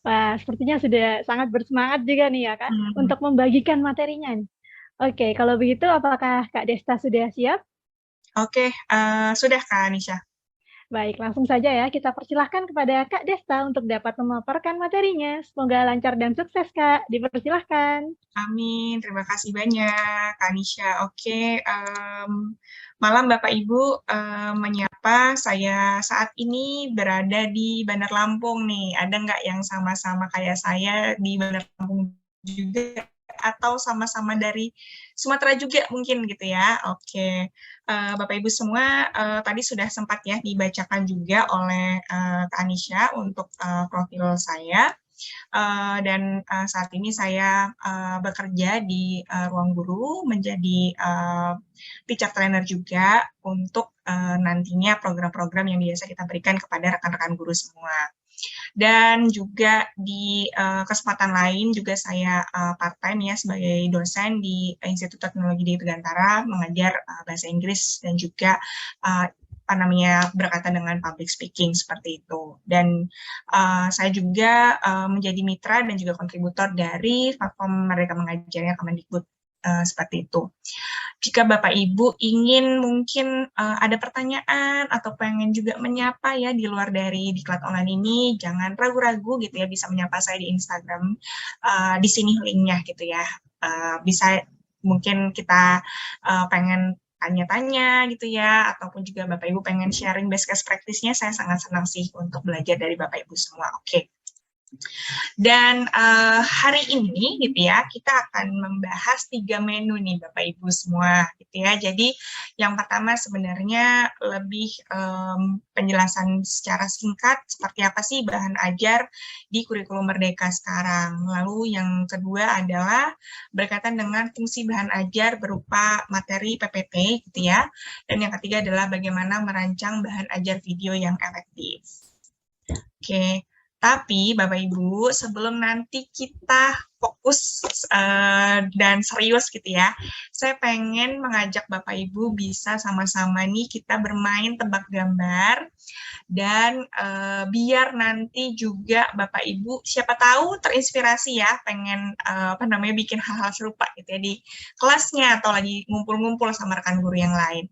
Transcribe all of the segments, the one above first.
Wah, sepertinya sudah sangat bersemangat juga nih ya, Kak, Hmm, untuk membagikan materinya nih. Oke, kalau begitu apakah Kak Desta sudah siap? oke, sudah Kak Nisha. Baik, langsung saja ya kita persilahkan kepada Kak Desta untuk dapat memaparkan materinya. Semoga lancar dan sukses, Kak. Dipersilahkan. Amin, terima kasih banyak Kak Nisha. Oke, malam Bapak Ibu, menyapa saya saat ini berada di Bandar Lampung nih. Ada nggak yang sama-sama kayak saya di Bandar Lampung juga? Atau sama-sama dari Sumatera juga mungkin gitu ya. Oke, Bapak Ibu semua tadi sudah sempat ya dibacakan juga oleh Kak Anisha untuk profil saya. Dan saat ini saya bekerja di Ruang Guru menjadi teacher trainer juga untuk nantinya program-program yang biasa kita berikan kepada rekan-rekan guru semua. Dan juga di kesempatan lain juga saya part-time ya sebagai dosen di Institut Teknologi di Dirgantara mengajar bahasa Inggris dan juga apa namanya berkaitan dengan public speaking seperti itu. Dan saya juga menjadi mitra dan juga kontributor dari platform Merdeka Mengajarnya Kemendikbud seperti itu. Jika Bapak Ibu ingin mungkin ada pertanyaan atau pengen juga menyapa ya di luar dari diklat online ini, jangan ragu-ragu gitu ya bisa menyapa saya di Instagram. Di sini linknya gitu ya. Bisa mungkin kita pengen tanya-tanya gitu ya, ataupun juga Bapak Ibu pengen sharing best case practice-nya, saya sangat senang sih untuk belajar dari Bapak Ibu semua. Oke. Dan hari ini gitu ya, kita akan membahas 3 menu nih Bapak Ibu semua gitu ya. Jadi yang pertama sebenarnya lebih penjelasan secara singkat seperti apa sih bahan ajar di kurikulum Merdeka sekarang. Lalu yang kedua adalah berkaitan dengan fungsi bahan ajar berupa materi PPT gitu ya. Dan yang ketiga adalah bagaimana merancang bahan ajar video yang efektif. Oke, tapi Bapak Ibu, sebelum nanti kita fokus dan serius gitu ya, saya pengen mengajak Bapak Ibu bisa sama-sama nih kita bermain tebak gambar dan biar nanti juga Bapak Ibu siapa tahu terinspirasi ya pengen apa namanya bikin hal-hal serupa gitu ya di kelasnya atau lagi ngumpul-ngumpul sama rekan guru yang lain.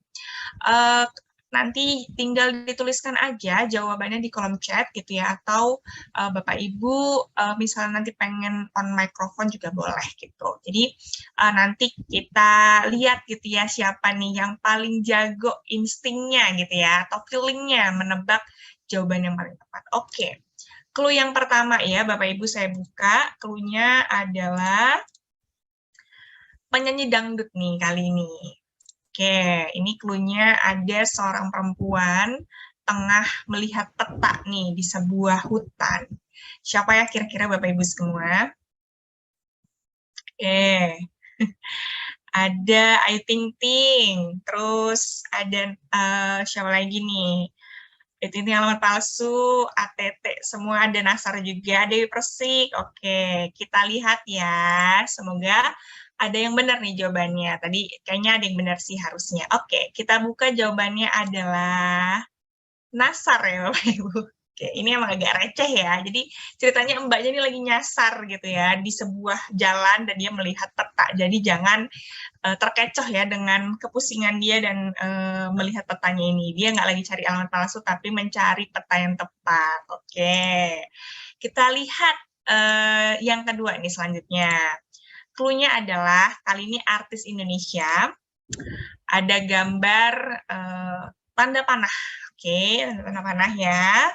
Uh, Nanti tinggal dituliskan aja jawabannya di kolom chat gitu ya, atau Bapak Ibu misalnya nanti pengen on microphone juga boleh gitu. Jadi nanti kita lihat gitu ya siapa nih yang paling jago instingnya gitu ya, atau feelingnya menebak jawaban yang paling tepat. Oke, clue yang pertama ya Bapak Ibu saya buka, clue-nya adalah penyanyi dangdut nih kali ini. Oke, ini clue-nya ada seorang perempuan tengah melihat peta nih di sebuah hutan. Siapa ya kira-kira Bapak Ibu semua? Oke, ada Ayu Ting Ting, terus ada siapa lagi nih? Itu ini alamat palsu, ATT, semua ada Nasar juga, Dewi Persik. Oke, kita lihat ya. Semoga ada yang benar nih jawabannya. Tadi kayaknya ada yang benar sih harusnya. Oke, kita buka jawabannya adalah Nasar ya Bapak Ibu. Oke, ini emang agak receh ya. Jadi ceritanya mbaknya ini lagi nyasar gitu ya di sebuah jalan dan dia melihat peta. Jadi jangan terkecoh ya dengan kepusingan dia dan melihat petanya ini. Dia nggak lagi cari alamat palsu, tapi mencari peta yang tepat. Oke, kita lihat yang kedua nih selanjutnya. Clue-nya adalah kali ini artis Indonesia. Ada gambar tanda panah. Oke, tanda panah ya.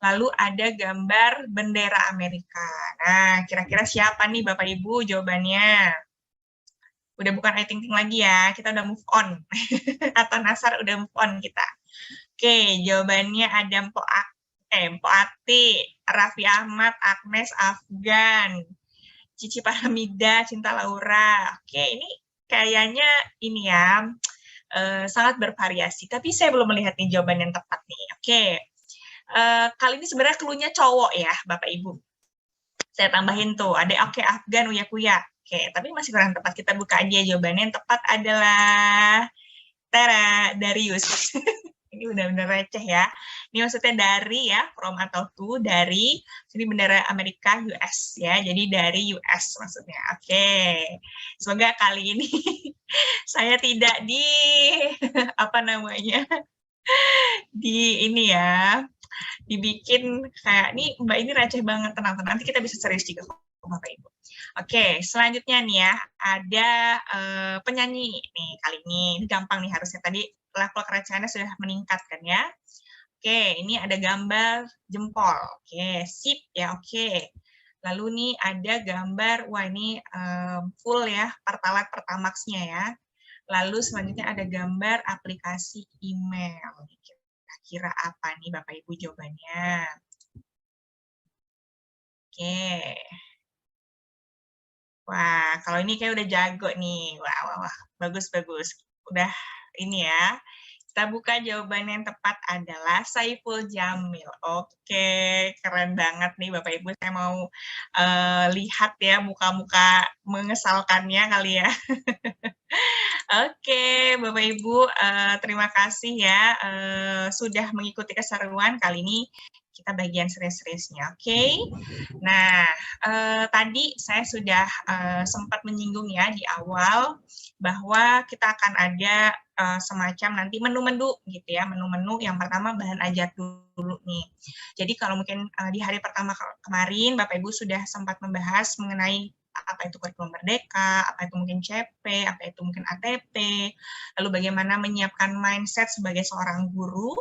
Lalu ada gambar bendera Amerika. Nah, kira-kira siapa nih Bapak Ibu jawabannya? Udah bukan I Think Think lagi ya, kita udah move on. Atau Nasar udah move on kita. Oke, jawabannya ada Mpok Ati, Raffi Ahmad, Agnes, Afgan, Cici Paramida, Cinta Laura. Oke, ini kayaknya ini ya, sangat bervariasi. Tapi saya belum melihat nih jawaban yang tepat nih. Oke, kali ini sebenarnya clue-nya cowok ya, Bapak Ibu. Saya tambahin tuh, ada Oke Afgan, Uya Kuya. Oke, tapi masih kurang tepat. Kita buka aja jawabannya. Yang tepat adalah Tara Darius. Ini benar-benar receh ya. Ini maksudnya dari ya, from atau to, dari, sini bendera Amerika US ya, jadi dari US maksudnya. Oke, semoga kali ini saya tidak apa namanya, ini ya, dibikin kayak, nih Mbak ini receh banget, tenang-tenang, nanti kita bisa serius juga kok, Bapak Ibu. Oke, selanjutnya nih ya, ada penyanyi nih kali ini gampang nih harusnya, tadi level kerecehannya sudah meningkat kan ya. Oke, ini ada gambar jempol. Oke, sip ya, oke. Lalu nih ada gambar, wah ini full ya, Pertalite Pertamax-nya ya. Lalu selanjutnya ada gambar aplikasi email. Kira-kira apa nih Bapak Ibu jawabannya? Oke. Wah, kalau ini kayak udah jago nih. Wah. Bagus. Udah ini ya. Kita buka, jawaban yang tepat adalah Saiful Jamil. Oke, keren banget nih Bapak Ibu. Saya mau lihat ya muka-muka mengesalkannya kali ya. Oke, Bapak Ibu, terima kasih ya sudah mengikuti keseruan kali ini. Kita bagian serius-seriusnya, oke? Nah, tadi saya sudah sempat menyinggung ya di awal bahwa kita akan ada semacam nanti menu-menu gitu ya, menu-menu yang pertama bahan ajar dulu nih. Jadi kalau mungkin di hari pertama kemarin Bapak Ibu sudah sempat membahas mengenai apa itu kurikulum merdeka, apa itu mungkin CP, apa itu mungkin ATP, lalu bagaimana menyiapkan mindset sebagai seorang guru.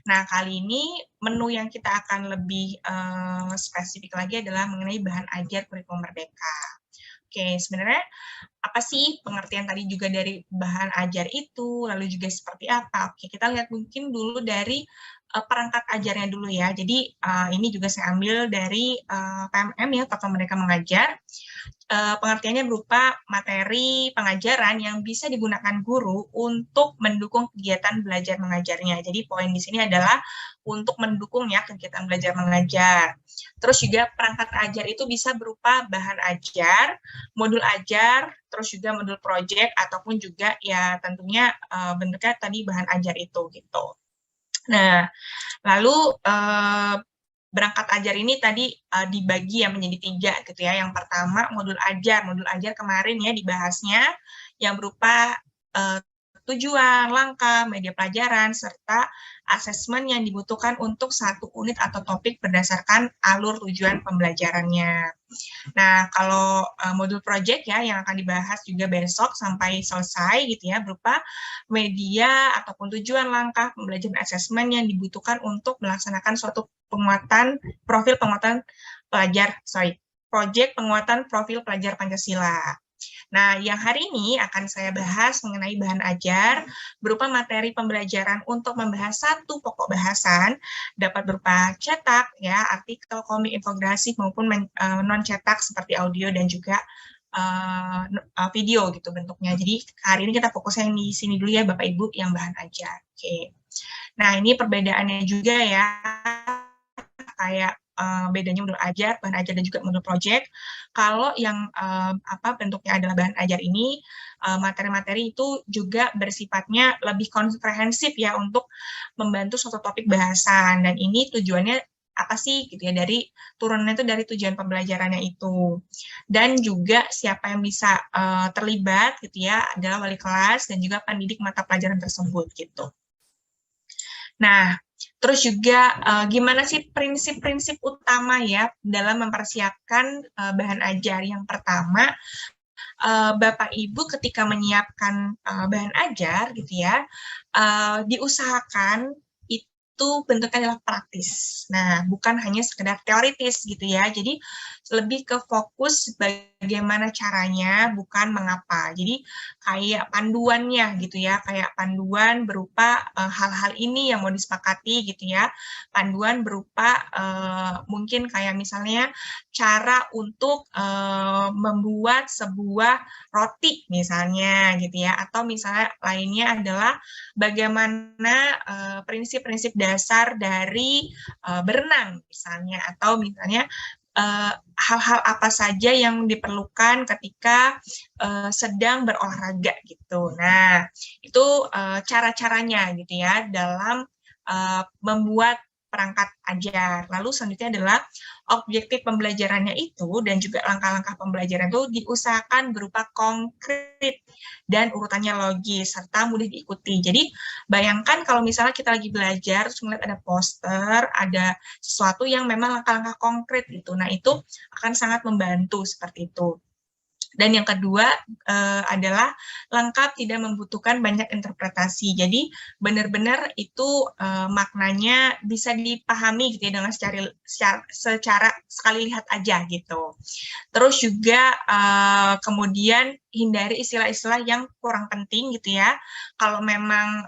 Nah, kali ini menu yang kita akan lebih spesifik lagi adalah mengenai bahan ajar kurikulum merdeka. Oke, sebenarnya apa sih pengertian tadi juga dari bahan ajar itu, lalu juga seperti apa? Oke, kita lihat mungkin dulu dari perangkat ajarnya dulu ya. Jadi ini juga saya ambil dari PMM ya, Platform Merdeka Mengajar. Pengertiannya berupa materi pengajaran yang bisa digunakan guru untuk mendukung kegiatan belajar mengajarnya. Jadi poin di sini adalah untuk mendukung ya kegiatan belajar mengajar. Terus juga perangkat ajar itu bisa berupa bahan ajar, modul ajar, terus juga modul project, ataupun juga ya tentunya bentuknya tadi bahan ajar itu gitu. Nah, lalu berangkat ajar ini tadi dibagi ya menjadi 3 gitu ya. Yang pertama modul ajar kemarin ya dibahasnya yang berupa tujuan, langkah, media pelajaran, serta asesmen yang dibutuhkan untuk satu unit atau topik berdasarkan alur tujuan pembelajarannya. Nah, kalau modul project ya yang akan dibahas juga besok sampai selesai gitu ya, berupa media ataupun tujuan, langkah, pembelajaran asesmen yang dibutuhkan untuk melaksanakan suatu penguatan profil penguatan pelajar, project penguatan profil pelajar Pancasila. Nah, yang hari ini akan saya bahas mengenai bahan ajar berupa materi pembelajaran untuk membahas satu pokok bahasan, dapat berupa cetak, ya, artikel, komik, infografik, maupun non-cetak seperti audio dan juga video gitu bentuknya. Jadi hari ini kita fokusnya yang di sini dulu ya Bapak Ibu yang bahan ajar. Oke. Nah, ini perbedaannya juga ya, kayak bedanya modul ajar, bahan ajar, dan juga modul project. Kalau yang bentuknya adalah bahan ajar ini, materi-materi itu juga bersifatnya lebih komprehensif ya untuk membantu suatu topik bahasan. Dan ini tujuannya apa sih gitu ya, dari turunannya itu dari tujuan pembelajarannya itu. Dan juga siapa yang bisa terlibat gitu ya adalah wali kelas dan juga pendidik mata pelajaran tersebut gitu. Nah, terus juga gimana sih prinsip-prinsip utama ya dalam mempersiapkan bahan ajar. Yang pertama, Bapak Ibu ketika menyiapkan bahan ajar gitu ya, diusahakan itu bentuknya adalah praktis. Nah, bukan hanya sekedar teoritis gitu ya. Jadi lebih ke fokus bagaimana caranya, bukan mengapa. Jadi kayak panduannya gitu ya, kayak panduan berupa hal-hal ini yang mau disepakati gitu ya. Panduan berupa mungkin kayak misalnya cara untuk membuat sebuah roti misalnya gitu ya, atau misalnya lainnya adalah bagaimana prinsip-prinsip dasar dari berenang misalnya, atau misalnya hal-hal apa saja yang diperlukan ketika sedang berolahraga gitu. Nah, itu cara-caranya gitu ya dalam membuat perangkat ajar. Lalu selanjutnya adalah objektif pembelajarannya itu dan juga langkah-langkah pembelajaran itu diusahakan berupa konkret dan urutannya logis serta mudah diikuti. Jadi bayangkan kalau misalnya kita lagi belajar terus melihat ada poster, ada sesuatu yang memang langkah-langkah konkret gitu. Nah, itu akan sangat membantu seperti itu. Dan yang kedua adalah lengkap, tidak membutuhkan banyak interpretasi. Jadi benar-benar itu maknanya bisa dipahami gitu ya dengan secara sekali lihat aja gitu. Terus juga kemudian hindari istilah-istilah yang kurang penting gitu ya. Kalau memang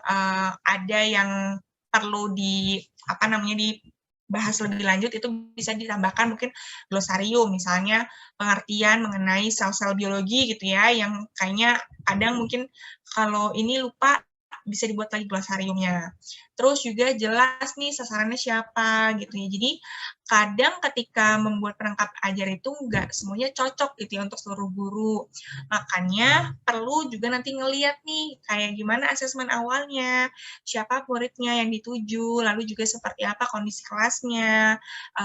ada yang perlu dibahas lebih lanjut, itu bisa ditambahkan mungkin glosarium, misalnya pengertian mengenai sel-sel biologi gitu ya, yang kayaknya kadang mungkin kalau ini lupa, bisa dibuat lagi glosariumnya. Terus juga jelas nih sasarannya siapa gitu ya. Jadi kadang ketika membuat perangkat ajar itu nggak semuanya cocok gitu ya untuk seluruh guru. Makanya perlu juga nanti ngeliat nih kayak gimana asesmen awalnya, siapa muridnya yang dituju, lalu juga seperti apa kondisi kelasnya,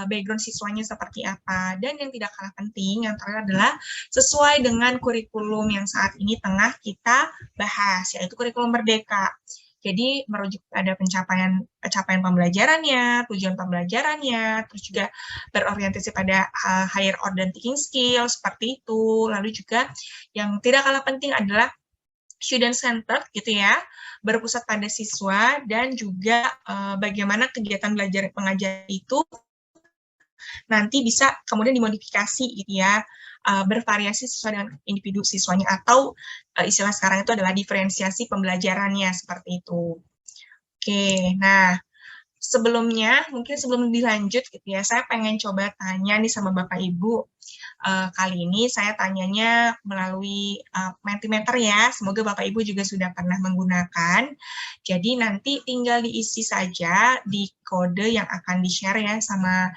background siswanya seperti apa. Dan yang tidak kalah penting, yang terakhir adalah sesuai dengan kurikulum yang saat ini tengah kita bahas, yaitu kurikulum merdeka. Jadi merujuk pada capaian pembelajarannya, tujuan pembelajarannya, terus juga berorientasi pada higher order thinking skill, seperti itu. Lalu juga yang tidak kalah penting adalah student centered gitu ya, berpusat pada siswa, dan juga bagaimana kegiatan belajar mengajar itu nanti bisa kemudian dimodifikasi gitu ya, bervariasi sesuai dengan individu siswanya, atau istilah sekarang itu adalah diferensiasi pembelajarannya, seperti itu. Oke, nah sebelumnya, mungkin sebelum dilanjut gitu ya, saya pengen coba tanya nih sama Bapak Ibu. Kali ini saya tanyanya melalui Mentimeter ya, semoga Bapak Ibu juga sudah pernah menggunakan. Jadi nanti tinggal diisi saja di kode yang akan di-share ya sama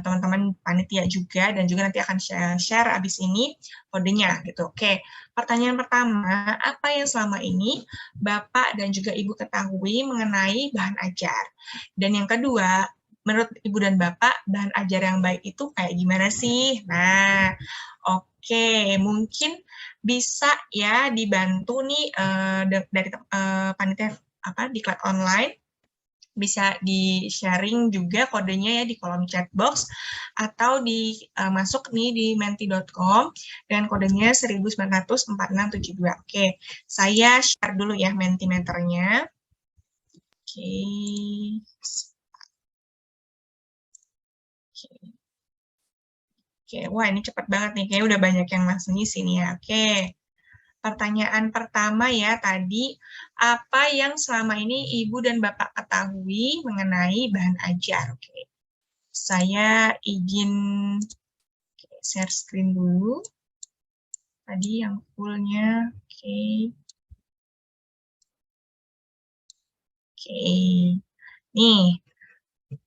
teman-teman panitia juga, dan juga nanti akan share abis ini kodenya gitu. Oke, pertanyaan pertama, apa yang selama ini Bapak dan juga Ibu ketahui mengenai bahan ajar? Dan yang kedua, menurut Ibu dan Bapak, bahan ajar yang baik itu kayak gimana sih? Nah, oke, mungkin bisa ya dibantu nih dari panitia diklat online, bisa di-sharing juga kodenya ya di kolom chat box, atau masuk nih di menti.com dengan kodenya 194672. Oke, saya share dulu ya Mentimeternya. Oke. Oke, wah ini cepat banget nih, kayaknya udah banyak yang langsung ngisi nih ya. Oke, pertanyaan pertama ya tadi, apa yang selama ini Ibu dan Bapak ketahui mengenai bahan ajar? Oke, saya izin share screen dulu. Tadi yang fullnya, oke. Oke, nih.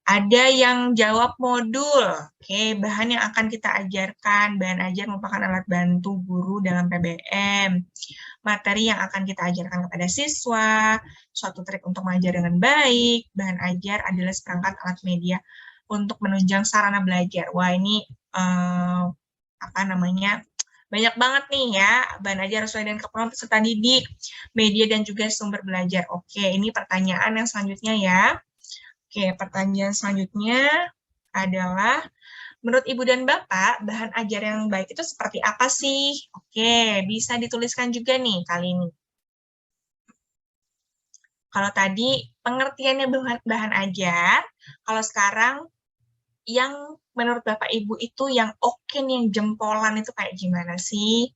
Ada yang jawab modul. Oke, bahan yang akan kita ajarkan. Bahan ajar merupakan alat bantu guru dalam PBM. Materi yang akan kita ajarkan kepada siswa, suatu trik untuk mengajar dengan baik. Bahan ajar adalah seperangkat alat media untuk menunjang sarana belajar. Wah, ini banyak banget nih ya, bahan ajar sesuai dengan keperluan peserta didik, media dan juga sumber belajar. Oke, ini pertanyaan yang selanjutnya ya. Oke, pertanyaan selanjutnya adalah, menurut Ibu dan Bapak, bahan ajar yang baik itu seperti apa sih? Oke, bisa dituliskan juga nih kali ini. Kalau tadi pengertiannya bahan ajar, kalau sekarang yang menurut Bapak Ibu itu yang oke nih, yang jempolan itu kayak gimana sih?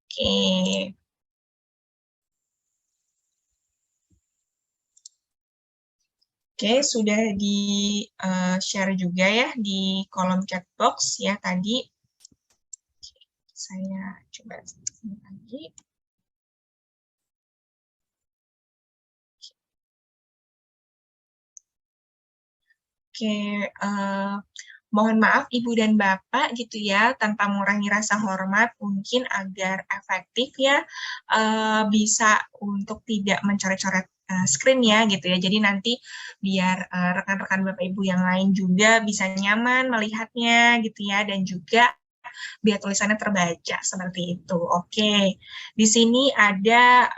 Oke. Oke, sudah di-share juga ya di kolom chat box ya tadi. Saya coba sini lagi. Oke, mohon maaf Ibu dan Bapak gitu ya, tanpa mengurangi rasa hormat, mungkin agar efektif ya, bisa untuk tidak mencoret-coret screen-nya gitu ya. Jadi nanti biar rekan-rekan Bapak Ibu yang lain juga bisa nyaman melihatnya gitu ya, dan juga biar tulisannya terbaca seperti itu. Oke, di sini ada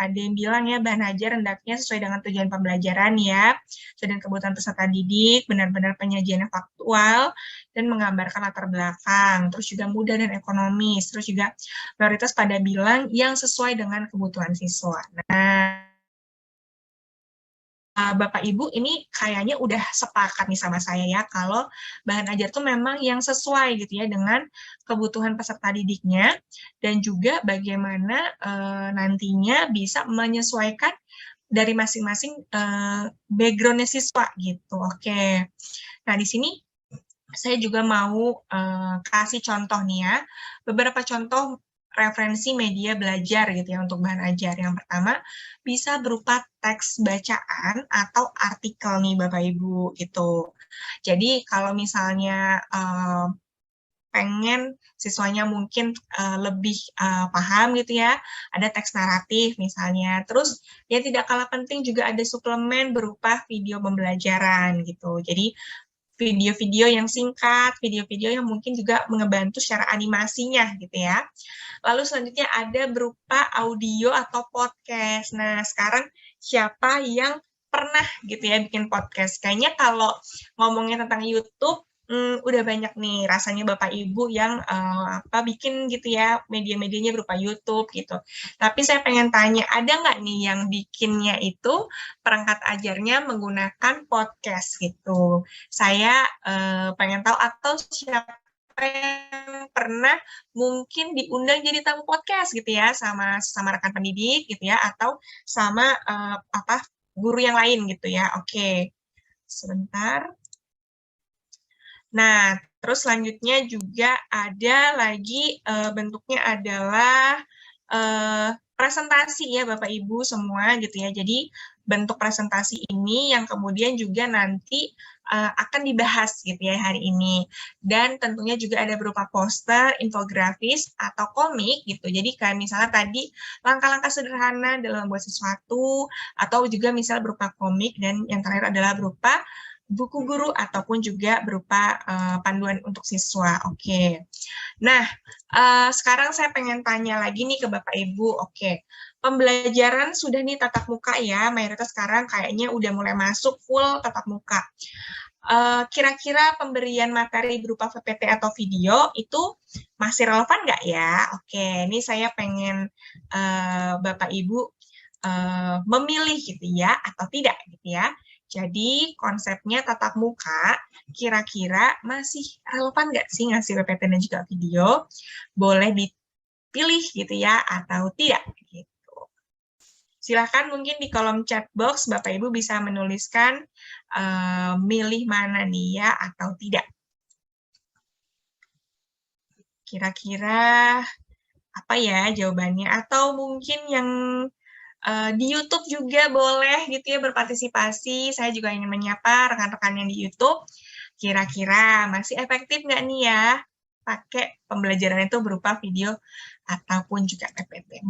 yang bilang ya, bahan ajar hendaknya sesuai dengan tujuan pembelajaran ya, dan kebutuhan peserta didik, benar-benar penyajiannya faktual dan menggambarkan latar belakang, terus juga mudah dan ekonomis, terus juga prioritas pada bilang yang sesuai dengan kebutuhan siswa. Nah, Bapak Ibu ini kayaknya udah sepakat nih sama saya ya, kalau bahan ajar tuh memang yang sesuai gitu ya dengan kebutuhan peserta didiknya, dan juga bagaimana nantinya bisa menyesuaikan dari masing-masing background-nya siswa gitu. Oke. Nah, di sini saya juga mau kasih contoh nih ya, beberapa contoh referensi media belajar gitu ya untuk bahan ajar. Yang pertama, bisa berupa teks bacaan atau artikel nih Bapak Ibu gitu. Jadi kalau misalnya pengen siswanya mungkin lebih paham gitu ya, ada teks naratif misalnya. Terus yang tidak kalah penting juga ada suplemen berupa video pembelajaran gitu. Jadi video-video yang singkat, video-video yang mungkin juga mengebantu secara animasinya gitu ya. Lalu selanjutnya ada berupa audio atau podcast. Nah, sekarang siapa yang pernah gitu ya bikin podcast? Kayaknya kalau ngomongin tentang YouTube, udah banyak nih rasanya Bapak Ibu yang bikin gitu ya media-medianya berupa YouTube gitu. Tapi saya pengen tanya, ada nggak nih yang bikinnya itu perangkat ajarnya menggunakan podcast gitu? Saya pengen tahu, atau siapa yang pernah mungkin diundang jadi tamu podcast gitu ya sama rekan pendidik gitu ya, atau sama guru yang lain gitu ya. Oke, sebentar. Nah, terus selanjutnya juga ada lagi bentuknya adalah presentasi ya Bapak Ibu semua gitu ya. Jadi bentuk presentasi ini yang kemudian juga nanti akan dibahas gitu ya hari ini. Dan tentunya juga ada berupa poster, infografis, atau komik gitu. Jadi kayak misalnya tadi langkah-langkah sederhana dalam membuat sesuatu, atau juga misalnya berupa komik, dan yang terakhir adalah berupa buku guru ataupun juga berupa panduan untuk siswa. Oke. Nah, sekarang saya pengen tanya lagi nih ke Bapak Ibu. Oke, pembelajaran sudah nih tatap muka ya, mayoritas sekarang kayaknya udah mulai masuk full tatap muka. Kira-kira pemberian materi berupa PPT atau video itu masih relevan nggak ya? Oke, ini saya pengen Bapak Ibu memilih gitu ya, atau tidak gitu ya. Jadi konsepnya tatap muka, kira-kira masih relevan nggak sih ngasih PPT dan juga video? Boleh dipilih gitu ya, atau tidak gitu. Silahkan mungkin di kolom chat box Bapak Ibu bisa menuliskan milih mana nih ya, atau tidak. Kira-kira apa ya jawabannya? Atau mungkin yang di YouTube juga boleh gitu ya berpartisipasi. Saya juga ingin menyapa rekan-rekan yang di YouTube. Kira-kira masih efektif nggak nih ya pakai pembelajaran itu berupa video ataupun juga PPT?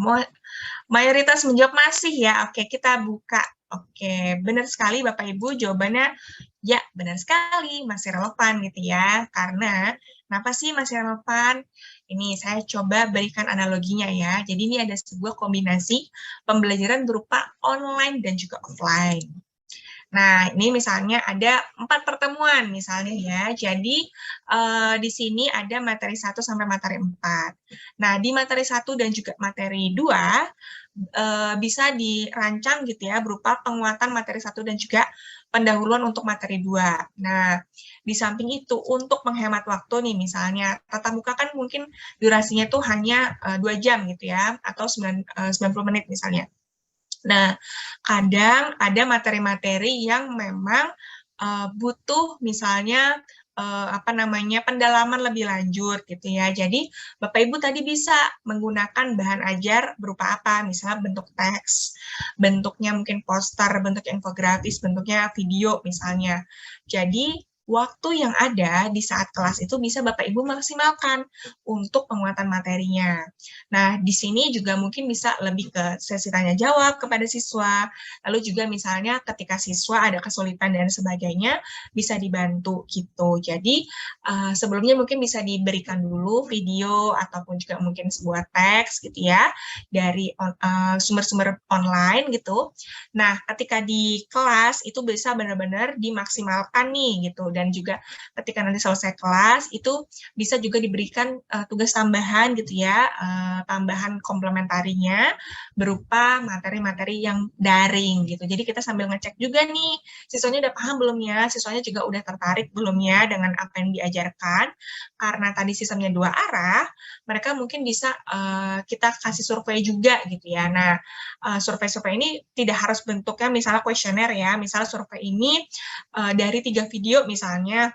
Mayoritas menjawab masih ya. Oke, kita buka. Oke, benar sekali Bapak Ibu, jawabannya ya benar sekali, masih relevan gitu ya. Karena kenapa sih masih relevan? Ini saya coba berikan analoginya ya. Jadi ini ada sebuah kombinasi pembelajaran berupa online dan juga offline. Nah, ini misalnya ada 4 pertemuan misalnya ya. Jadi di sini ada materi 1 sampai materi 4. Nah, di materi 1 dan juga materi 2 bisa dirancang gitu ya berupa penguatan materi 1 dan juga pendahuluan untuk materi 2. Nah, di samping itu untuk menghemat waktu nih misalnya tatap muka kan mungkin durasinya tuh hanya 2 jam gitu ya, atau 90 menit misalnya. Nah, kadang ada materi-materi yang memang butuh misalnya pendalaman lebih lanjut gitu ya. Jadi Bapak Ibu tadi bisa menggunakan bahan ajar berupa apa? Misalnya bentuk teks, bentuknya mungkin poster, bentuk infografis, bentuknya video misalnya. Jadi waktu yang ada di saat kelas itu bisa Bapak Ibu maksimalkan untuk penguatan materinya. Nah, di sini juga mungkin bisa lebih ke sesi tanya jawab kepada siswa, lalu juga misalnya ketika siswa ada kesulitan dan sebagainya, bisa dibantu gitu. Jadi, sebelumnya mungkin bisa diberikan dulu video ataupun juga mungkin sebuah teks gitu ya, dari sumber-sumber online gitu. Nah, ketika di kelas itu bisa benar-benar dimaksimalkan nih gitu, dan juga ketika nanti selesai kelas itu bisa juga diberikan tugas tambahan gitu ya, tambahan komplementarinya berupa materi-materi yang daring gitu. Jadi kita sambil ngecek juga nih, siswanya udah paham belum ya, siswanya juga udah tertarik belum ya dengan apa yang diajarkan. Karena tadi sistemnya 2 arah, mereka mungkin bisa kita kasih survei juga gitu ya. Nah, survei-survei ini tidak harus bentuknya misalnya kuesioner ya, misalnya survei ini dari 3 video misalnya,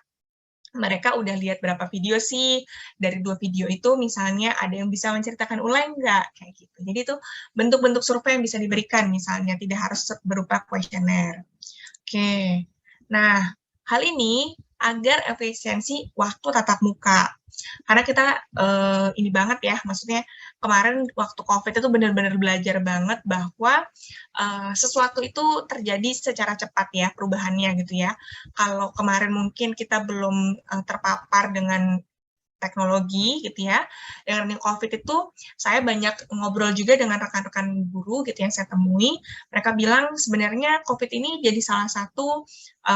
mereka udah lihat berapa video sih, dari 2 video itu misalnya ada yang bisa menceritakan ulang nggak, kayak gitu. Jadi itu bentuk-bentuk survei yang bisa diberikan misalnya, tidak harus berupa kuesioner. Oke, nah hal ini agar efisiensi waktu tatap muka. Karena kita ini banget ya, maksudnya kemarin waktu COVID itu benar-benar belajar banget bahwa sesuatu itu terjadi secara cepat ya perubahannya gitu ya. Kalau kemarin mungkin kita belum terpapar dengan teknologi gitu ya. Dengan COVID itu saya banyak ngobrol juga dengan rekan-rekan guru gitu yang saya temui. Mereka bilang sebenarnya COVID ini jadi salah satu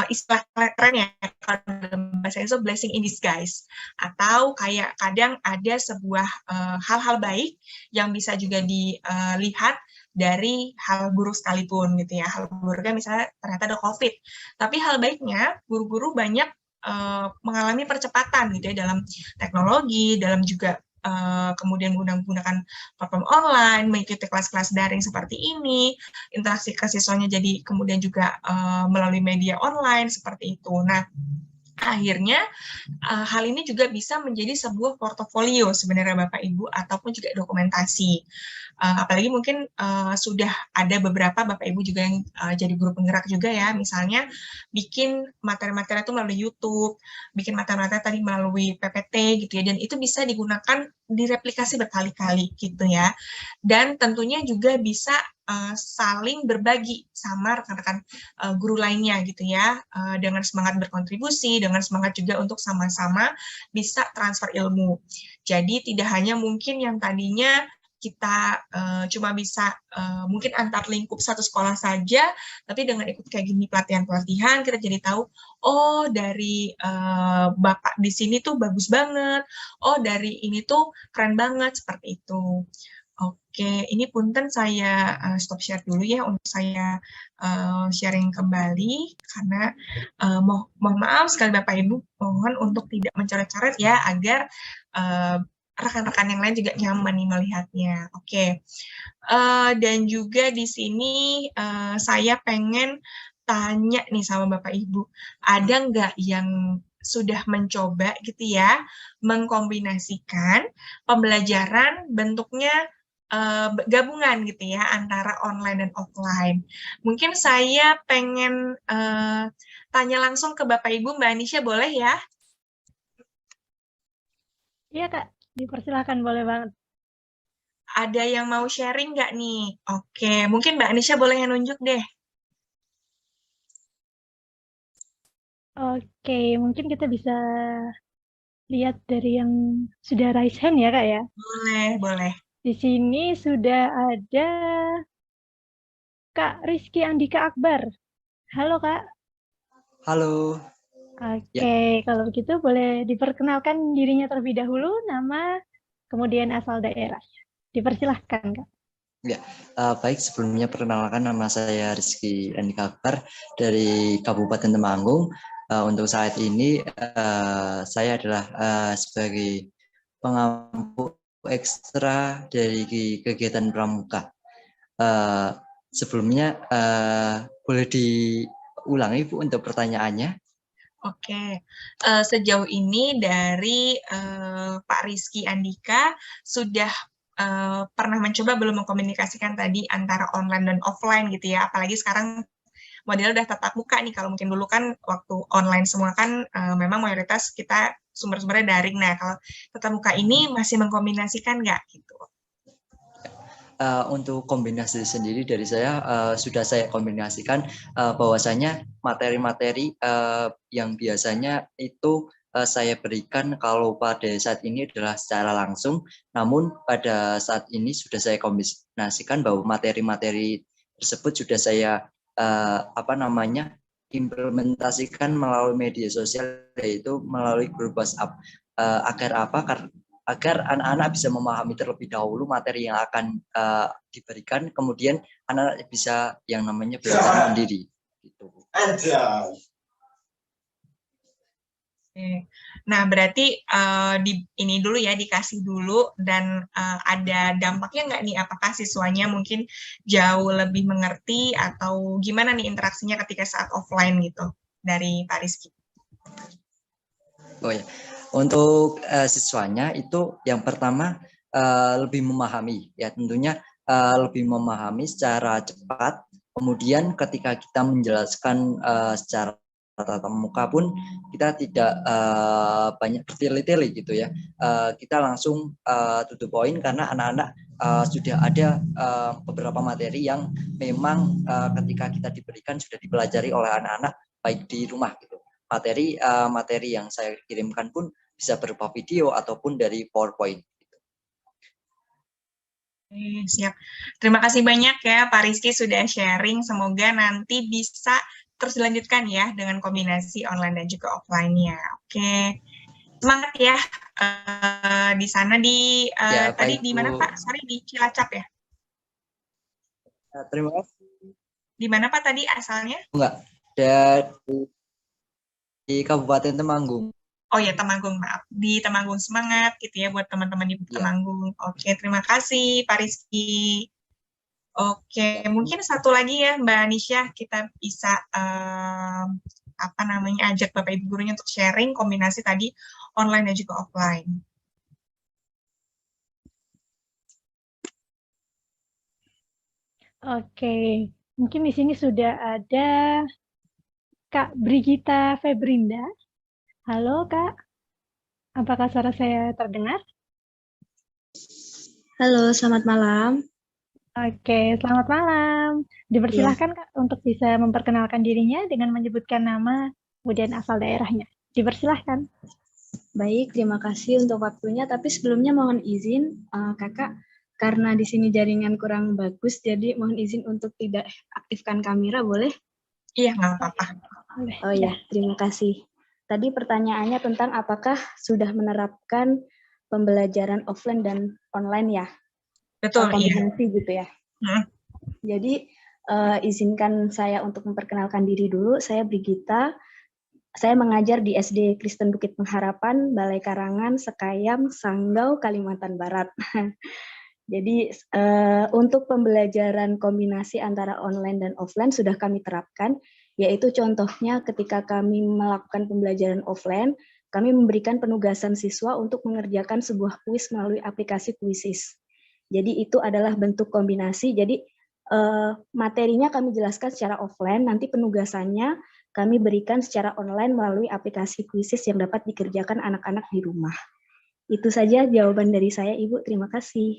istilah keren ya, kalau dalam bahasa Inggris blessing in disguise. Atau kayak kadang ada sebuah hal-hal baik yang bisa juga dilihat dari hal buruk sekalipun gitu ya. Hal buruknya misalnya ternyata ada COVID. Tapi hal baiknya guru-guru banyak mengalami percepatan gitu ya dalam teknologi, dalam juga kemudian menggunakan platform online, mengikuti kelas-kelas daring seperti ini, interaksi ke siswanya jadi kemudian juga melalui media online seperti itu. Nah, akhirnya hal ini juga bisa menjadi sebuah portofolio sebenarnya Bapak Ibu ataupun juga dokumentasi. Apalagi mungkin sudah ada beberapa Bapak Ibu juga yang jadi guru penggerak juga ya, misalnya bikin materi-materi itu melalui YouTube, bikin materi-materi tadi melalui PPT gitu ya, dan itu bisa digunakan direplikasi berkali-kali gitu ya. Dan tentunya juga bisa saling berbagi sama rekan-rekan guru lainnya gitu ya, dengan semangat berkontribusi, dengan semangat juga untuk sama-sama bisa transfer ilmu. Jadi tidak hanya mungkin yang tadinya kita cuma bisa mungkin antar lingkup satu sekolah saja, tapi dengan ikut kayak gini pelatihan-pelatihan kita jadi tahu, oh dari Bapak di sini tuh bagus banget, oh dari ini tuh keren banget, seperti itu. Oke, ini punten saya stop share dulu ya untuk saya sharing kembali karena mohon maaf sekali Bapak Ibu, mohon untuk tidak mencoret-coret ya agar rekan-rekan yang lain juga nyaman nih melihatnya. Oke, dan juga di sini saya pengen tanya nih sama Bapak Ibu, ada nggak yang sudah mencoba gitu ya mengkombinasikan pembelajaran bentuknya gabungan gitu ya antara online dan offline. Mungkin saya pengen tanya langsung ke Bapak Ibu, Mbak Anisha boleh ya? Iya Kak, dipersilakan boleh banget. Ada yang mau sharing nggak nih? Oke, mungkin Mbak Anisha boleh yang nunjuk deh. Oke, mungkin kita bisa lihat dari yang sudah raise hand ya Kak ya. Boleh, boleh. Di sini sudah ada Kak Rizky Andika Akbar. Halo Kak. Halo. Oke, kalau begitu boleh diperkenalkan dirinya terlebih dahulu, nama, kemudian asal daerah. Dipersilahkan Kak. Ya, baik sebelumnya perkenalkan nama saya Rizky Andika Akbar dari Kabupaten Temanggung. Untuk saat ini saya adalah sebagai pengampu ekstra dari kegiatan pramuka. Sebelumnya boleh diulangi Bu untuk pertanyaannya? Oke, sejauh ini dari Pak Rizky Andika sudah pernah mencoba belum mengkomunikasikan tadi antara online dan offline gitu ya, apalagi sekarang model udah tatap muka nih. Kalau mungkin dulu kan waktu online semua kan memang mayoritas kita sumber-sumbernya daring. Nah, kalau tatap muka ini masih mengkombinasikan nggak gitu? Untuk kombinasi sendiri dari saya sudah saya kombinasikan bahwasanya materi-materi yang biasanya itu saya berikan kalau pada saat ini adalah secara langsung, namun pada saat ini sudah saya kombinasikan bahwa materi-materi tersebut sudah saya implementasikan melalui media sosial, yaitu melalui grup WhatsApp. Agar apa? Agar anak-anak bisa memahami terlebih dahulu materi yang akan diberikan, kemudian anak-anak bisa yang namanya belajar mandiri. Gitu. Nah, berarti ini dulu ya, dikasih dulu, dan ada dampaknya nggak nih? Apakah siswanya mungkin jauh lebih mengerti, atau gimana nih interaksinya ketika saat offline gitu, dari Pak Rizky? Oh ya, untuk siswanya itu yang pertama lebih memahami, ya tentunya lebih memahami secara cepat. Kemudian ketika kita menjelaskan secara tatap muka pun kita tidak banyak bertele-tele gitu ya. Kita langsung to the point, karena anak-anak sudah ada beberapa materi yang memang ketika kita diberikan sudah dipelajari oleh anak-anak baik di rumah gitu. Materi yang saya kirimkan pun bisa berupa video ataupun dari PowerPoint. Siap. Terima kasih banyak ya Pak Rizky sudah sharing. Semoga nanti bisa terus dilanjutkan ya dengan kombinasi online dan juga offline-nya. Oke. Semangat ya. Di sana tadi di mana Pak? Sorry, di Cilacap ya? Terima kasih. Di mana Pak tadi asalnya? Enggak, di Kabupaten Temanggung. Oh ya, Temanggung, maaf. Di Temanggung, semangat gitu ya buat teman-teman di Temanggung. Oke, terima kasih Pak Rizky. Oke, mungkin satu lagi ya Mbak Nisha, kita bisa ajak Bapak Ibu gurunya untuk sharing kombinasi tadi online dan juga offline. Oke, mungkin di sini sudah ada Kak Brigita Febrinda. Halo Kak, apakah suara saya terdengar? Halo, selamat malam. Oke, selamat malam. Dipersilahkan Kak untuk bisa memperkenalkan dirinya dengan menyebutkan nama, kemudian asal daerahnya. Dipersilahkan. Baik, terima kasih untuk waktunya. Tapi sebelumnya mohon izin, Kakak, karena di sini jaringan kurang bagus, jadi mohon izin untuk tidak aktifkan kamera, boleh? Iya, nggak apa-apa. Oh iya, terima kasih. Tadi pertanyaannya tentang apakah sudah menerapkan pembelajaran offline dan online ya? Betul, kombinasi gitu ya. Jadi izinkan saya untuk memperkenalkan diri dulu. Saya Brigita. Saya mengajar di SD Kristen Bukit Pengharapan, Balai Karangan, Sekayam, Sanggau, Kalimantan Barat. Jadi untuk pembelajaran kombinasi antara online dan offline sudah kami terapkan, yaitu contohnya ketika kami melakukan pembelajaran offline, kami memberikan penugasan siswa untuk mengerjakan sebuah kuis melalui aplikasi Quizzes. Jadi itu adalah bentuk kombinasi, jadi materinya kami jelaskan secara offline, nanti penugasannya kami berikan secara online melalui aplikasi Quizzes yang dapat dikerjakan anak-anak di rumah. Itu saja jawaban dari saya, Ibu. Terima kasih.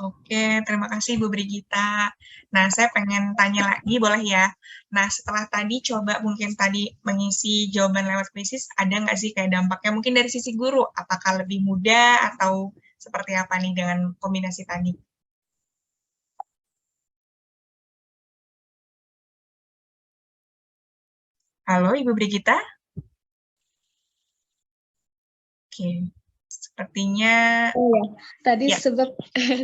Oke, terima kasih Bu Brigita. Nah, saya pengen tanya lagi, boleh ya? Nah, setelah tadi coba mungkin tadi mengisi jawaban lewat Quizzes, ada nggak sih kayak dampaknya mungkin dari sisi guru? Apakah lebih mudah atau seperti apa nih dengan kombinasi tadi? Halo, Ibu Brigita? Oke. Sepertinya ya. Tadi sebab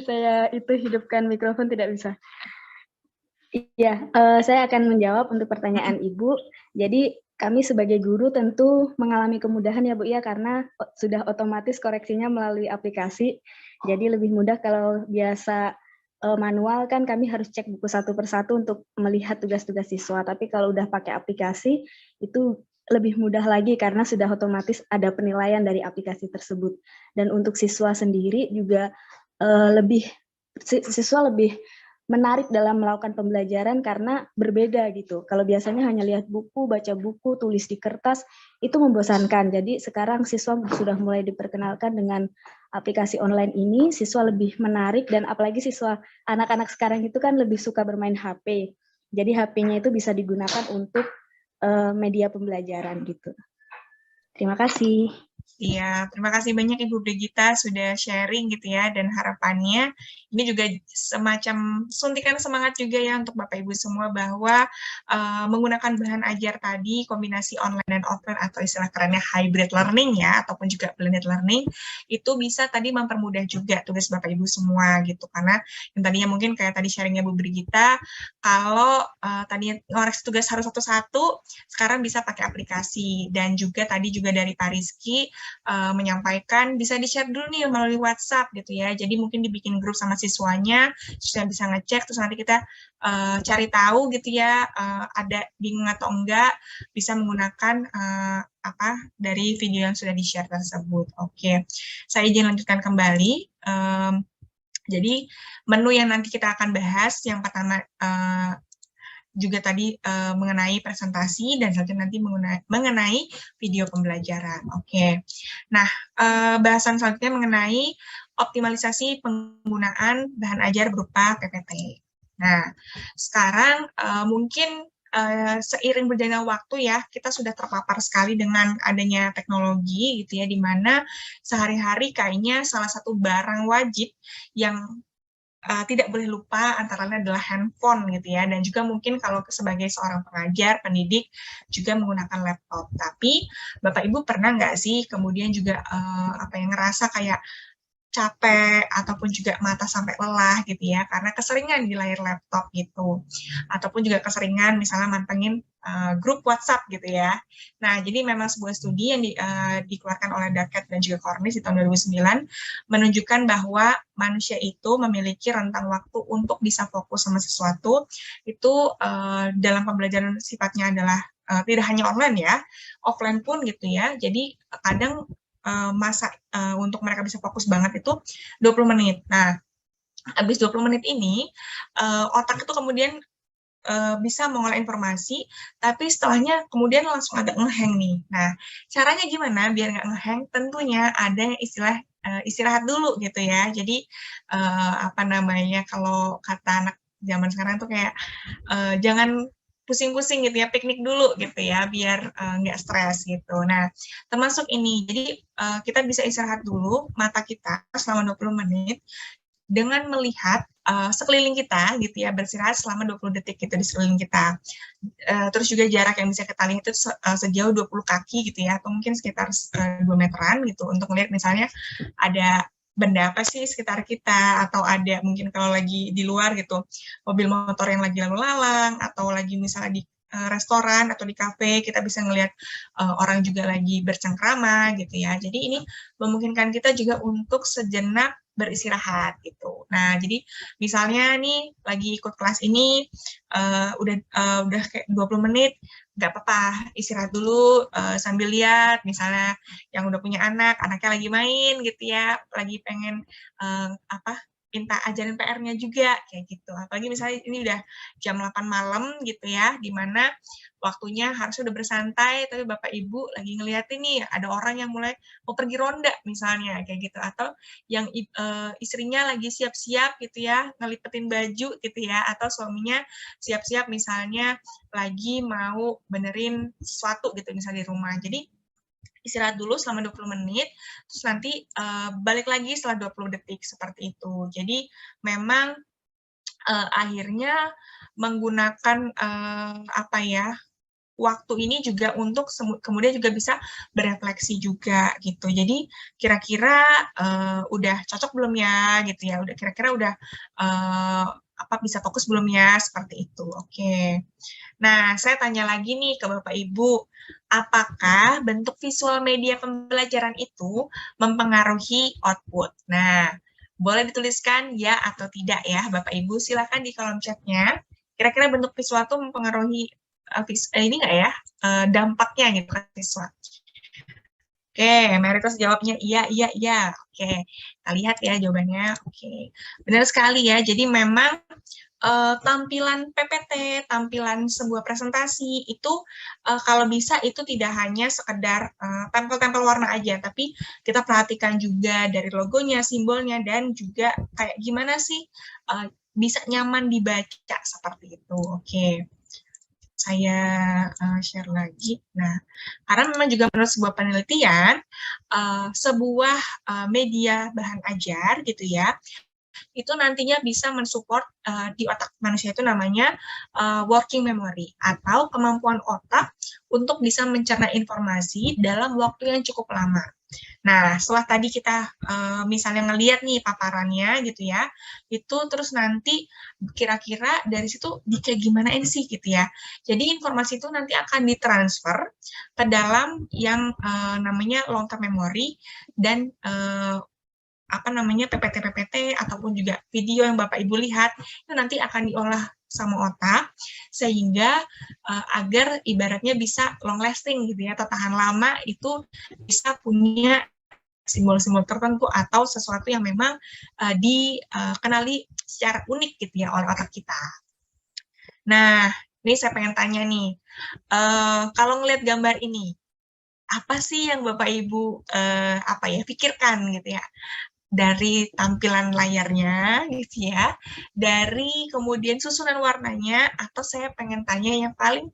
saya itu hidupkan mikrofon tidak bisa. Iya, saya akan menjawab untuk pertanyaan Ibu. Jadi kami sebagai guru tentu mengalami kemudahan ya Bu ya, karena sudah otomatis koreksinya melalui aplikasi. Jadi lebih mudah. Kalau biasa manual kan kami harus cek buku satu persatu untuk melihat tugas-tugas siswa. Tapi kalau udah pakai aplikasi itu lebih mudah lagi karena sudah otomatis ada penilaian dari aplikasi tersebut. Dan untuk siswa sendiri juga siswa lebih menarik dalam melakukan pembelajaran karena berbeda gitu. Kalau biasanya hanya lihat buku, baca buku, tulis di kertas, itu membosankan. Jadi sekarang siswa sudah mulai diperkenalkan dengan aplikasi online ini, siswa lebih menarik, dan apalagi siswa anak-anak sekarang itu kan lebih suka bermain HP. Jadi HP-nya itu bisa digunakan untuk media pembelajaran gitu. Terima kasih. Iya, terima kasih banyak Ibu Brigita sudah sharing gitu ya, dan harapannya ini juga semacam suntikan semangat juga ya untuk Bapak Ibu semua bahwa menggunakan bahan ajar tadi, kombinasi online dan offline atau istilah kerennya hybrid learning ya, ataupun juga blended learning, itu bisa tadi mempermudah juga tugas Bapak Ibu semua gitu, karena yang tadinya mungkin kayak tadi sharingnya Bu Brigita, kalau tadinya ngoreksi tugas harus satu-satu, sekarang bisa pakai aplikasi, dan juga tadi juga dari Pak Rizky, menyampaikan bisa di-share dulu nih melalui WhatsApp gitu ya. Jadi mungkin dibikin grup sama siswanya, terus bisa ngecek, terus nanti kita cari tahu gitu ya, ada bingung atau enggak, bisa menggunakan dari video yang sudah di-share tersebut. Oke, saya izin lanjutkan kembali. Jadi menu yang nanti kita akan bahas, yang pertama juga tadi mengenai presentasi, dan selanjutnya nanti mengenai video pembelajaran. Oke. Nah, bahasan selanjutnya mengenai optimalisasi penggunaan bahan ajar berupa PPT. Nah, sekarang mungkin seiring berjalannya waktu ya, kita sudah terpapar sekali dengan adanya teknologi gitu ya, di mana sehari-hari kayaknya salah satu barang wajib yang tidak boleh lupa antara lain adalah handphone gitu ya, dan juga mungkin kalau sebagai seorang pengajar, pendidik juga menggunakan laptop. Tapi Bapak Ibu pernah nggak sih kemudian juga ngerasa kayak capek ataupun juga mata sampai lelah gitu ya, karena keseringan di layar laptop gitu, ataupun juga keseringan misalnya mantengin grup WhatsApp gitu ya. Nah, jadi memang sebuah studi yang dikeluarkan oleh Duckett dan juga Cornish di tahun 2009 menunjukkan bahwa manusia itu memiliki rentang waktu untuk bisa fokus sama sesuatu itu dalam pembelajaran sifatnya adalah tidak hanya online ya, offline pun gitu ya. Jadi kadang masa untuk mereka bisa fokus banget itu 20 menit. Nah, habis 20 menit ini, otak itu kemudian bisa mengolah informasi, tapi setelahnya kemudian langsung agak ngehang nih. Nah, caranya gimana biar nggak ngehang? Tentunya ada yang istilah istirahat dulu gitu ya. Jadi, kalau kata anak zaman sekarang tuh kayak, jangan pusing-pusing gitu ya, piknik dulu gitu ya, biar nggak stres gitu. Nah, termasuk ini, jadi kita bisa istirahat dulu mata kita selama 20 menit dengan melihat sekeliling kita gitu ya, beristirahat selama 20 detik gitu di sekeliling kita. Terus juga jarak yang bisa kita lihat itu sejauh 20 kaki gitu ya, atau mungkin sekitar 2 meteran gitu, untuk melihat misalnya ada benda apa sih sekitar kita, atau ada mungkin kalau lagi di luar gitu, mobil motor yang lagi lalu lalang, atau lagi misalnya di restoran atau di kafe, kita bisa ngelihat orang juga lagi bercengkrama gitu ya. Jadi ini memungkinkan kita juga untuk sejenak beristirahat gitu. Nah, jadi misalnya nih lagi ikut kelas ini udah kayak 20 menit, nggak apa-apa, istirahat dulu sambil lihat misalnya yang udah punya anak, anaknya lagi main gitu ya, lagi pengen minta ajarin PR-nya juga kayak gitu. Apalagi misalnya ini udah jam 8 malam gitu ya, di mana waktunya harusnya udah bersantai, tapi Bapak Ibu lagi ngeliatin nih ada orang yang mulai mau pergi ronda misalnya kayak gitu, atau yang istrinya lagi siap-siap gitu ya, ngelipetin baju gitu ya, atau suaminya siap-siap misalnya lagi mau benerin sesuatu gitu misalnya di rumah. Jadi istirahat dulu selama 20 menit, terus nanti balik lagi setelah 20 detik, seperti itu. Jadi memang akhirnya menggunakan waktu ini juga untuk kemudian juga bisa berefleksi juga gitu. Jadi kira-kira udah cocok belum ya gitu ya, udah kira-kira udah bisa fokus belum ya, seperti itu. Oke. Nah, saya tanya lagi nih ke Bapak Ibu, apakah bentuk visual media pembelajaran itu mempengaruhi output? Nah, boleh dituliskan ya atau tidak ya, Bapak Ibu. Silakan di kolom chat-nya. Kira-kira bentuk visual itu mempengaruhi ini nggak ya, dampaknya gitu ke siswa. Oke, Meritus jawabnya iya, iya, iya. Oke, kita lihat ya jawabannya. Oke, benar sekali ya. Jadi memang tampilan PPT, tampilan sebuah presentasi itu kalau bisa itu tidak hanya sekedar tempel-tempel warna aja, tapi kita perhatikan juga dari logonya, simbolnya, dan juga kayak gimana sih bisa nyaman dibaca seperti itu. Oke. Saya share lagi. Nah, karena memang juga menurut sebuah penelitian, sebuah media bahan ajar gitu ya, itu nantinya bisa mensupport di otak manusia itu namanya working memory atau kemampuan otak untuk bisa mencerna informasi dalam waktu yang cukup lama. Nah, setelah tadi kita misalnya ngelihat nih paparannya gitu ya, itu terus nanti kira-kira dari situ kayak gimana sih gitu ya. Jadi informasi itu nanti akan ditransfer ke dalam yang namanya long term memory dan PPT ataupun juga video yang Bapak Ibu lihat itu nanti akan diolah sama otak sehingga agar ibaratnya bisa long lasting gitu ya atau tahan lama itu bisa punya simbol-simbol tertentu atau sesuatu yang memang dikenali secara unik gitu ya oleh otak kita. Nah, ini saya pengen tanya nih, kalau ngelihat gambar ini, apa sih yang Bapak Ibu pikirkan gitu ya? Dari tampilan layarnya gitu ya, dari kemudian susunan warnanya, atau saya pengen tanya yang paling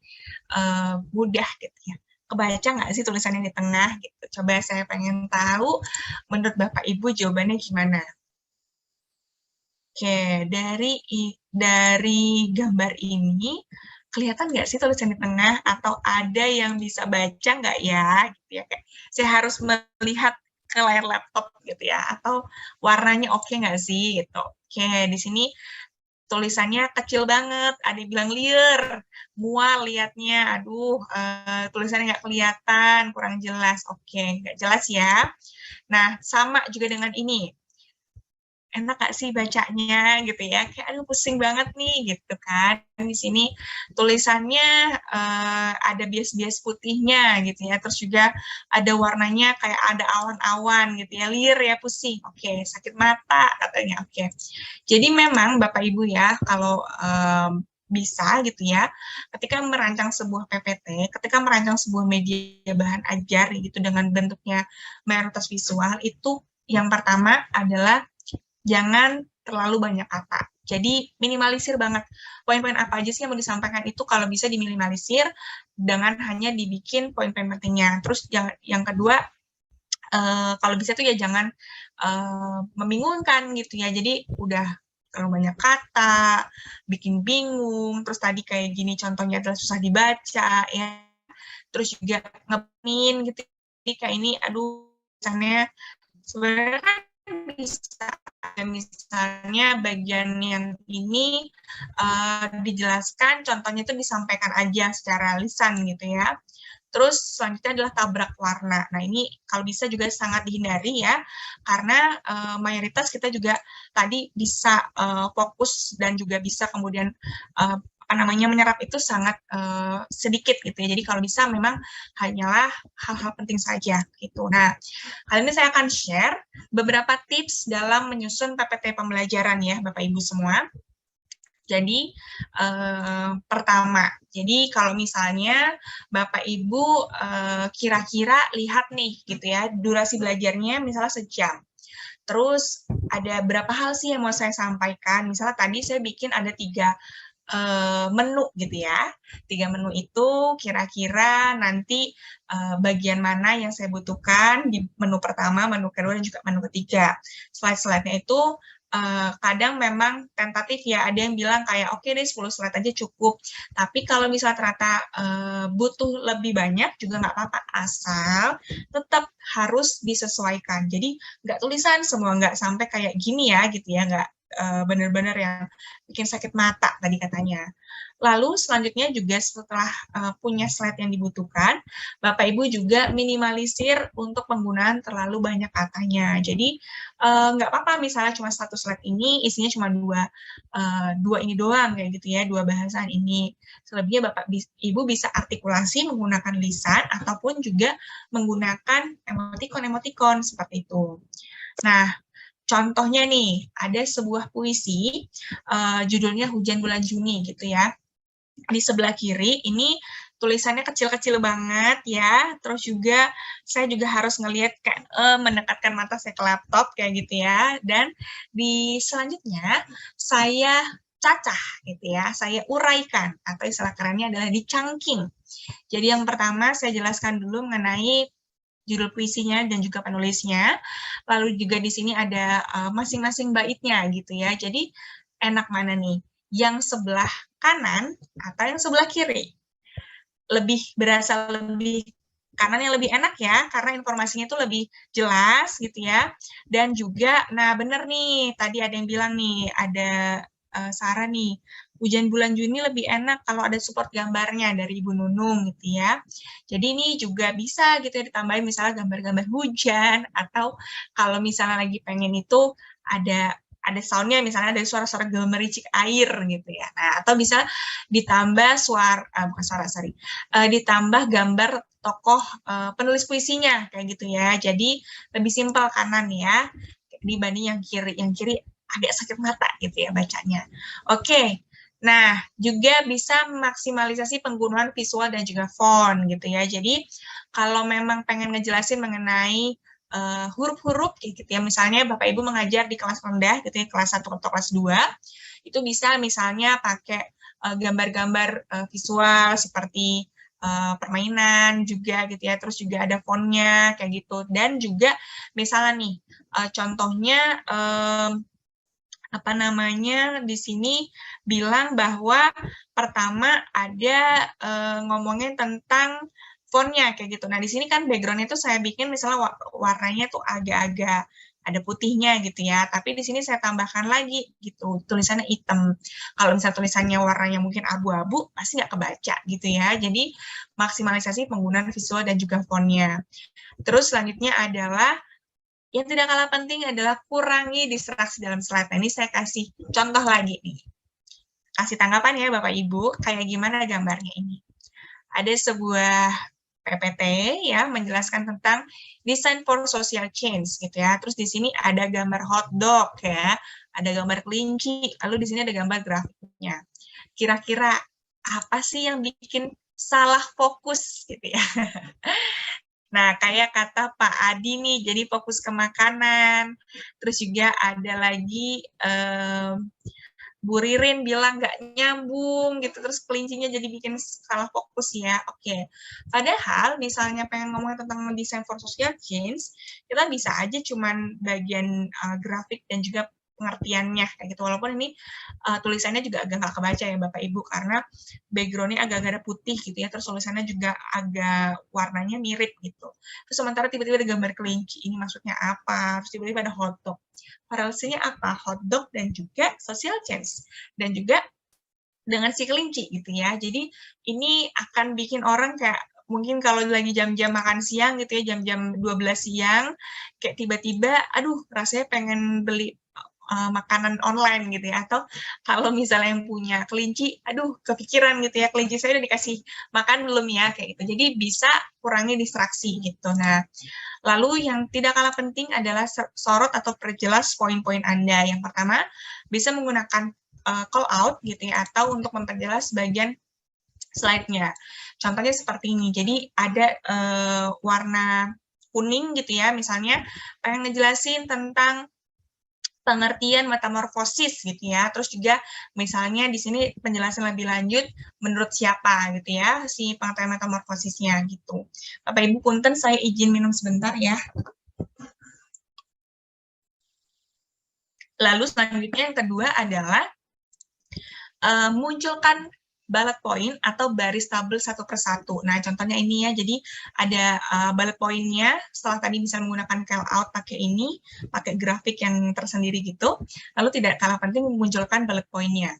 mudah gitu ya, kebaca nggak sih tulisannya di tengah gitu? Coba saya pengen tahu menurut Bapak Ibu jawabannya gimana? Oke, dari gambar ini kelihatan nggak sih tulisan di tengah atau ada yang bisa baca nggak ya gitu ya, kayak saya harus melihat ke layar laptop gitu ya, atau warnanya oke nggak sih gitu. Oke, di sini tulisannya kecil banget, ada yang bilang liar, mual liatnya, aduh tulisannya nggak kelihatan, kurang jelas. Oke, nggak jelas ya. Nah, sama juga dengan ini, enak gak sih bacanya gitu ya, kayak aduh pusing banget nih gitu kan. Di sini tulisannya ada bias-bias putihnya gitu ya, terus juga ada warnanya kayak ada awan-awan gitu ya, liar ya, pusing, oke, sakit mata katanya, oke. Jadi memang Bapak Ibu ya, kalau bisa gitu ya, ketika merancang sebuah PPT, ketika merancang sebuah media bahan ajar gitu dengan bentuknya mayoritas visual, itu yang pertama adalah jangan terlalu banyak kata. Jadi minimalisir banget. Poin-poin apa aja sih yang mau disampaikan itu kalau bisa diminimalisir dengan hanya dibikin poin-poin pentingnya. Terus yang kedua, kalau bisa tuh ya jangan membingungkan gitu ya. Jadi udah terlalu banyak kata, bikin bingung. Terus tadi kayak gini contohnya adalah susah dibaca ya. Terus juga ngemin gitu. Jadi kayak ini, aduh, misalnya sebenarnya kan bisa misalnya bagian yang ini dijelaskan, contohnya itu disampaikan aja secara lisan gitu ya. Terus selanjutnya adalah tabrak warna. Nah ini kalau bisa juga sangat dihindari ya, karena mayoritas kita juga tadi bisa fokus dan juga bisa kemudian menyerap itu sangat sedikit gitu ya. Jadi kalau bisa memang hanyalah hal-hal penting saja gitu. Nah, kali ini saya akan share beberapa tips dalam menyusun PPT pembelajaran ya Bapak Ibu semua. Jadi pertama, jadi kalau misalnya Bapak Ibu kira-kira lihat nih gitu ya, durasi belajarnya misalnya sejam. Terus ada berapa hal sih yang mau saya sampaikan? Misalnya tadi saya bikin ada 3 menu gitu ya. 3 menu itu kira-kira nanti bagian mana yang saya butuhkan di menu pertama, menu kedua, dan juga menu ketiga. Slide-slide-nya itu kadang memang tentatif ya, ada yang bilang kayak oke deh 10 slide aja cukup. Tapi kalau misalnya ternyata butuh lebih banyak juga nggak apa-apa, asal tetap harus disesuaikan. Jadi nggak tulisan semua, nggak sampai kayak gini ya gitu ya, nggak benar-benar yang bikin sakit mata tadi katanya. Lalu selanjutnya juga setelah punya slide yang dibutuhkan, Bapak Ibu juga minimalisir untuk penggunaan terlalu banyak katanya. Jadi nggak apa-apa misalnya cuma satu slide ini isinya cuma dua ini doang kayak gitu ya, dua bahasan ini. Selebihnya Bapak Ibu bisa artikulasi menggunakan lisan ataupun juga menggunakan emotikon-emotikon seperti itu. Nah, contohnya nih, ada sebuah puisi, judulnya Hujan Bulan Juni gitu ya. Di sebelah kiri ini tulisannya kecil-kecil banget ya, terus juga saya juga harus ngelihat kayak mendekatkan mata saya ke laptop kayak gitu ya, dan di selanjutnya saya cacah gitu ya, saya uraikan atau istilah kerennya adalah dicangking. Jadi yang pertama saya jelaskan dulu mengenai judul puisinya dan juga penulisnya, lalu juga di sini ada masing-masing baitnya gitu ya. Jadi enak mana nih? Yang sebelah kanan atau yang sebelah kiri? Lebih kanan yang lebih enak ya, karena informasinya itu lebih jelas gitu ya. Dan juga, nah bener nih, tadi ada yang bilang nih, ada Sarah nih, Hujan Bulan Juni lebih enak kalau ada support gambarnya dari Ibu Nunung gitu ya. Jadi ini juga bisa gitu ya ditambahin misalnya gambar-gambar hujan, atau kalau misalnya lagi pengen itu ada soundnya misalnya dari suara-suara gemericik air gitu ya. Nah, atau bisa ditambah ditambah gambar tokoh penulis puisinya kayak gitu ya. Jadi lebih simpel kanan ya dibanding yang kiri. Yang kiri agak sakit mata gitu ya bacanya. Oke. Nah, juga bisa maksimalisasi penggunaan visual dan juga font gitu ya. Jadi kalau memang pengen ngejelasin mengenai huruf-huruf gitu ya, misalnya Bapak Ibu mengajar di kelas rendah gitu ya, kelas 1 atau kelas 2, itu bisa misalnya pakai gambar-gambar visual seperti permainan juga gitu ya, terus juga ada fontnya kayak gitu, dan juga misalnya nih contohnya di sini bilang bahwa pertama ada ngomongin tentang fontnya kayak gitu. Nah, di sini kan background itu saya bikin misalnya warnanya tuh agak-agak ada putihnya gitu ya, tapi di sini saya tambahkan lagi gitu, tulisannya hitam. Kalau misalnya tulisannya warnanya mungkin abu-abu, pasti nggak kebaca gitu ya. Jadi maksimalisasi penggunaan visual dan juga fontnya. Terus selanjutnya adalah yang tidak kalah penting adalah kurangi distraksi dalam slide. Nah, ini saya kasih contoh lagi nih. Kasih tanggapan ya Bapak Ibu, kayak gimana gambarnya ini. Ada sebuah PPT ya menjelaskan tentang design for social change gitu ya. Terus di sini ada gambar hotdog ya, ada gambar kelinci, lalu di sini ada gambar grafiknya. Kira-kira apa sih yang bikin salah fokus gitu ya? Nah, kayak kata Pak Adi nih, jadi fokus ke makanan. Terus juga ada lagi Bu Ririn bilang nggak nyambung gitu, terus kelincinya jadi bikin salah fokus ya. Oke, padahal misalnya pengen ngomongin tentang design for social change, kita bisa aja cuman bagian grafik dan juga pengertiannya kayak gitu. Walaupun ini tulisannya juga agak nggak kebaca ya Bapak Ibu, karena background-nya agak-agak putih gitu ya, terus tulisannya juga agak warnanya mirip gitu. Terus sementara tiba-tiba ada gambar kelinci, ini maksudnya apa? Terus tiba-tiba ada hotdog. Korelasinya apa? Hotdog dan juga social change. Dan juga dengan si kelinci gitu ya. Jadi ini akan bikin orang kayak mungkin kalau lagi jam-jam makan siang gitu ya, jam-jam 12 siang, kayak tiba-tiba, aduh rasanya pengen beli makanan online gitu ya, atau kalau misalnya yang punya kelinci, aduh kepikiran gitu ya, kelinci saya udah dikasih makan belum ya, kayak gitu. Jadi bisa kurangi distraksi gitu. Nah, lalu yang tidak kalah penting adalah sorot atau perjelas poin-poin Anda. Yang pertama, bisa menggunakan call out gitu ya, atau untuk memperjelas bagian slide-nya. Contohnya seperti ini. Jadi ada warna kuning gitu ya, misalnya pengen ngejelasin tentang pengertian metamorfosis gitu ya. Terus juga misalnya di sini penjelasan lebih lanjut menurut siapa gitu ya si pengertian metamorfosisnya gitu. Bapak Ibu punten, saya izin minum sebentar ya. Lalu selanjutnya yang kedua adalah munculkan bullet point atau baris tabel satu persatu. Nah, contohnya ini ya, jadi ada bullet point-nya, setelah tadi bisa menggunakan callout pakai ini, pakai grafik yang tersendiri gitu, lalu tidak kalah penting memunculkan bullet point-nya.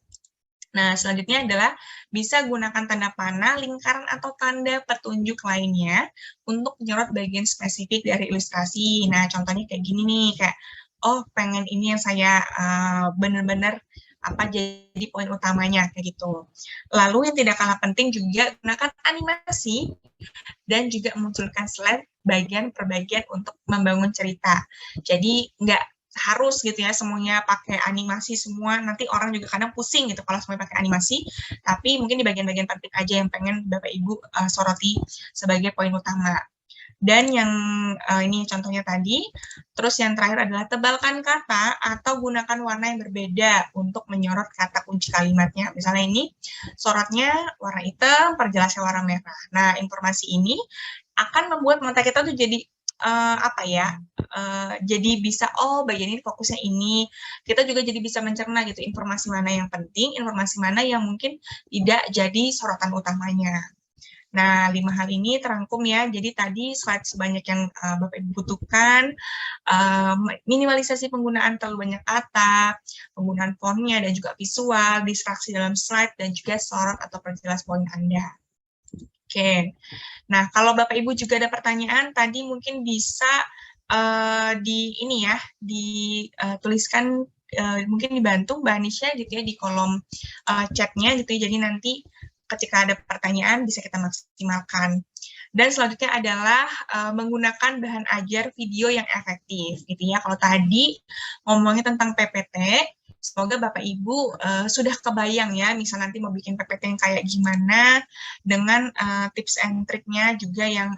Nah, selanjutnya adalah bisa gunakan tanda panah, lingkaran, atau tanda petunjuk lainnya untuk menyorot bagian spesifik dari ilustrasi. Nah, contohnya kayak gini nih, kayak, oh, pengen ini yang saya benar-benar jadi poin utamanya, kayak gitu. Lalu yang tidak kalah penting juga gunakan animasi dan juga munculkan slide bagian per bagian untuk membangun cerita. Jadi, nggak harus gitu ya semuanya pakai animasi semua, nanti orang juga kadang pusing gitu kalau semuanya pakai animasi, tapi mungkin di bagian-bagian penting aja yang pengen Bapak Ibu soroti sebagai poin utama. Dan yang ini contohnya tadi, terus yang terakhir adalah tebalkan kata atau gunakan warna yang berbeda untuk menyorot kata kunci kalimatnya. Misalnya ini sorotnya warna hitam, perjelasnya warna merah. Nah, informasi ini akan membuat mata kita tuh jadi jadi bisa, oh bagian ini fokusnya ini, kita juga jadi bisa mencerna gitu informasi mana yang penting, informasi mana yang mungkin tidak jadi sorotan utamanya. Nah, 5 hal ini terangkum ya, jadi tadi slide sebanyak yang Bapak Ibu butuhkan, minimalisasi penggunaan terlalu banyak kata, penggunaan fontnya dan juga visual, distraksi dalam slide, dan juga sorot atau perjelas poin Anda. Oke, nah kalau Bapak Ibu juga ada pertanyaan, tadi mungkin bisa dituliskan, mungkin dibantu Mbak Anisha gitu ya di kolom chatnya gitu ya, jadi nanti ketika ada pertanyaan bisa kita maksimalkan. Dan selanjutnya adalah menggunakan bahan ajar video yang efektif gitu ya. Kalau tadi ngomongnya tentang PPT, semoga Bapak Ibu sudah kebayang ya, misal nanti mau bikin PPT yang kayak gimana, dengan tips and triknya juga yang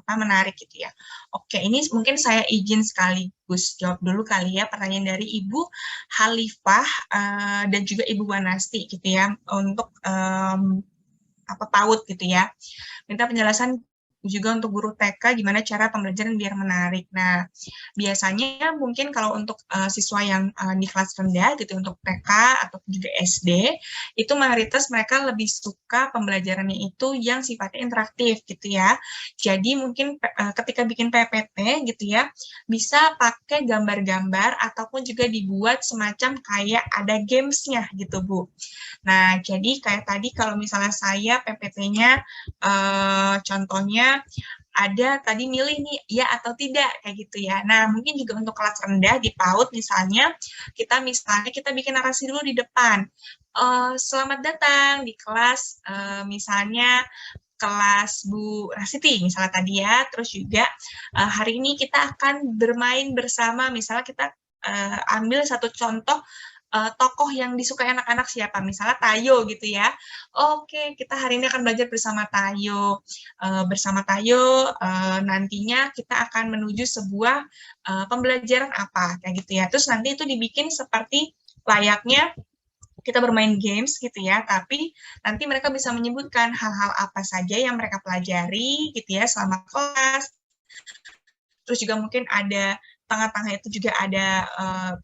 menarik gitu ya. Oke, ini mungkin saya izin sekaligus jawab dulu kali ya pertanyaan dari Ibu Halifah dan juga Ibu Wanasti gitu ya, untuk PAUD gitu ya. Minta penjelasan juga untuk guru TK gimana cara pembelajaran biar menarik. Nah, biasanya mungkin kalau untuk siswa yang di kelas rendah gitu, untuk TK atau juga SD, itu mayoritas mereka lebih suka pembelajarannya itu yang sifatnya interaktif gitu ya. Jadi mungkin ketika bikin PPT gitu ya, bisa pakai gambar-gambar ataupun juga dibuat semacam kayak ada games-nya gitu, Bu. Nah, jadi kayak tadi kalau misalnya saya PPT-nya contohnya ada tadi milih nih ya atau tidak kayak gitu ya. Nah, mungkin juga untuk kelas rendah di PAUD misalnya kita bikin narasi dulu di depan. Selamat datang di kelas misalnya kelas Bu Rasiti misalnya tadi ya. Terus juga hari ini kita akan bermain bersama, misalnya kita ambil satu contoh tokoh yang disukai anak-anak siapa, misalnya Tayo gitu ya. Oke, kita hari ini akan belajar bersama Tayo. Nantinya kita akan menuju sebuah pembelajaran apa, kayak gitu ya. Terus nanti itu dibikin seperti layaknya kita bermain games gitu ya, tapi nanti mereka bisa menyebutkan hal-hal apa saja yang mereka pelajari gitu ya selama kelas. Terus juga mungkin ada tengah-tengah itu juga ada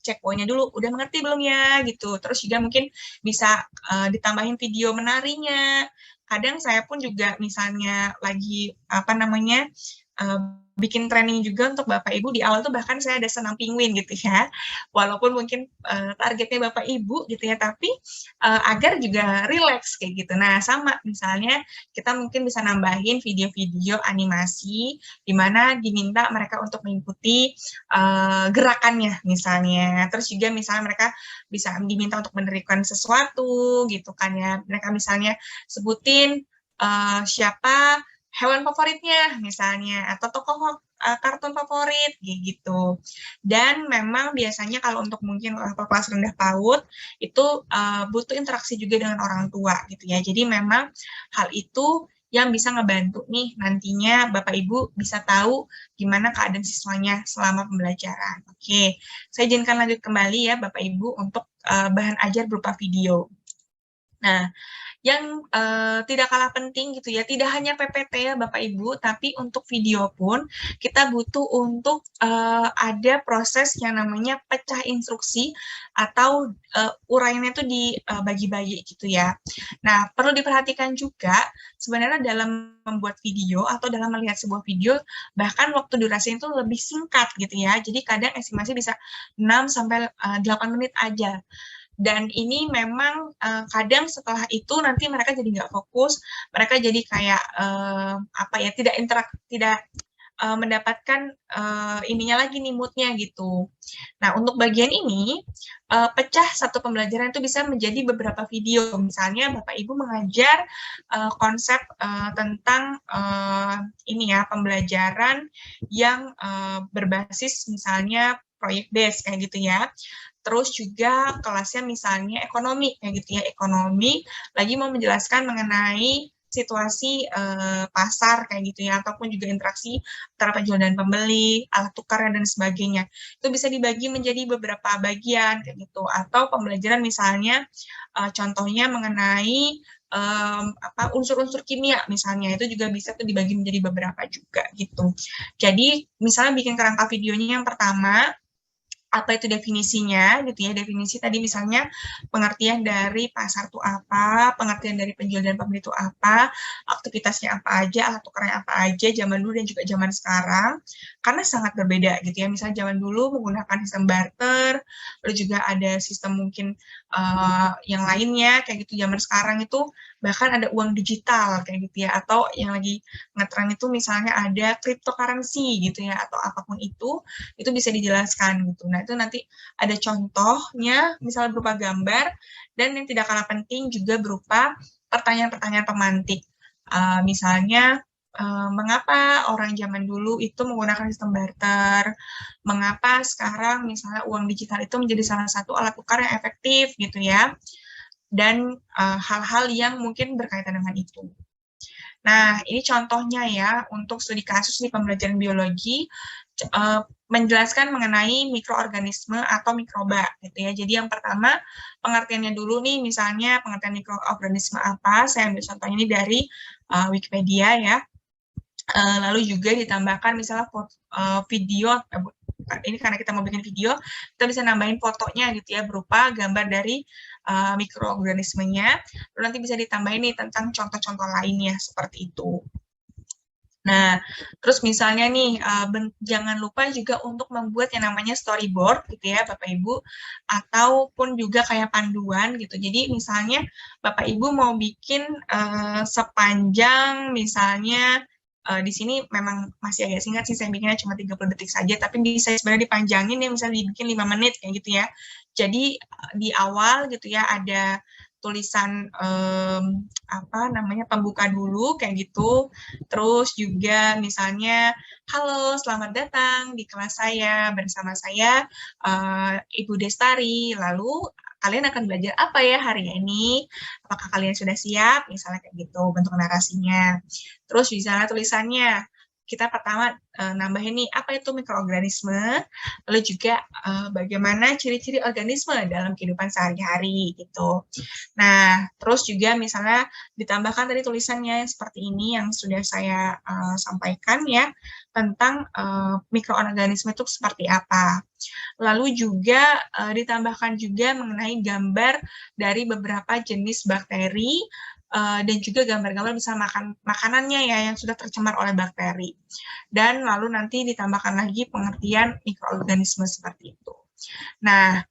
checkpointnya dulu, udah mengerti belum ya gitu. Terus juga mungkin bisa ditambahin video menarinya. Kadang saya pun juga misalnya lagi bikin training juga untuk Bapak Ibu, di awal tuh bahkan saya ada senam penguin gitu ya, walaupun mungkin targetnya Bapak Ibu gitu ya, tapi agar juga relax kayak gitu. Nah, sama misalnya kita mungkin bisa nambahin video-video animasi di mana diminta mereka untuk mengikuti gerakannya misalnya. Terus juga misalnya mereka bisa diminta untuk menerikan sesuatu gitu kan ya. Mereka misalnya sebutin siapa hewan favoritnya misalnya, atau tokoh kartun favorit gitu. Dan memang biasanya kalau untuk mungkin kelas rendah PAUD itu butuh interaksi juga dengan orang tua gitu ya. Jadi memang hal itu yang bisa ngebantu nih nantinya Bapak Ibu bisa tahu gimana keadaan siswanya selama pembelajaran. Oke, saya izinkan lanjut kembali ya Bapak Ibu untuk bahan ajar berupa video. Nah, yang tidak kalah penting gitu ya, tidak hanya PPT ya Bapak Ibu, tapi untuk video pun kita butuh untuk ada proses yang namanya pecah instruksi atau uraiannya itu dibagi-bagi gitu ya. Nah, perlu diperhatikan juga sebenarnya dalam membuat video atau dalam melihat sebuah video, bahkan waktu durasi itu lebih singkat gitu ya. Jadi kadang estimasi bisa 6 sampai 8 menit aja. Dan ini memang kadang setelah itu nanti mereka jadi nggak fokus, mereka jadi kayak apa ya, tidak mendapatkan ininya lagi nih mood-nya gitu. Nah, untuk bagian ini pecah satu pembelajaran itu bisa menjadi beberapa video. Misalnya Bapak Ibu mengajar konsep tentang ini ya, pembelajaran yang berbasis misalnya proyek base kayak gitu ya. Terus juga kelasnya misalnya ekonomi kayak gitu ya, ekonomi lagi mau menjelaskan mengenai situasi pasar kayak gitu ya, ataupun juga interaksi antara penjual dan pembeli, alat tukar dan sebagainya. Itu bisa dibagi menjadi beberapa bagian kayak gitu, atau pembelajaran misalnya contohnya mengenai unsur-unsur kimia misalnya, itu juga bisa tuh dibagi menjadi beberapa juga gitu. Jadi misalnya bikin kerangka videonya yang pertama, apa itu definisinya gitu ya, definisi tadi misalnya pengertian dari pasar itu apa, pengertian dari penjual dan pembeli itu apa, aktivitasnya apa aja, alat tukarnya apa aja, zaman dulu dan juga zaman sekarang, karena sangat berbeda gitu ya. Misalnya zaman dulu menggunakan sistem barter, lalu juga ada sistem mungkin yang lainnya kayak gitu. Zaman sekarang itu bahkan ada uang digital kayak gitu ya, atau yang lagi ngetren itu misalnya ada cryptocurrency gitu ya, atau apapun itu bisa dijelaskan gitu. Nah, itu nanti ada contohnya, misalnya berupa gambar, dan yang tidak kalah penting juga berupa pertanyaan-pertanyaan pemantik. Misalnya, mengapa orang zaman dulu itu menggunakan sistem barter, mengapa sekarang misalnya uang digital itu menjadi salah satu alat tukar yang efektif gitu ya, dan hal-hal yang mungkin berkaitan dengan itu. Nah, ini contohnya ya, untuk studi kasus di pembelajaran biologi, menjelaskan mengenai mikroorganisme atau mikroba, gitu ya. Jadi yang pertama, pengertiannya dulu nih, misalnya pengertian mikroorganisme apa, saya ambil contohnya ini dari Wikipedia ya. Lalu juga ditambahkan misalnya video, ini karena kita mau bikin video, kita bisa nambahin fotonya gitu ya, berupa gambar dari mikroorganismenya, lalu nanti bisa ditambahin nih tentang contoh-contoh lainnya, seperti itu. Nah, terus misalnya nih, jangan lupa juga untuk membuat yang namanya storyboard gitu ya, Bapak Ibu, ataupun juga kayak panduan gitu. Jadi misalnya Bapak Ibu mau bikin sepanjang misalnya, di sini memang masih agak singkat sih, saya bikinnya cuma 30 detik saja, tapi bisa sebenarnya dipanjangin ya, misalnya dibikin 5 menit kayak gitu ya. Jadi di awal gitu ya ada tulisan pembuka dulu kayak gitu, terus juga misalnya halo selamat datang di kelas saya, bersama saya Ibu Destari, lalu kalian akan belajar apa ya hari ini, apakah kalian sudah siap, misalnya kayak gitu bentuk narasinya. Terus di sana tulisannya kita pertama nambahin nih apa itu mikroorganisme, lalu juga bagaimana ciri-ciri organisme dalam kehidupan sehari-hari gitu. Nah, terus juga misalnya ditambahkan tadi tulisannya seperti ini yang sudah saya sampaikan ya, tentang mikroorganisme itu seperti apa. Lalu juga ditambahkan juga mengenai gambar dari beberapa jenis bakteri, dan juga gambar-gambar bisa makanannya ya yang sudah tercemar oleh bakteri. Dan lalu nanti ditambahkan lagi pengertian mikroorganisme seperti itu. Nah,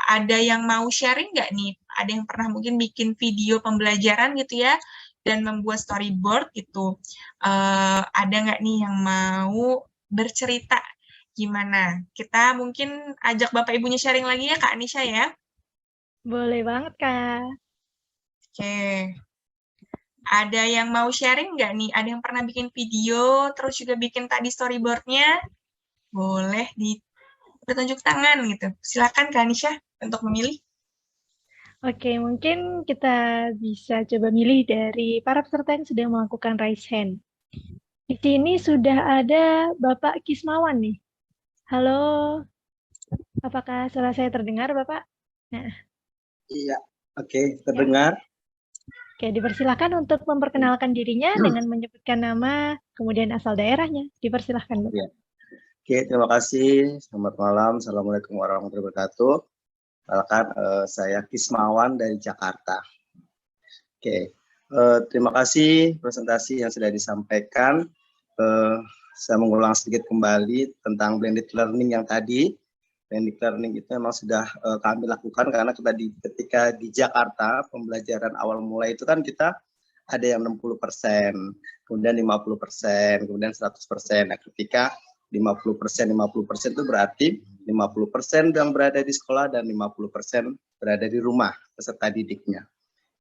ada yang mau sharing nggak nih? Ada yang pernah mungkin bikin video pembelajaran gitu ya, dan membuat storyboard gitu. Ada nggak nih yang mau bercerita gimana? Kita mungkin ajak Bapak Ibunya sharing lagi ya, Kak Anisha ya? Boleh banget, Kak. Oke. Ada yang mau sharing nggak nih? Ada yang pernah bikin video, terus juga bikin tadi storyboard-nya? Boleh bertunjuk tangan gitu. Silakan Kak Anisha untuk memilih. Oke, mungkin kita bisa coba milih dari para peserta yang sudah melakukan raise hand. Di sini sudah ada Bapak Kismawan nih. Halo, apakah suara saya terdengar, Bapak? Nah. Iya, Oke, terdengar? Oke, dipersilahkan untuk memperkenalkan dirinya dengan menyebutkan nama, kemudian asal daerahnya. Dipersilahkan, Bapak. Ya. Oke, terima kasih. Selamat malam. Assalamualaikum warahmatullahi wabarakatuh. Perkenalkan, saya Kismawan dari Jakarta. Oke, terima kasih presentasi yang sudah disampaikan. Saya mengulang sedikit kembali tentang blended learning yang tadi. Blended learning itu memang sudah kami lakukan karena ketika di Jakarta pembelajaran awal mulai itu kan kita ada yang 60%, kemudian 50%, kemudian 100%. Nah, ketika 50% itu berarti 50% yang berada di sekolah dan 50% berada di rumah peserta didiknya.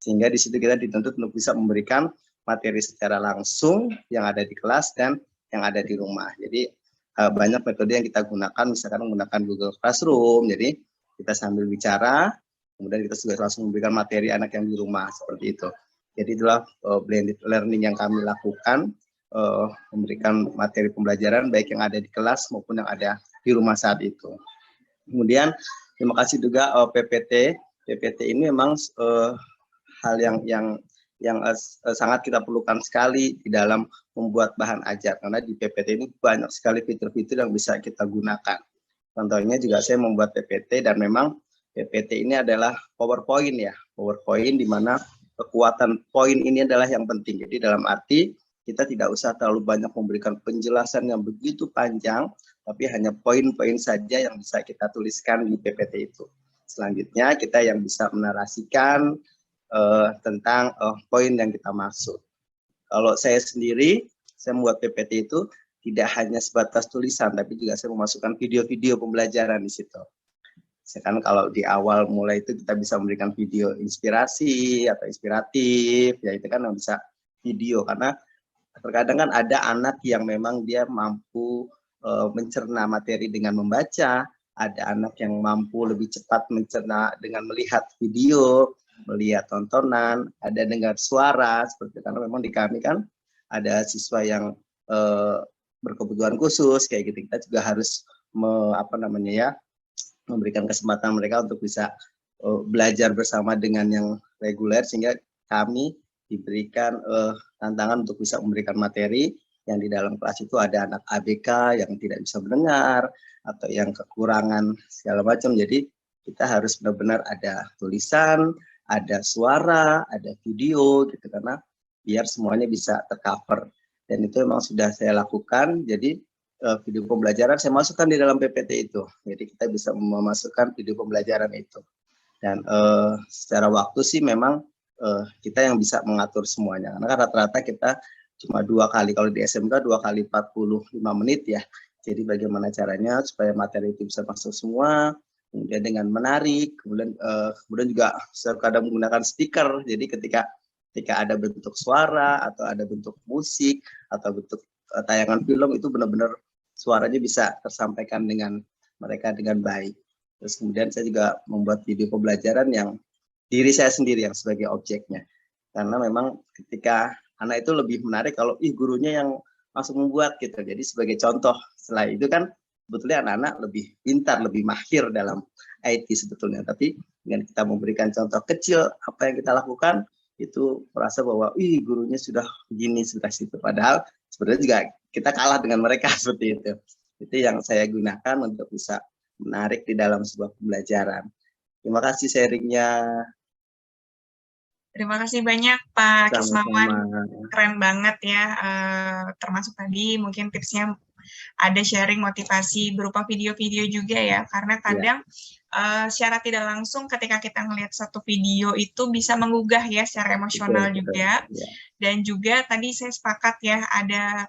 Sehingga di situ kita dituntut untuk bisa memberikan materi secara langsung yang ada di kelas dan yang ada di rumah. Jadi banyak metode yang kita gunakan, misalkan menggunakan Google Classroom, jadi kita sambil bicara, kemudian kita juga langsung memberikan materi anak yang di rumah, seperti itu. Jadi itulah blended learning yang kami lakukan, memberikan materi pembelajaran baik yang ada di kelas maupun yang ada di rumah saat itu. Kemudian terima kasih juga PPT. PPT ini memang hal yang sangat kita perlukan sekali di dalam membuat bahan ajar, karena di PPT ini banyak sekali fitur-fitur yang bisa kita gunakan. Contohnya juga saya membuat PPT dan memang PPT ini adalah PowerPoint ya, PowerPoint di mana kekuatan poin ini adalah yang penting. Jadi dalam arti kita tidak usah terlalu banyak memberikan penjelasan yang begitu panjang, tapi hanya poin-poin saja yang bisa kita tuliskan di PPT itu. Selanjutnya kita yang bisa menarasikan tentang poin yang kita maksud. Kalau saya sendiri, saya membuat PPT itu tidak hanya sebatas tulisan, tapi juga saya memasukkan video-video pembelajaran di situ. Misalkan kalau di awal mulai itu kita bisa memberikan video inspirasi atau inspiratif, ya itu kan yang bisa video, karena terkadang kan ada anak yang memang dia mampu mencerna materi dengan membaca, ada anak yang mampu lebih cepat mencerna dengan melihat video, melihat tontonan, ada dengar suara, seperti karena memang di kami kan ada siswa yang berkebutuhan khusus kayak gitu. Kita juga harus memberikan kesempatan mereka untuk bisa belajar bersama dengan yang reguler, sehingga kami diberikan tantangan untuk bisa memberikan materi yang di dalam kelas itu ada anak ABK yang tidak bisa mendengar atau yang kekurangan segala macam. Jadi kita harus benar-benar ada tulisan, ada suara, ada video gitu, karena biar semuanya bisa tercover. Dan itu memang sudah saya lakukan. Jadi video pembelajaran saya masukkan di dalam PPT itu. Jadi kita bisa memasukkan video pembelajaran itu. Dan secara waktu sih memang kita yang bisa mengatur semuanya. Karena kan rata-rata kita cuma 2 kali, kalau di SMK 2 kali 45 menit ya. Jadi bagaimana caranya supaya materi itu bisa masuk semua, kemudian dengan menarik, kemudian juga kadang menggunakan speaker. Jadi ketika ada bentuk suara atau ada bentuk musik atau bentuk tayangan film, itu benar-benar suaranya bisa tersampaikan dengan mereka dengan baik. Terus kemudian saya juga membuat video pembelajaran yang diri saya sendiri yang sebagai objeknya, karena memang ketika anak itu lebih menarik kalau gurunya yang langsung membuat gitu. Jadi sebagai contoh, setelah itu kan sebetulnya anak-anak lebih pintar, lebih mahir dalam IT sebetulnya. Tapi dengan kita memberikan contoh kecil apa yang kita lakukan, itu merasa bahwa gurunya sudah begini, sudah situ. Padahal sebenarnya juga kita kalah dengan mereka seperti itu. Itu yang saya gunakan untuk bisa menarik di dalam sebuah pembelajaran. Terima kasih sharingnya. Terima kasih banyak Pak Kismawan, keren banget ya, termasuk tadi mungkin tipsnya ada sharing motivasi berupa video-video juga ya, karena kadang secara tidak langsung ketika kita melihat satu video itu bisa menggugah ya secara emosional juga. Dan juga tadi saya sepakat ya, ada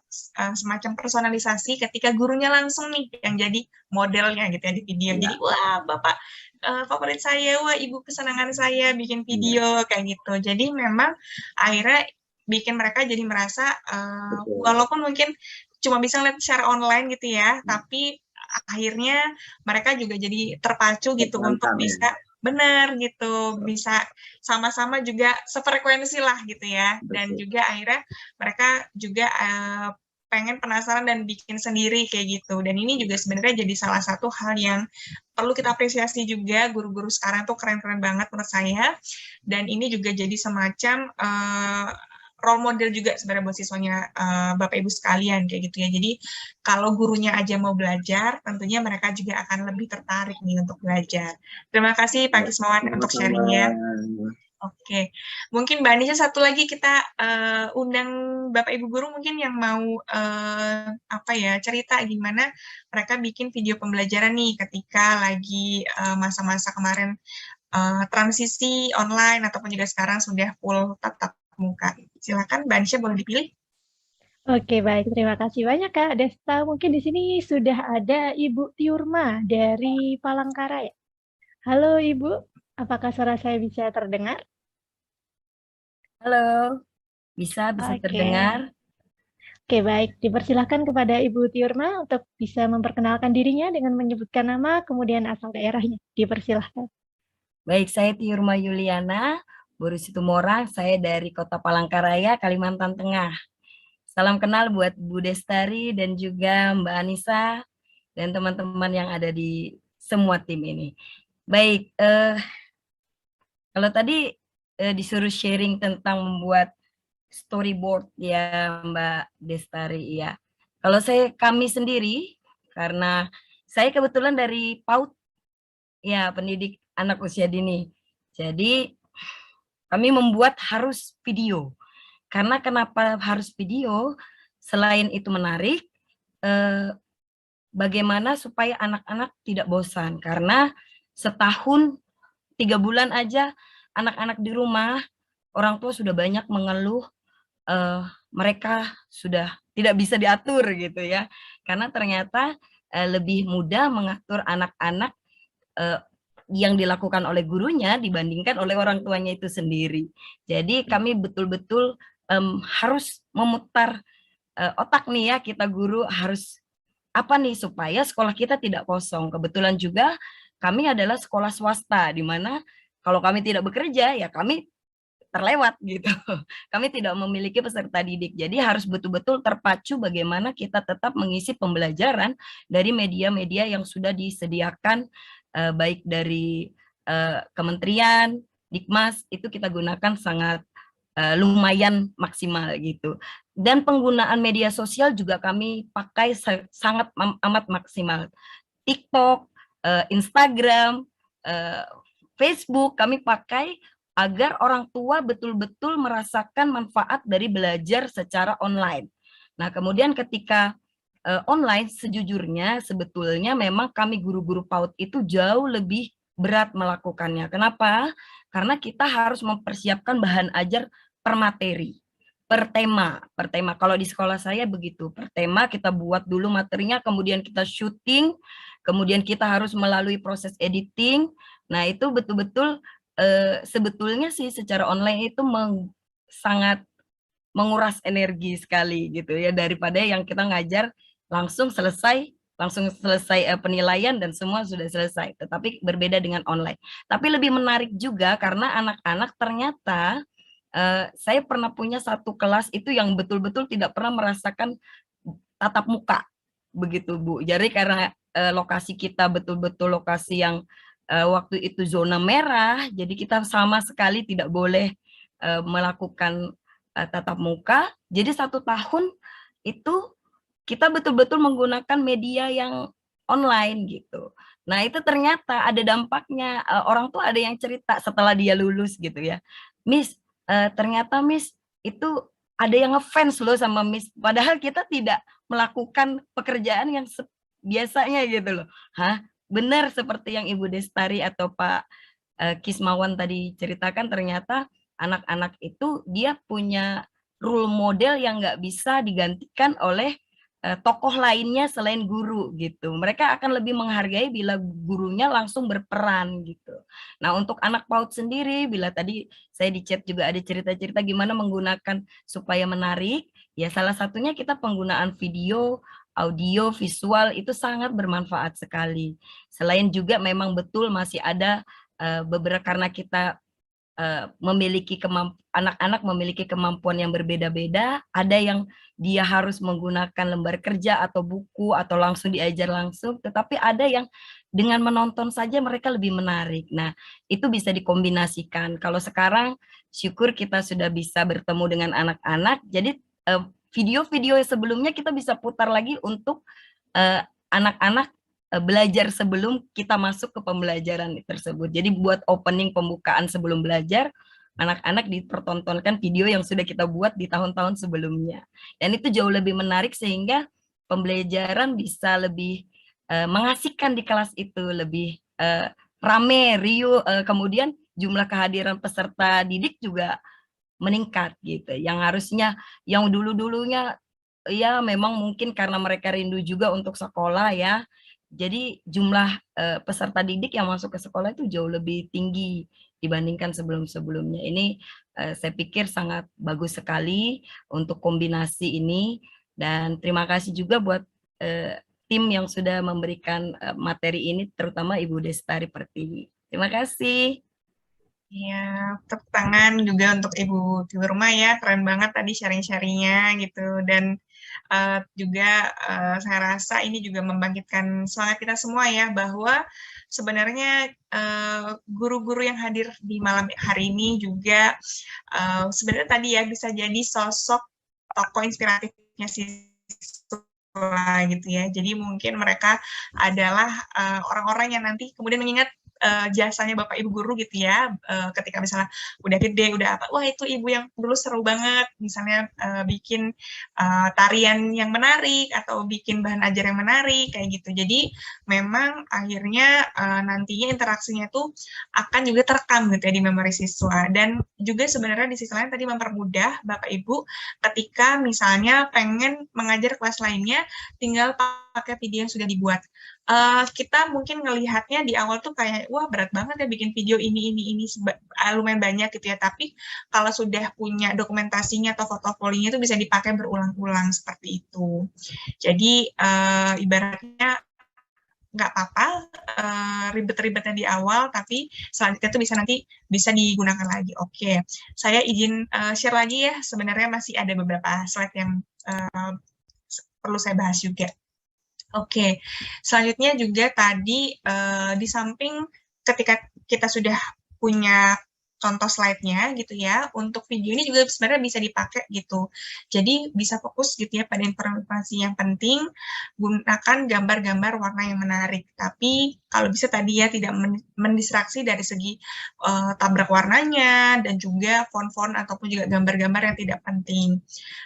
semacam personalisasi ketika gurunya langsung nih yang jadi modelnya gitu ya di video. Jadi wah Bapak favorit saya, wah ibu kesenangan saya bikin video kayak gitu. Jadi memang akhirnya bikin mereka jadi merasa walaupun mungkin cuma bisa lihat secara online gitu ya, tapi akhirnya mereka juga jadi terpacu gitu untuk bisa benar gitu, bisa sama-sama juga sefrekuensi lah gitu ya. Dan juga akhirnya mereka juga pengen penasaran dan bikin sendiri kayak gitu. Dan ini juga sebenarnya jadi salah satu hal yang perlu kita apresiasi juga, guru-guru sekarang tuh keren-keren banget menurut saya. Dan ini juga jadi semacam role model juga sebenarnya buat siswanya Bapak Ibu sekalian kayak gitu ya. Jadi kalau gurunya aja mau belajar, tentunya mereka juga akan lebih tertarik nih untuk belajar. Terima kasih Pak Kismawan untuk sharingnya. Oke, mungkin Mbak Anissa satu lagi kita undang Bapak Ibu guru mungkin yang mau cerita gimana mereka bikin video pembelajaran nih ketika lagi masa-masa kemarin transisi online ataupun juga sekarang sudah full tatap muka. Silakan Mbak Anissa boleh dipilih. Oke, baik. Terima kasih banyak, Kak Desta. Mungkin di sini sudah ada Ibu Tiurma dari Palangkaraya. Halo, Ibu. Apakah suara saya bisa terdengar? Halo, bisa Oke. terdengar? Oke, baik. Dipersilahkan kepada Ibu Tiurma untuk bisa memperkenalkan dirinya dengan menyebutkan nama, kemudian asal daerahnya. Dipersilahkan. Baik, saya Tiurma Yuliana, Guru Situmorang, saya dari Kota Palangkaraya, Kalimantan Tengah. Salam kenal buat Bu Destari dan juga Mbak Anissa dan teman-teman yang ada di semua tim ini. Baik, kalau tadi disuruh sharing tentang membuat storyboard ya Mbak Destari ya. Kalau kami sendiri, karena saya kebetulan dari PAUD ya, pendidik anak usia dini. Jadi kami membuat harus video. Karena kenapa harus video? Selain itu menarik, bagaimana supaya anak-anak tidak bosan. Karena setahun 3 bulan aja anak-anak di rumah, orang tua sudah banyak mengeluh mereka sudah tidak bisa diatur gitu ya. Karena ternyata lebih mudah mengatur anak-anak yang dilakukan oleh gurunya dibandingkan oleh orang tuanya itu sendiri. Jadi kami betul-betul harus memutar otak nih ya, kita guru harus apa nih supaya sekolah kita tidak kosong. Kebetulan juga kami adalah sekolah swasta, di mana kalau kami tidak bekerja ya kami terlewat gitu. Kami tidak memiliki peserta didik. Jadi harus betul-betul terpacu bagaimana kita tetap mengisi pembelajaran dari media-media yang sudah disediakan baik dari kementerian, Dikmas, itu kita gunakan sangat lumayan maksimal gitu. Dan penggunaan media sosial juga kami pakai sangat amat maksimal. TikTok, Instagram, Facebook kami pakai agar orang tua betul-betul merasakan manfaat dari belajar secara online. Nah, kemudian ketika online, sejujurnya sebetulnya memang kami guru-guru PAUD itu jauh lebih berat melakukannya. Kenapa? Karena kita harus mempersiapkan bahan ajar per materi, per tema. Kalau di sekolah saya begitu, per tema kita buat dulu materinya, kemudian kita syuting, kemudian kita harus melalui proses editing. Nah, itu betul-betul sebetulnya sih secara online itu sangat menguras energi sekali gitu ya, daripada yang kita ngajar langsung selesai penilaian dan semua sudah selesai. Tetapi berbeda dengan online. Tapi lebih menarik juga karena anak-anak ternyata saya pernah punya satu kelas itu yang betul-betul tidak pernah merasakan tatap muka begitu Bu. Jadi karena lokasi kita betul-betul lokasi yang waktu itu zona merah, jadi kita sama sekali tidak boleh melakukan tatap muka. Jadi 1 tahun itu kita betul-betul menggunakan media yang online gitu. Nah, itu ternyata ada dampaknya. Orang tuh ada yang cerita setelah dia lulus gitu ya. Miss, ternyata Miss itu ada yang ngefans loh sama Miss. Padahal kita tidak melakukan pekerjaan yang biasanya gitu loh. Hah? Benar seperti yang Ibu Destari atau Pak Kismawan tadi ceritakan, ternyata anak-anak itu dia punya role model yang nggak bisa digantikan oleh tokoh lainnya selain guru gitu. Mereka akan lebih menghargai bila gurunya langsung berperan gitu. Nah, untuk anak PAUD sendiri, bila tadi saya di chat juga ada cerita-cerita gimana menggunakan supaya menarik, ya salah satunya kita penggunaan video, audio, visual itu sangat bermanfaat sekali. Selain juga memang betul masih ada beberapa, karena kita anak-anak memiliki kemampuan yang berbeda-beda, ada yang dia harus menggunakan lembar kerja atau buku atau langsung diajar langsung, tetapi ada yang dengan menonton saja mereka lebih menarik. Nah, itu bisa dikombinasikan. Kalau sekarang syukur kita sudah bisa bertemu dengan anak-anak, jadi video-video sebelumnya kita bisa putar lagi untuk anak-anak belajar sebelum kita masuk ke pembelajaran tersebut. Jadi buat opening pembukaan sebelum belajar, anak-anak dipertontonkan video yang sudah kita buat di tahun-tahun sebelumnya. Dan itu jauh lebih menarik sehingga pembelajaran bisa lebih mengasihkan di kelas itu, lebih rame, riuh, kemudian jumlah kehadiran peserta didik juga meningkat gitu. Yang harusnya yang dulu-dulunya ya memang mungkin karena mereka rindu juga untuk sekolah ya. Jadi jumlah peserta didik yang masuk ke sekolah itu jauh lebih tinggi dibandingkan sebelum-sebelumnya. Ini saya pikir sangat bagus sekali untuk kombinasi ini, dan terima kasih juga buat tim yang sudah memberikan materi ini, terutama Ibu Destari Pertiwi. Terima kasih. Ya, tepuk tangan juga untuk Ibu Tiurma ya, keren banget tadi sharing-sharingnya gitu. Dan juga saya rasa ini juga membangkitkan semangat kita semua ya, bahwa sebenarnya guru-guru yang hadir di malam hari ini juga sebenarnya tadi ya bisa jadi sosok tokoh inspiratifnya siswa gitu ya. Jadi mungkin mereka adalah orang-orang yang nanti kemudian mengingat jasanya Bapak Ibu guru gitu ya, ketika misalnya udah gede, udah apa, wah itu ibu yang dulu seru banget, misalnya bikin tarian yang menarik, atau bikin bahan ajar yang menarik, kayak gitu. Jadi memang akhirnya nantinya interaksinya tuh akan juga terekam gitu ya di memori siswa, dan juga sebenarnya di sisi lain tadi mempermudah Bapak Ibu ketika misalnya pengen mengajar kelas lainnya, tinggal pakai video yang sudah dibuat. Kita mungkin ngelihatnya di awal tuh kayak, wah berat banget ya bikin video ini lumayan banyak gitu ya, tapi kalau sudah punya dokumentasinya atau fotopolinya itu bisa dipakai berulang-ulang seperti itu. Jadi ibaratnya nggak apa-apa ribet-ribetnya di awal, tapi selanjutnya itu bisa digunakan lagi. Oke, saya izin share lagi ya, sebenarnya masih ada beberapa slide yang perlu saya bahas juga. Oke, selanjutnya juga tadi di samping ketika kita sudah punya contoh slide-nya gitu ya, untuk video ini juga sebenarnya bisa dipakai gitu. Jadi bisa fokus gitu ya pada informasi yang penting, gunakan gambar-gambar warna yang menarik. Tapi kalau bisa tadi ya tidak mendistraksi dari segi tabrak warnanya, dan juga font-font ataupun juga gambar-gambar yang tidak penting.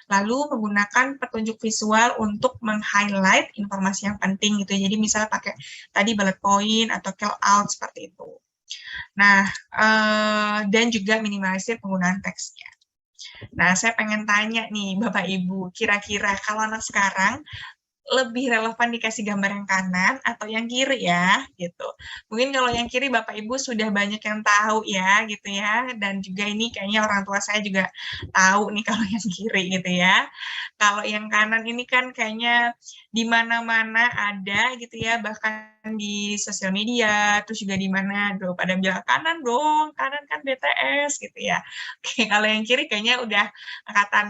Lalu menggunakan petunjuk visual untuk meng-highlight informasi yang penting gitu. Jadi misalnya pakai tadi bullet point atau call out seperti itu. Nah, dan juga minimalisir penggunaan teksnya. Nah, saya pengen tanya nih Bapak Ibu, kira-kira kalau anak sekarang lebih relevan dikasih gambar yang kanan atau yang kiri ya, gitu. Mungkin kalau yang kiri Bapak Ibu sudah banyak yang tahu ya, gitu ya. Dan juga ini kayaknya orang tua saya juga tahu nih kalau yang kiri gitu ya. Kalau yang kanan ini kan kayaknya di mana-mana ada gitu ya, bahkan di sosial media, terus juga di mana pada bilang kanan dong, kanan kan BTS gitu ya. Oke, kalau yang kiri kayaknya udah angkatan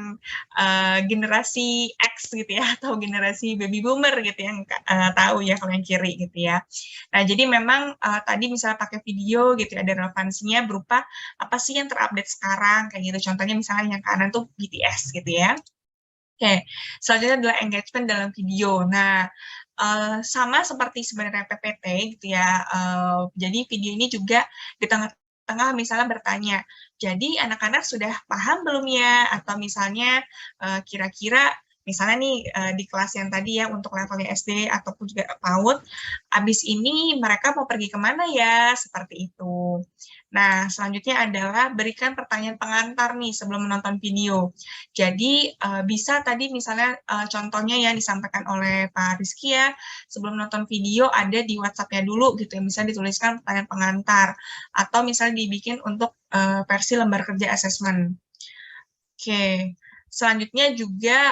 generasi X gitu ya, atau generasi baby boomer gitu yang tahu ya kalau yang kiri gitu ya. Nah, jadi memang tadi misalnya pakai video gitu ya, ada relevansinya berupa apa sih yang terupdate sekarang kayak gitu. Contohnya misalnya yang kanan tuh BTS gitu ya. Oke, selanjutnya adalah engagement dalam video. Nah, sama seperti sebenarnya PPT gitu ya. Jadi video ini juga di tengah-tengah misalnya bertanya, jadi anak-anak sudah paham belum ya? Atau misalnya kira-kira misalnya nih di kelas yang tadi ya untuk levelnya SD ataupun juga PAUD, abis ini mereka mau pergi kemana ya? Seperti itu. Nah, selanjutnya adalah berikan pertanyaan pengantar nih sebelum menonton video. Jadi bisa tadi misalnya contohnya yang disampaikan oleh Pak Rizky ya, sebelum nonton video ada di WhatsApp-nya dulu gitu ya, misalnya dituliskan pertanyaan pengantar, atau misalnya dibikin untuk versi lembar kerja assessment. Oke, Selanjutnya juga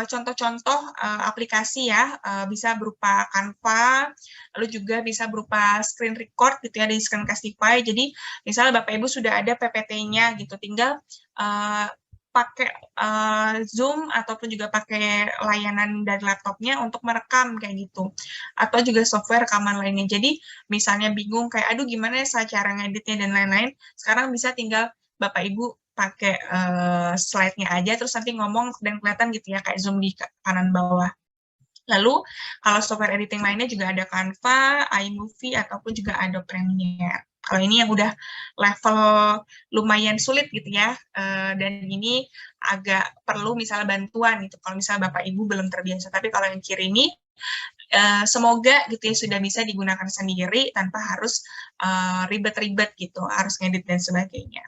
contoh-contoh aplikasi ya, bisa berupa Canva, lalu juga bisa berupa screen record gitu ya, di Screencastify. Jadi misalnya Bapak Ibu sudah ada PPT-nya gitu, tinggal pakai Zoom ataupun juga pakai layanan dari laptopnya untuk merekam kayak gitu, atau juga software rekaman lainnya. Jadi misalnya bingung kayak aduh gimana ya cara ngeditnya dan lain-lain, sekarang bisa tinggal Bapak Ibu pakai slide-nya aja terus nanti ngomong dan kelihatan gitu ya kayak Zoom di kanan bawah. Lalu kalau software editing lainnya juga ada Canva, iMovie ataupun juga Adobe Premiere. Kalau ini yang udah level lumayan sulit gitu ya, dan ini agak perlu misalnya bantuan gitu, kalau misalnya Bapak Ibu belum terbiasa. Tapi kalau yang kiri ini, semoga gitu ya sudah bisa digunakan sendiri tanpa harus ribet-ribet gitu, harus ngedit dan sebagainya.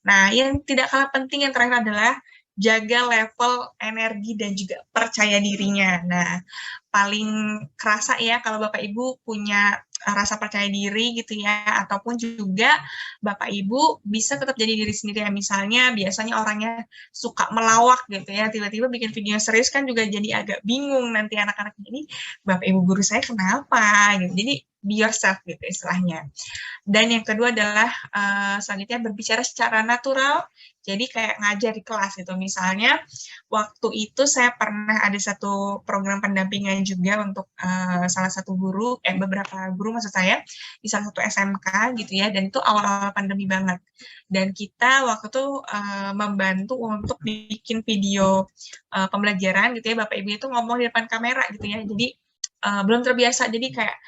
Nah, yang tidak kalah penting yang terakhir adalah jaga level energi dan juga percaya dirinya. Nah, paling kerasa ya kalau Bapak Ibu punya rasa percaya diri gitu ya, ataupun juga Bapak Ibu bisa tetap jadi diri sendiri ya. Misalnya biasanya orangnya suka melawak gitu ya, tiba-tiba bikin video serius kan juga jadi agak bingung nanti anak-anak ini, Bapak Ibu guru saya kenapa gitu. Jadi be yourself gitu istilahnya. Dan yang kedua adalah selanjutnya berbicara secara natural, jadi kayak ngajar di kelas gitu. Misalnya waktu itu saya pernah ada satu program pendampingan juga untuk salah satu guru, beberapa guru maksud saya, di salah satu SMK gitu ya, dan itu awal-awal pandemi banget. Dan kita waktu itu membantu untuk bikin video pembelajaran gitu ya, Bapak Ibu itu ngomong di depan kamera gitu ya, jadi belum terbiasa, jadi kayak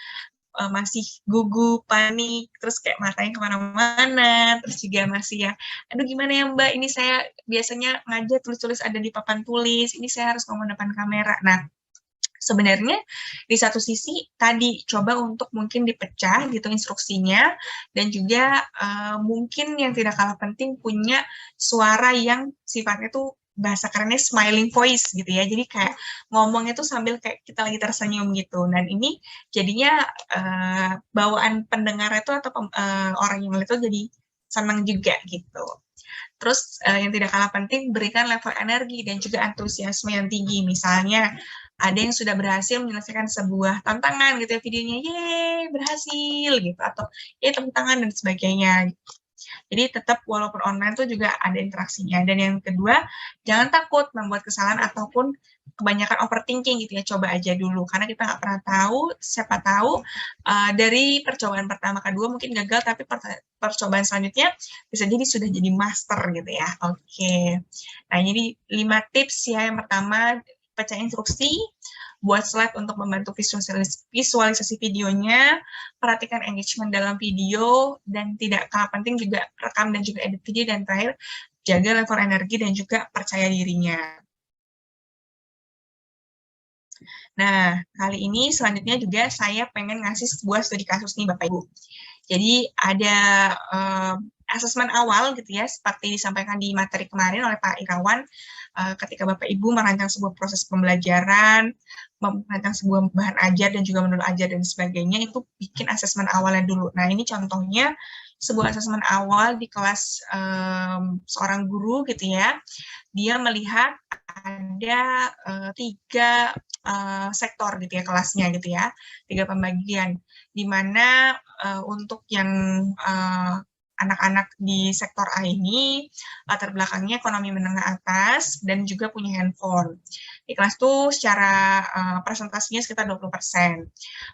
masih gugup, panik, terus kayak matanya kemana-mana, terus juga masih ya, aduh gimana ya Mbak, ini saya biasanya ngajar tulis-tulis ada di papan tulis, ini saya harus ngomong depan kamera. Nah, sebenarnya di satu sisi tadi coba untuk mungkin dipecah gitu instruksinya, dan juga mungkin yang tidak kalah penting punya suara yang sifatnya tuh bahasa kerennya smiling voice gitu ya, jadi kayak ngomongnya tuh sambil kayak kita lagi tersenyum gitu, dan ini jadinya bawaan pendengarnya tuh atau orang yang itu jadi senang juga gitu. Terus yang tidak kalah penting, berikan level energi dan juga antusiasme yang tinggi. Misalnya ada yang sudah berhasil menyelesaikan sebuah tantangan gitu ya, videonya, yeay berhasil gitu, atau ya tepuk tangan dan sebagainya. Jadi tetap walaupun online tuh juga ada interaksinya. Dan yang kedua, jangan takut membuat kesalahan ataupun kebanyakan overthinking gitu ya, coba aja dulu. Karena kita nggak pernah tahu, siapa tahu dari percobaan pertama, kedua mungkin gagal, tapi percobaan selanjutnya bisa jadi sudah jadi master gitu ya. Oke. Nah, jadi 5 tips ya. Yang pertama, baca instruksi, buat slide untuk membantu visualisasi videonya, perhatikan engagement dalam video, dan tidak kalah penting juga rekam dan juga edit video, dan terakhir, jaga level energi dan juga percaya dirinya. Nah, kali ini selanjutnya juga saya pengen ngasih sebuah studi kasus nih Bapak Ibu. Jadi ada asesmen awal gitu ya, seperti disampaikan di materi kemarin oleh Pak Irawan, ketika Bapak Ibu merancang sebuah proses pembelajaran, merancang sebuah bahan ajar dan juga menurut ajar dan sebagainya, itu bikin asesmen awalnya dulu. Nah, ini contohnya sebuah asesmen awal di kelas seorang guru gitu ya. Dia melihat ada 3 sektor gitu ya kelasnya gitu ya, 3 pembagian, di mana untuk yang anak-anak di sektor A ini latar belakangnya ekonomi menengah atas dan juga punya handphone. Di kelas tuh secara presentasinya sekitar 20%.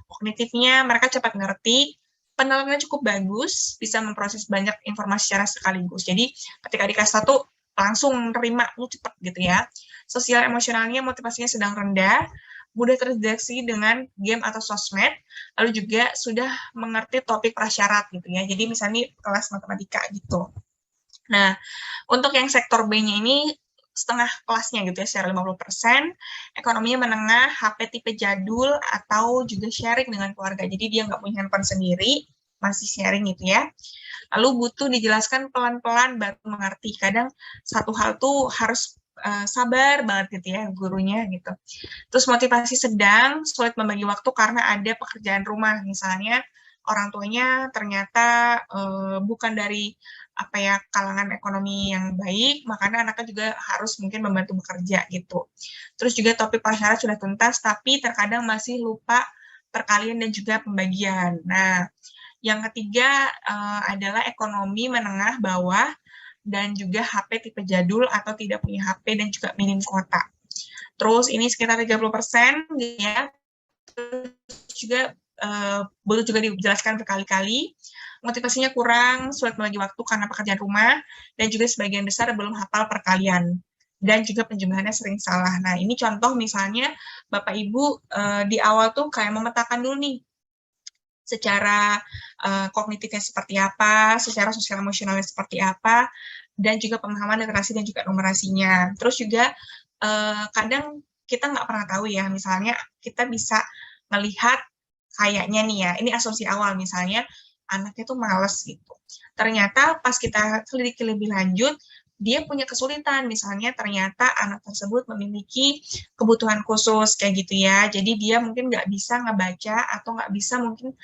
Kognitifnya mereka cepat ngerti, penerapannya cukup bagus, bisa memproses banyak informasi secara sekaligus. Jadi ketika di kelas 1 langsung nerimanya cepat gitu ya. Sosial emosionalnya motivasinya sedang rendah, mudah terdistraksi dengan game atau sosmed, lalu juga sudah mengerti topik prasyarat gitu ya. Jadi misalnya kelas matematika gitu. Nah, untuk yang sektor B-nya ini setengah kelasnya gitu ya, secara 50%, ekonominya menengah, HP tipe jadul, atau juga sharing dengan keluarga. Jadi dia nggak punya handphone sendiri, masih sharing gitu ya. Lalu butuh dijelaskan pelan-pelan baru mengerti. Kadang satu hal tuh harus sabar banget gitu ya gurunya gitu. Terus motivasi sedang, sulit membagi waktu karena ada pekerjaan rumah. Misalnya orang tuanya ternyata bukan dari kalangan ekonomi yang baik, makanya anaknya juga harus mungkin membantu bekerja gitu. Terus juga topik prasyarat sudah tuntas, tapi terkadang masih lupa perkalian dan juga pembagian. Nah, yang ketiga adalah ekonomi menengah bawah dan juga HP tipe jadul atau tidak punya HP dan juga minim kuota. Terus ini sekitar 30% ya. Terus juga butuh juga dijelaskan berkali-kali. Motivasinya kurang, sulit membagi waktu karena pekerjaan rumah, dan juga sebagian besar belum hafal perkalian. Dan juga penjumlahannya sering salah. Nah, ini contoh misalnya Bapak Ibu di awal tuh kayak memetakan dulu nih, secara kognitifnya seperti apa, secara sosial emosionalnya seperti apa, dan juga pemahaman literasi dan juga numerasinya. Terus juga kadang kita nggak pernah tahu ya, misalnya kita bisa melihat kayaknya nih ya, ini asumsi awal misalnya, anaknya tuh males gitu. Ternyata pas kita selidiki lebih lanjut, dia punya kesulitan, misalnya ternyata anak tersebut memiliki kebutuhan khusus kayak gitu ya, jadi dia mungkin nggak bisa ngebaca atau nggak bisa mungkin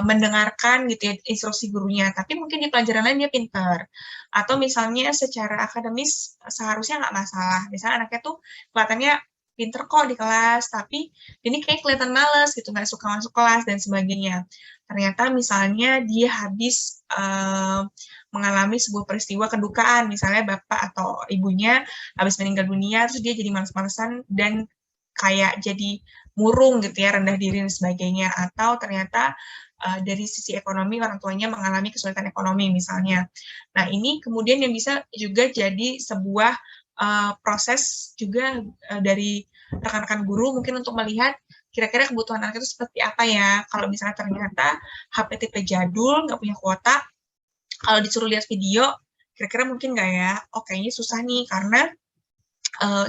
mendengarkan gitu ya instruksi gurunya, tapi mungkin di pelajaran lain dia pintar, atau misalnya secara akademis seharusnya nggak masalah, misalnya anaknya tuh kelihatannya pinter kok di kelas, tapi ini kayak kelihatan males gitu, nggak suka masuk kelas dan sebagainya. Ternyata misalnya dia habis mengalami sebuah peristiwa kedukaan, misalnya bapak atau ibunya habis meninggal dunia, terus dia jadi males-malesan dan kayak jadi murung gitu ya, rendah diri dan sebagainya. Atau ternyata dari sisi ekonomi orang tuanya mengalami kesulitan ekonomi misalnya. Nah ini kemudian yang bisa juga jadi sebuah proses juga dari rekan-rekan guru mungkin untuk melihat kira-kira kebutuhan anak itu seperti apa ya. Kalau misalnya ternyata HP tipe jadul, nggak punya kuota, kalau disuruh lihat video, kira-kira mungkin nggak ya? Oh, kayaknya susah nih, karena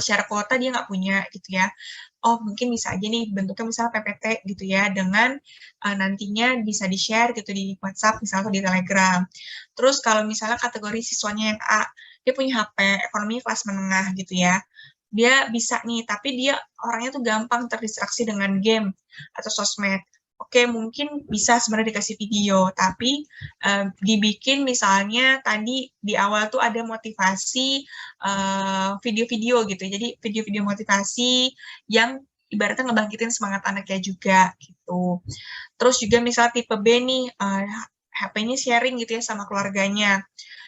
secara kuota dia nggak punya gitu ya. Oh, mungkin bisa aja nih bentuknya misalnya PPT gitu ya, dengan nantinya bisa di-share gitu di WhatsApp misalnya atau di Telegram. Terus kalau misalnya kategori siswanya yang A, dia punya HP, ekonomi kelas menengah gitu ya, dia bisa nih, tapi dia orangnya tuh gampang terdistraksi dengan game atau sosmed. Oke, mungkin bisa sebenarnya dikasih video, tapi dibikin misalnya tadi di awal tuh ada motivasi video-video gitu. Jadi video-video motivasi yang ibaratnya ngebangkitin semangat anaknya juga gitu. Terus juga misalnya tipe B nih, HP-nya sharing gitu ya sama keluarganya.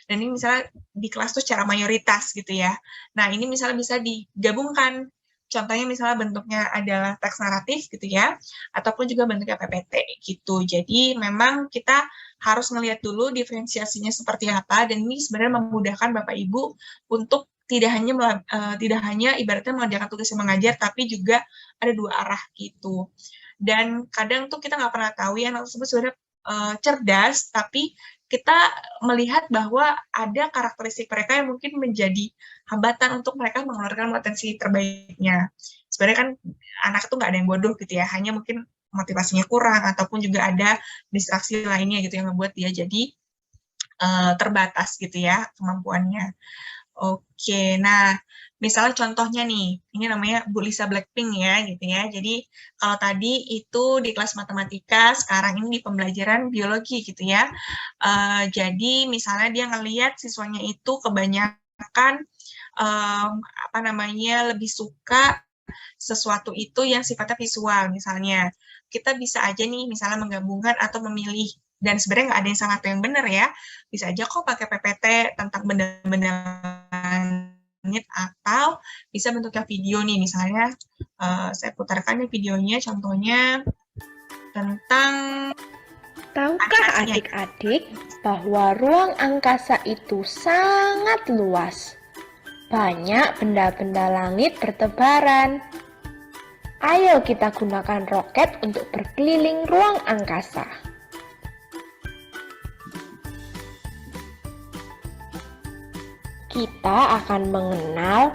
Dan ini misalnya di kelas tuh secara mayoritas gitu ya. Nah, ini misalnya bisa digabungkan. Contohnya misalnya bentuknya adalah teks naratif gitu ya, ataupun juga bentuknya PPT gitu. Jadi memang kita harus ngelihat dulu diferensiasinya seperti apa, dan ini sebenarnya memudahkan Bapak Ibu untuk tidak hanya ibaratnya mengerjakan tugas yang mengajar, tapi juga ada dua arah gitu. Dan kadang tuh kita nggak pernah tahu ya anak tersebut sebenarnya cerdas, tapi kita melihat bahwa ada karakteristik mereka yang mungkin menjadi hambatan untuk mereka mengeluarkan potensi terbaiknya. Sebenarnya kan anak itu nggak ada yang bodoh gitu ya, hanya mungkin motivasinya kurang ataupun juga ada distraksi lainnya gitu yang membuat dia jadi terbatas gitu ya kemampuannya. Oke, nah misalnya contohnya nih, ini namanya Bu Lisa Blackpink ya gitu ya. Jadi kalau tadi itu di kelas matematika, sekarang ini di pembelajaran biologi gitu ya. Jadi misalnya dia ngelihat siswanya itu kebanyakan lebih suka sesuatu itu yang sifatnya visual misalnya. Kita bisa aja nih misalnya menggabungkan atau memilih, dan sebenarnya nggak ada yang salah atau yang benar ya. Bisa aja kok pakai PPT tentang benda-benda langit, atau bisa bentuknya video nih, misalnya saya putarkan nih videonya, contohnya tentang tahukah adik-adik bahwa ruang angkasa itu sangat luas? Banyak benda-benda langit bertebaran. Ayo kita gunakan roket untuk berkeliling ruang angkasa. Kita akan mengenal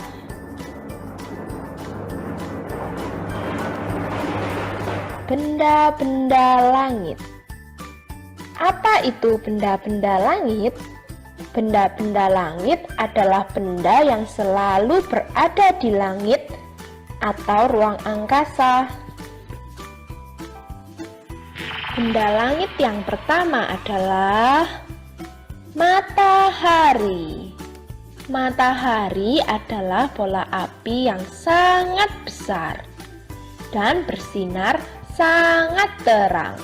benda-benda langit. Apa itu benda-benda langit? Benda-benda langit adalah benda yang selalu berada di langit atau ruang angkasa. Benda langit yang pertama adalah matahari. Matahari adalah bola api yang sangat besar dan bersinar sangat terang.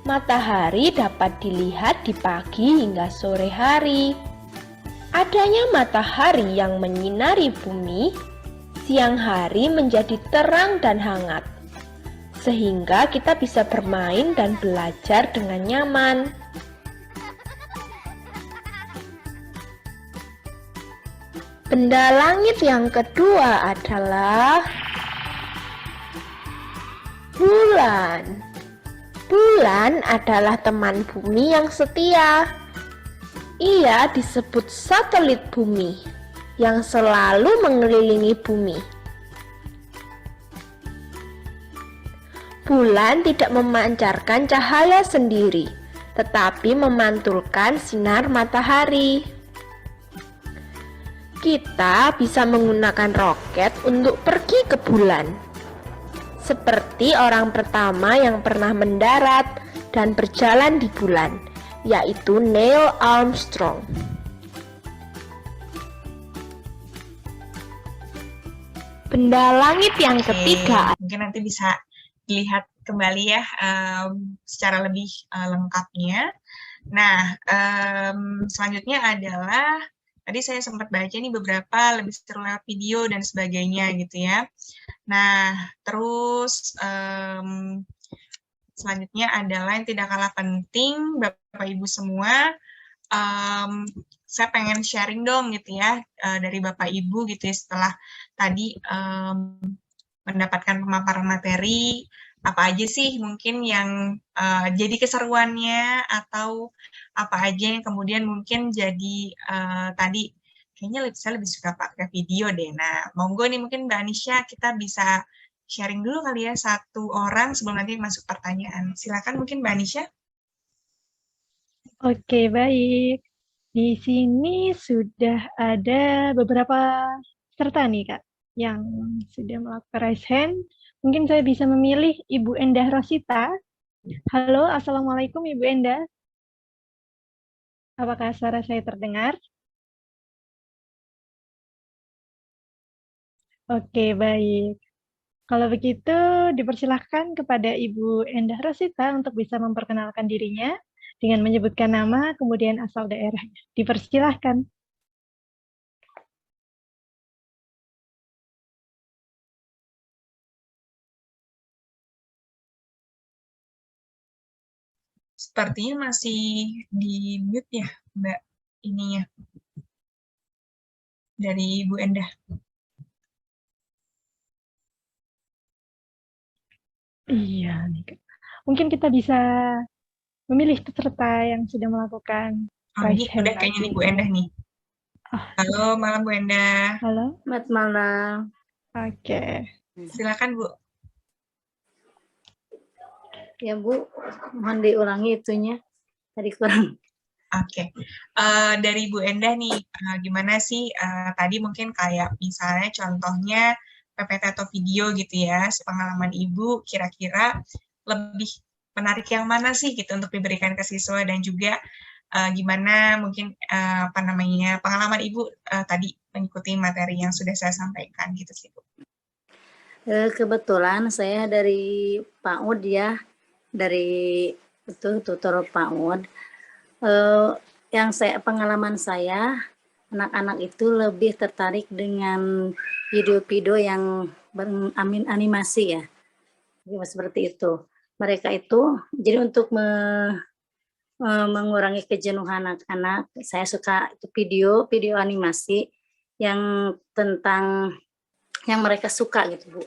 Matahari dapat dilihat di pagi hingga sore hari. Adanya matahari yang menyinari bumi, siang hari menjadi terang dan hangat, sehingga kita bisa bermain dan belajar dengan nyaman. Benda langit yang kedua adalah bulan. Bulan adalah teman bumi yang setia. Ia disebut satelit bumi yang selalu mengelilingi bumi. Bulan tidak memancarkan cahaya sendiri, tetapi memantulkan sinar matahari. Kita bisa menggunakan roket untuk pergi ke bulan, seperti orang pertama yang pernah mendarat dan berjalan di bulan, yaitu Neil Armstrong. Benda langit yang ketiga. Mungkin nanti bisa dilihat kembali ya secara lebih lengkapnya. Nah, selanjutnya adalah tadi saya sempat baca nih beberapa lebih seru lewat video dan sebagainya gitu ya. Nah, terus selanjutnya adalah yang tidak kalah penting, Bapak Ibu semua, saya pengen sharing dong gitu ya dari Bapak Ibu gitu ya setelah tadi mendapatkan pemaparan materi, apa aja sih mungkin yang jadi keseruannya atau apa aja yang kemudian mungkin jadi tadi kayaknya saya lebih suka pakai video deh. Nah, monggo nih mungkin Mbak Anisha kita bisa sharing dulu kali ya satu orang sebelum nanti masuk pertanyaan. Silakan mungkin Mbak Anisha. Oke, baik. Di sini sudah ada beberapa peserta nih, Kak, yang sudah melakukan raise hand. Mungkin saya bisa memilih Ibu Endah Rosita. Halo, Assalamualaikum Ibu Endah. Apakah suara saya terdengar? Oke, baik. Kalau begitu, dipersilahkan kepada Ibu Endah Rosita untuk bisa memperkenalkan dirinya dengan menyebutkan nama, kemudian asal daerahnya. Dipersilahkan. Sepertinya masih di mute ya, Mbak ininya dari Bu Endah. Iya, nih, Kak. Mungkin kita bisa memilih peserta yang sudah melakukan raise hand Udah kayaknya nih Bu Endah nih. Halo, malam Bu Endah. Halo. Selamat malam. Oke. Silakan Bu. Ya Bu, mohon diulangi itunya. Tadi kurang. Oke. Dari Bu Endah nih, gimana sih tadi mungkin kayak misalnya contohnya PPT atau video gitu ya, pengalaman Ibu kira-kira lebih menarik yang mana sih gitu untuk diberikan ke siswa dan juga gimana mungkin pengalaman Ibu tadi mengikuti materi yang sudah saya sampaikan gitu sih Bu. Kebetulan saya dari PAUD ya, dari tutor PAUD. Yang pengalaman saya, anak-anak itu lebih tertarik dengan video-video yang animasi ya, seperti itu. Mereka itu, jadi untuk mengurangi kejenuhan anak-anak, saya suka itu video animasi yang tentang yang mereka suka gitu Bu.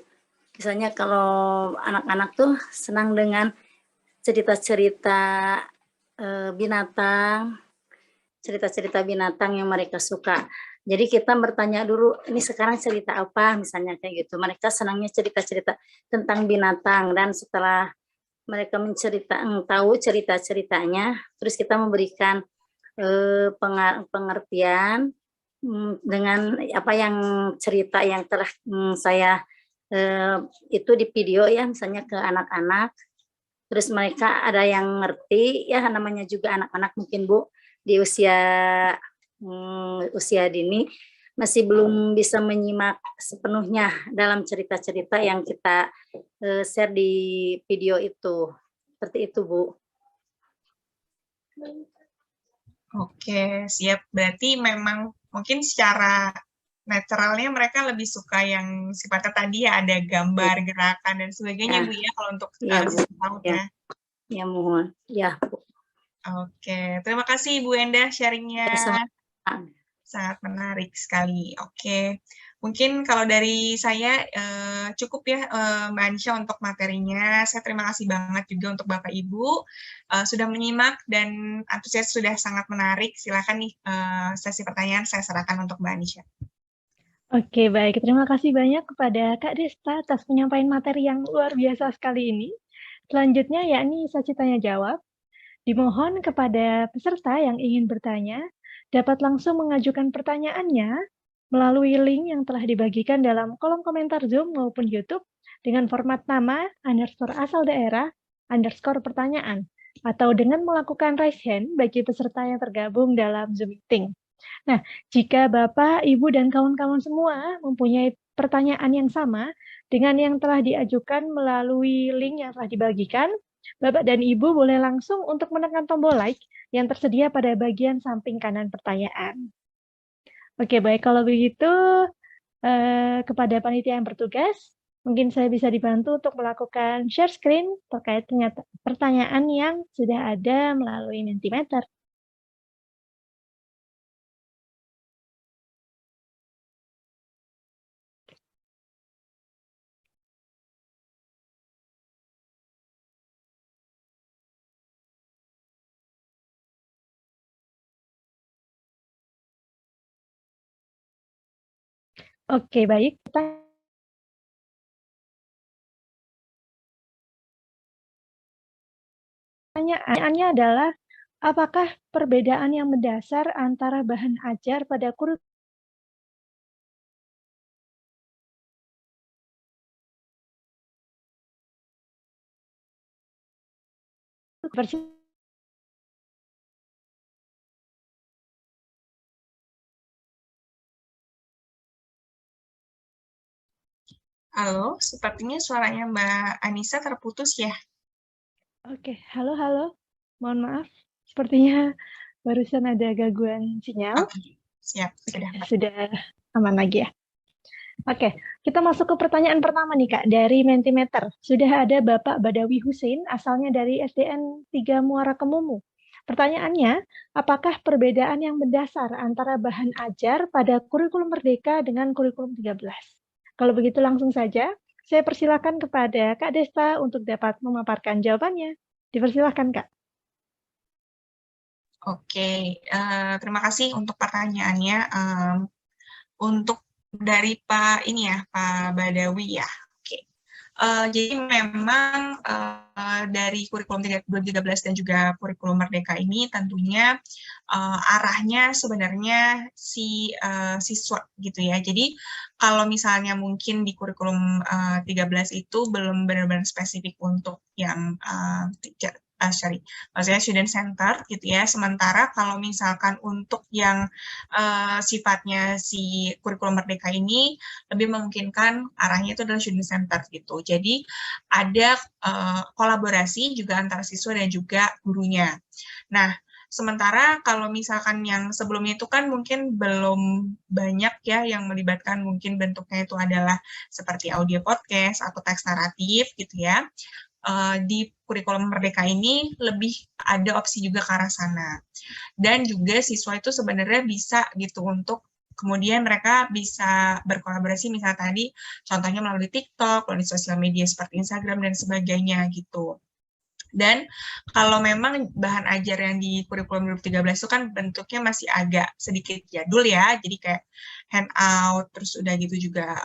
Misalnya kalau anak-anak tuh senang dengan cerita-cerita binatang, cerita-cerita binatang yang mereka suka. Jadi kita bertanya dulu, ini sekarang cerita apa, misalnya kayak gitu. Mereka senangnya cerita-cerita tentang binatang, dan setelah mereka tahu cerita-ceritanya, terus kita memberikan pengertian dengan apa yang cerita yang telah saya itu di video ya, misalnya ke anak-anak. terus mereka ada yang ngerti, ya namanya juga anak-anak mungkin Bu, di usia dini, masih belum bisa menyimak sepenuhnya dalam cerita-cerita yang kita share di video itu. Seperti itu, Bu. Oke, siap. Berarti memang mungkin secara naturalnya mereka lebih suka yang sifatnya tadi ya ada gambar, gerakan, dan sebagainya, Bu, ya, kalau untuk siswa PAUD ya. Ya, mohon. Ya, Bu. Oke, terima kasih Bu Endah sharingnya. Sangat menarik sekali. Oke, mungkin kalau dari saya cukup ya Mbak Anisha untuk materinya. Saya terima kasih banget juga untuk Bapak Ibu sudah menyimak dan antusias sudah sangat menarik. Silakan nih sesi pertanyaan saya serahkan untuk Mbak Anisha. Oke, baik. Terima kasih banyak kepada Kak Desta atas penyampaian materi yang luar biasa sekali ini. Selanjutnya yakni sesi tanya jawab. Dimohon kepada peserta yang ingin bertanya dapat langsung mengajukan pertanyaannya melalui link yang telah dibagikan dalam kolom komentar Zoom maupun YouTube dengan format nama _asal daerah _pertanyaan atau dengan melakukan raise hand bagi peserta yang tergabung dalam Zoom meeting. Nah, jika Bapak, Ibu, dan kawan-kawan semua mempunyai pertanyaan yang sama dengan yang telah diajukan melalui link yang telah dibagikan, Bapak dan Ibu boleh langsung untuk menekan tombol like yang tersedia pada bagian samping kanan pertanyaan. Oke, baik. Kalau begitu, kepada panitia yang bertugas, mungkin saya bisa dibantu untuk melakukan share screen terkait pertanyaan yang sudah ada melalui Mentimeter. Oke, baik. Pertanyaannya adalah, apakah perbedaan yang mendasar antara bahan ajar pada kurikulum versi Halo, sepertinya suaranya Mbak Anissa terputus ya. Oke, halo. Mohon maaf, sepertinya barusan ada gangguan sinyal. Oke, siap. Sudah aman lagi ya. Oke, kita masuk ke pertanyaan pertama nih Kak, dari Mentimeter. Sudah ada Bapak Badawi Hussein, asalnya dari SDN 3 Muara Kemumu. Pertanyaannya, apakah perbedaan yang mendasar antara bahan ajar pada kurikulum Merdeka dengan kurikulum 13? Kalau begitu langsung saja, saya persilakan kepada Kak Desta untuk dapat memaparkan jawabannya. Dipersilakan, Kak. Oke, terima kasih untuk pertanyaannya. Untuk dari Pak Badawi ya. Oke. Jadi memang dari kurikulum 2013 dan juga kurikulum Merdeka ini tentunya arahnya sebenarnya siswa gitu ya. Jadi kalau misalnya mungkin di kurikulum 13 itu belum benar-benar spesifik untuk yang maksudnya student center gitu ya. Sementara kalau misalkan untuk yang sifatnya si kurikulum Merdeka ini lebih memungkinkan arahnya itu adalah student center gitu. Jadi ada kolaborasi juga antara siswa dan juga gurunya. Nah, sementara kalau misalkan yang sebelumnya itu kan mungkin belum banyak ya yang melibatkan, mungkin bentuknya itu adalah seperti audio podcast atau teks naratif gitu ya. Di kurikulum Merdeka ini lebih ada opsi juga ke arah sana. Dan juga siswa itu sebenarnya bisa gitu untuk kemudian mereka bisa berkolaborasi misalnya tadi contohnya melalui TikTok, melalui sosial media seperti Instagram dan sebagainya gitu. Dan kalau memang bahan ajar yang di kurikulum 2013 itu kan bentuknya masih agak sedikit jadul ya, jadi kayak handout, terus udah gitu juga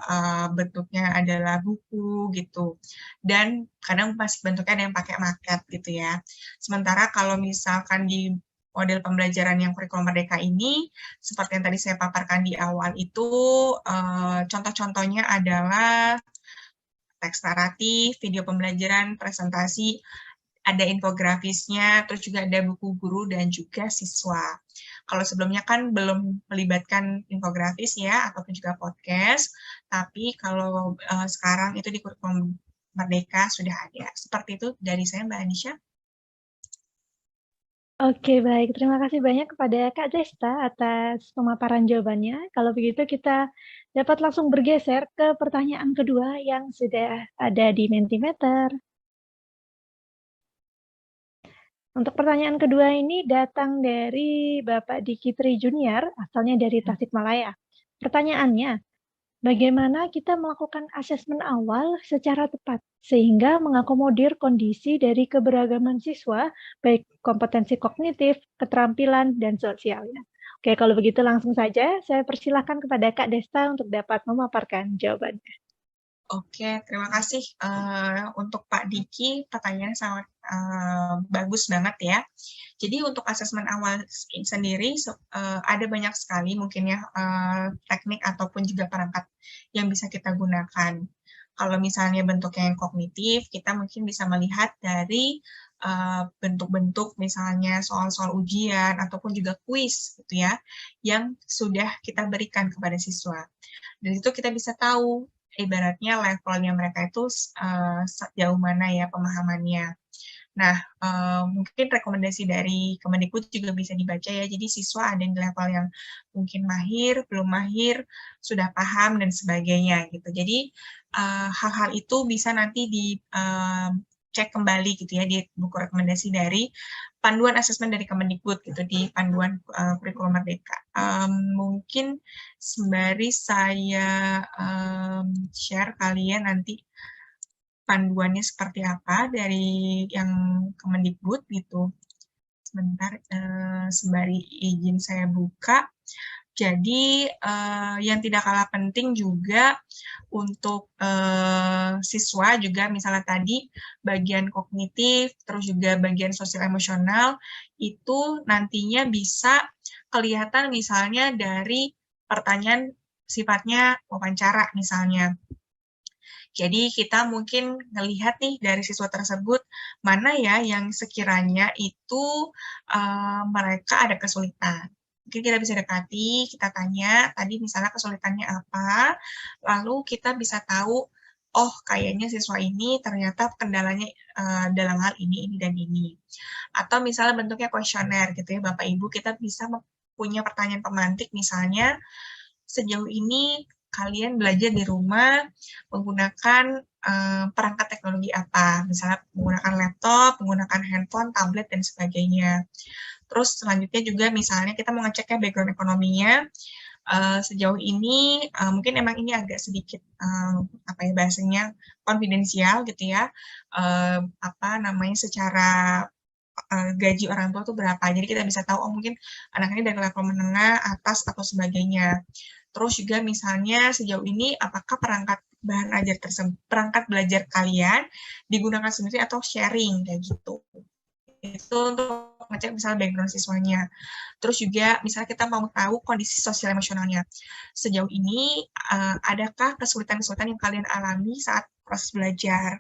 bentuknya adalah buku gitu. Dan kadang masih bentuknya ada yang pakai maket gitu ya. Sementara kalau misalkan di model pembelajaran yang kurikulum Merdeka ini, seperti yang tadi saya paparkan di awal itu, contoh-contohnya adalah teks naratif, video pembelajaran, presentasi, ada infografisnya, terus juga ada buku guru dan juga siswa. Kalau sebelumnya kan belum melibatkan infografis ya, ataupun juga podcast, tapi kalau sekarang itu di kurikulum Merdeka sudah ada. Seperti itu dari saya, Mbak Anisha. Oke, baik. Terima kasih banyak kepada Kak Desta atas pemaparan jawabannya. Kalau begitu kita dapat langsung bergeser ke pertanyaan kedua yang sudah ada di Mentimeter. Untuk pertanyaan kedua ini datang dari Bapak Diki Tri Junior, asalnya dari Tasikmalaya. Pertanyaannya, bagaimana kita melakukan asesmen awal secara tepat sehingga mengakomodir kondisi dari keberagaman siswa, baik kompetensi kognitif, keterampilan, dan sosialnya? Oke, kalau begitu langsung saja saya persilahkan kepada Kak Desta untuk dapat memaparkan jawabannya. Oke, terima kasih untuk Pak Diki, pertanyaannya sangat bagus banget ya. Jadi untuk asesmen awal sendiri ada banyak sekali mungkin ya teknik ataupun juga perangkat yang bisa kita gunakan. Kalau misalnya bentuknya yang kognitif, kita mungkin bisa melihat dari bentuk-bentuk misalnya soal-soal ujian ataupun juga kuis gitu ya, yang sudah kita berikan kepada siswa. Dan itu kita bisa tahu ibaratnya levelnya mereka itu sejauh mana ya pemahamannya. Nah, mungkin rekomendasi dari Kemendikbud juga bisa dibaca ya, jadi siswa ada di level yang mungkin mahir, belum mahir, sudah paham, dan sebagainya gitu. Jadi, hal-hal itu bisa nanti dicek kembali gitu ya, di buku rekomendasi dari panduan asesmen dari Kemendikbud gitu, di panduan kurikulum Merdeka. Mungkin sembari saya share kalian nanti panduannya seperti apa dari yang Kemendikbud gitu. Sebentar, sembari izin saya buka. Jadi yang tidak kalah penting juga untuk siswa juga misalnya tadi bagian kognitif, terus juga bagian sosial emosional itu nantinya bisa kelihatan misalnya dari pertanyaan sifatnya wawancara misalnya. Jadi kita mungkin ngelihat nih dari siswa tersebut, mana ya yang sekiranya itu mereka ada kesulitan. Mungkin kita bisa dekati, kita tanya, tadi misalnya kesulitannya apa, lalu kita bisa tahu, oh kayaknya siswa ini ternyata kendalanya dalam hal ini, dan ini. Atau misalnya bentuknya kuesioner gitu ya, Bapak Ibu, kita bisa punya pertanyaan pemantik misalnya, sejauh ini kalian belajar di rumah menggunakan perangkat teknologi apa, misalnya menggunakan laptop, menggunakan handphone, tablet, dan sebagainya. Terus selanjutnya juga misalnya kita mau ngecek ya background ekonominya, sejauh ini mungkin emang ini agak sedikit apa ya bahasanya konfidensial gitu ya, apa namanya secara gaji orang tua tuh berapa, jadi kita bisa tahu oh mungkin anak ini dari level menengah, atas, atau sebagainya. Terus juga misalnya sejauh ini apakah perangkat perangkat belajar kalian digunakan sendiri atau sharing kayak gitu. Itu untuk ngecek misalnya background siswanya. Terus juga misalnya kita mau tahu kondisi sosial emosionalnya. Sejauh ini adakah kesulitan-kesulitan yang kalian alami saat proses belajar?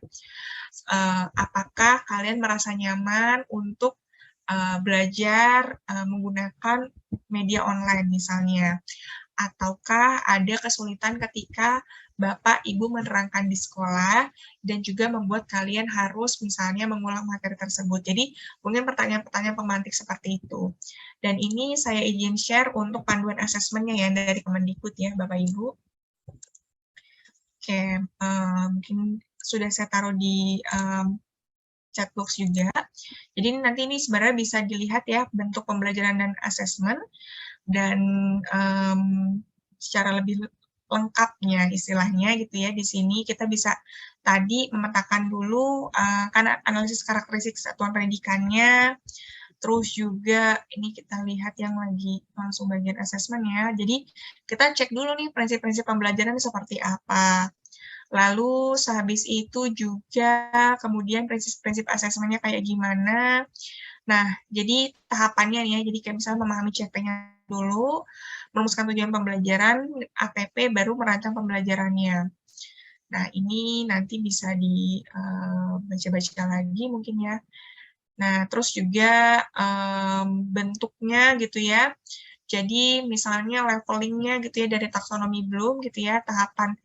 Apakah kalian merasa nyaman untuk belajar menggunakan media online misalnya? Ataukah ada kesulitan ketika Bapak, Ibu menerangkan di sekolah dan juga membuat kalian harus misalnya mengulang materi tersebut. Jadi mungkin pertanyaan-pertanyaan pemantik seperti itu. Dan ini saya izin share untuk panduan asesmennya ya dari Kemendikbud ya Bapak, Ibu. Oke, mungkin sudah saya taruh di chat box juga. Jadi nanti ini sebenarnya bisa dilihat ya bentuk pembelajaran dan asesmen. Dan secara lebih lengkapnya istilahnya gitu ya, di sini kita bisa tadi memetakan dulu karena analisis karakteristik satuan pendidikannya, terus juga ini kita lihat yang lagi langsung bagian asesmen ya, jadi kita cek dulu nih prinsip-prinsip pembelajaran seperti apa. Lalu sehabis itu juga kemudian prinsip-prinsip asesmennya kayak gimana. Nah, jadi tahapannya ya, jadi kayak misalnya memahami CP-nya dulu, merumuskan tujuan pembelajaran, ATP, baru merancang pembelajarannya. Nah, ini nanti bisa dibaca-baca lagi mungkin ya. Nah, terus juga bentuknya gitu ya. Jadi misalnya levelingnya gitu ya dari taksonomi Bloom gitu ya, tahapan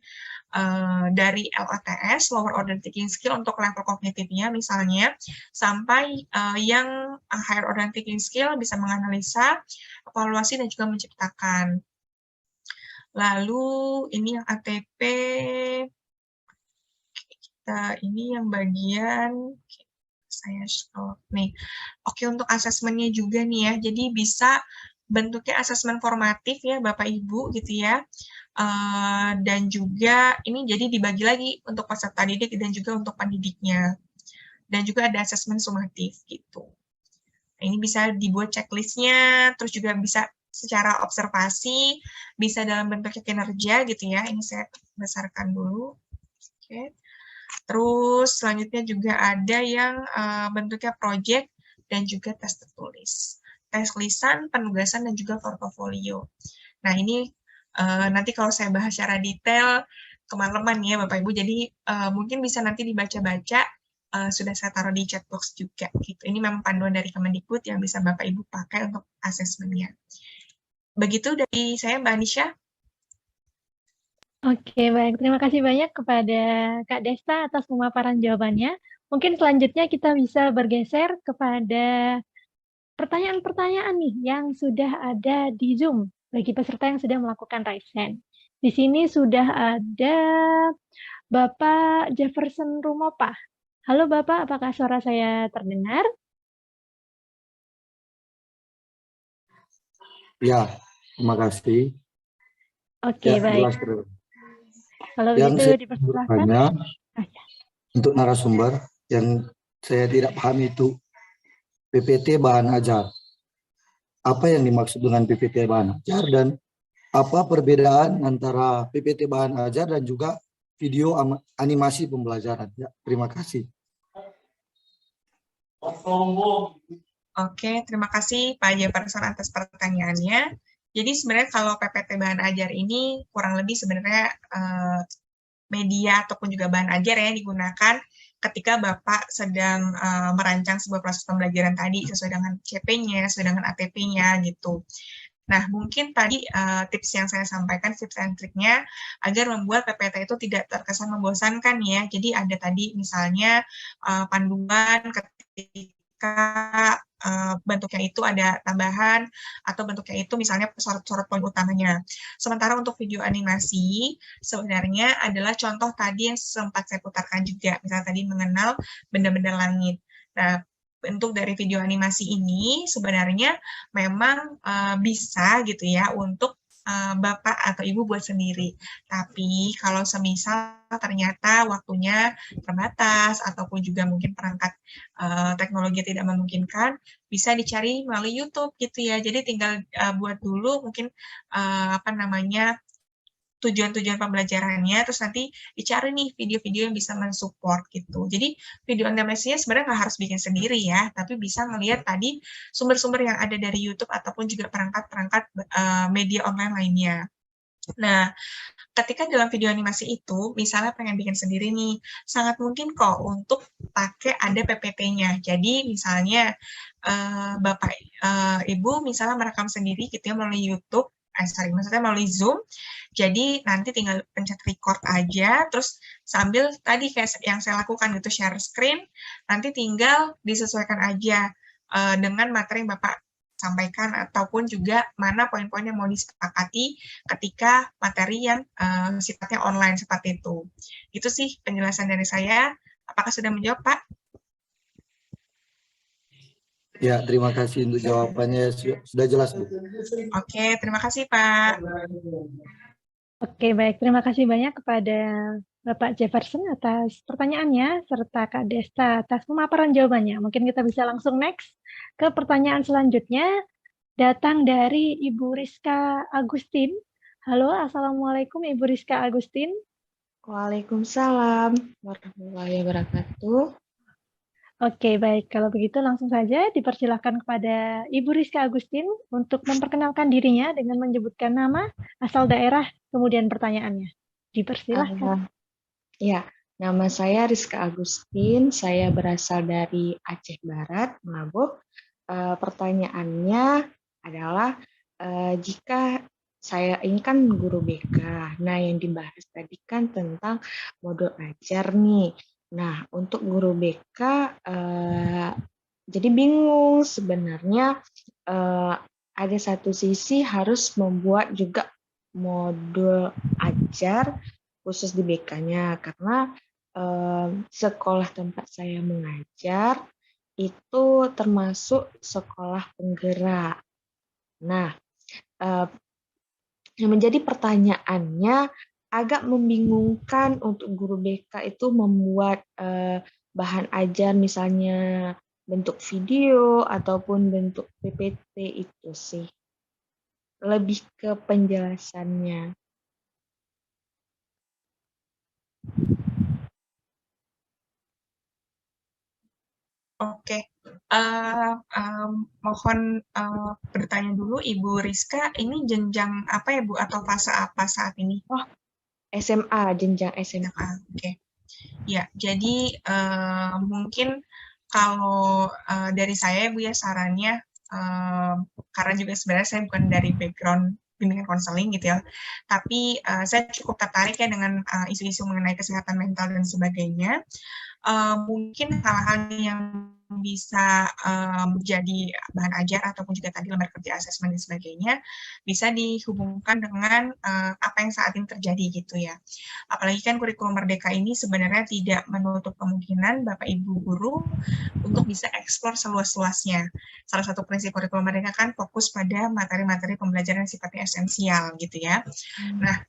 dari LOTS, Lower Order Thinking Skill untuk level kognitifnya misalnya, sampai yang Higher Order Thinking Skill bisa menganalisa, evaluasi, dan juga menciptakan. Lalu ini yang ATP, ini yang bagian, saya scroll nih. Oke, untuk asesmennya juga nih ya, jadi bisa bentuknya asesmen formatif ya Bapak Ibu gitu ya. Dan juga ini jadi dibagi lagi untuk peserta didik dan juga untuk pendidiknya. Dan juga ada asesmen sumatif gitu. Nah, ini bisa dibuat checklistnya, terus juga bisa secara observasi, bisa dalam bentuk kinerja gitu ya. Ini saya besarkan dulu. Oke. Terus selanjutnya juga ada yang bentuknya project dan juga tes tertulis. Tes lisan, penugasan, dan juga portofolio. Nah, ini nanti kalau saya bahas secara detail kemalaman ya Bapak Ibu, jadi mungkin bisa nanti dibaca-baca, sudah saya taruh di chat box juga gitu. Ini memang panduan dari Kemendikbud yang bisa Bapak Ibu pakai untuk asesmennya. Begitu dari saya Mbak Anisha. Oke, baik. Terima kasih banyak kepada Kak Desta atas pemaparan jawabannya. Mungkin selanjutnya kita bisa bergeser kepada pertanyaan-pertanyaan nih yang sudah ada di Zoom bagi peserta yang sudah melakukan raise hand. Di sini sudah ada Bapak Jefferson Rumopa. Halo Bapak, apakah suara saya terdengar? Ya, terima kasih. Oke, ya, baik. Jelas, kalau yang begitu dipersilakan. Untuk narasumber yang saya tidak pahami itu PPT bahan ajar. Apa yang dimaksud dengan PPT bahan ajar dan apa perbedaan antara PPT bahan ajar dan juga video animasi pembelajaran? Ya, terima kasih. Oke, terima kasih Pak Jefferson atas pertanyaannya. Jadi sebenarnya kalau PPT bahan ajar ini kurang lebih sebenarnya media ataupun juga bahan ajar yang digunakan ketika Bapak sedang merancang sebuah proses pembelajaran tadi sesuai dengan CP-nya, sesuai dengan ATP-nya gitu. Nah, mungkin tadi tips yang saya sampaikan, tips and triknya agar membuat PPT itu tidak terkesan membosankan ya. Jadi ada tadi misalnya panduan ketika bentuknya itu ada tambahan atau bentuknya itu misalnya sorot-sorot poin utamanya. Sementara untuk video animasi sebenarnya adalah contoh tadi yang sempat saya putarkan juga, misalnya tadi mengenal benda-benda langit. Nah, bentuk dari video animasi ini sebenarnya memang bisa gitu ya untuk Bapak atau Ibu buat sendiri. Tapi kalau semisal ternyata waktunya terbatas ataupun juga mungkin perangkat teknologi tidak memungkinkan, bisa dicari melalui YouTube gitu ya. Jadi tinggal buat dulu mungkin tujuan-tujuan pembelajarannya, terus nanti dicari nih video-video yang bisa mensupport gitu. Jadi video animasinya sebenarnya nggak harus bikin sendiri ya, tapi bisa ngelihat tadi sumber-sumber yang ada dari YouTube ataupun juga perangkat-perangkat media online lainnya. Nah, ketika dalam video animasi itu, misalnya pengen bikin sendiri nih, sangat mungkin kok untuk pakai ada PPT-nya. Jadi misalnya Bapak, Ibu misalnya merekam sendiri gitu ya melalui YouTube, maksudnya melalui Zoom, jadi nanti tinggal pencet record aja, terus sambil tadi kayak yang saya lakukan gitu, share screen, nanti tinggal disesuaikan aja dengan materi yang Bapak sampaikan, ataupun juga mana poin-poin yang mau disepakati ketika materi yang sifatnya online seperti itu. Itu sih penjelasan dari saya. Apakah sudah menjawab, Pak? Ya, terima kasih untuk jawabannya. Sudah jelas, Bu. Oke, terima kasih, Pak. Oke, baik. Terima kasih banyak kepada Bapak Jefferson atas pertanyaannya, serta Kak Desta atas pemaparan jawabannya. Mungkin kita bisa langsung next ke pertanyaan selanjutnya, datang dari Ibu Rizka Agustin. Halo, Assalamualaikum Ibu Rizka Agustin. Waalaikumsalam warahmatullahi wabarakatuh. Oke, baik. Kalau begitu langsung saja dipersilahkan kepada Ibu Rizka Agustin untuk memperkenalkan dirinya dengan menyebutkan nama, asal daerah, kemudian pertanyaannya. Dipersilahkan. Ya, Nama saya Rizka Agustin, saya berasal dari Aceh Barat, Mabuk. Pertanyaannya adalah, jika saya ini kan guru BK, nah yang dibahas tadi kan tentang modul ajar nih. Nah, untuk guru BK, jadi bingung sebenarnya, ada satu sisi harus membuat juga modul ajar khusus di BK-nya, karena sekolah tempat saya mengajar itu termasuk sekolah penggerak. Nah, yang menjadi pertanyaannya agak membingungkan untuk guru BK itu membuat bahan ajar misalnya bentuk video ataupun bentuk PPT itu sih. Lebih ke penjelasannya. Oke, mohon bertanya dulu Ibu Rizka, ini jenjang apa ya Bu, atau fase apa saat ini? Oh, SMA, jenjang SMA. Oke. Ya, jadi mungkin kalau dari saya Bu ya sarannya, karena juga sebenarnya saya bukan dari background bimbingan konseling gitu ya, tapi saya cukup tertarik ya dengan isu-isu mengenai kesehatan mental dan sebagainya. Mungkin hal-hal yang bisa jadi bahan ajar ataupun juga tadi lembar kerja asesmen dan sebagainya bisa dihubungkan dengan apa yang saat ini terjadi gitu ya. Apalagi kan kurikulum Merdeka ini sebenarnya tidak menutup kemungkinan Bapak Ibu guru untuk bisa eksplor seluas-luasnya. Salah satu prinsip kurikulum Merdeka kan fokus pada materi-materi pembelajaran yang sifatnya esensial gitu ya. Nah,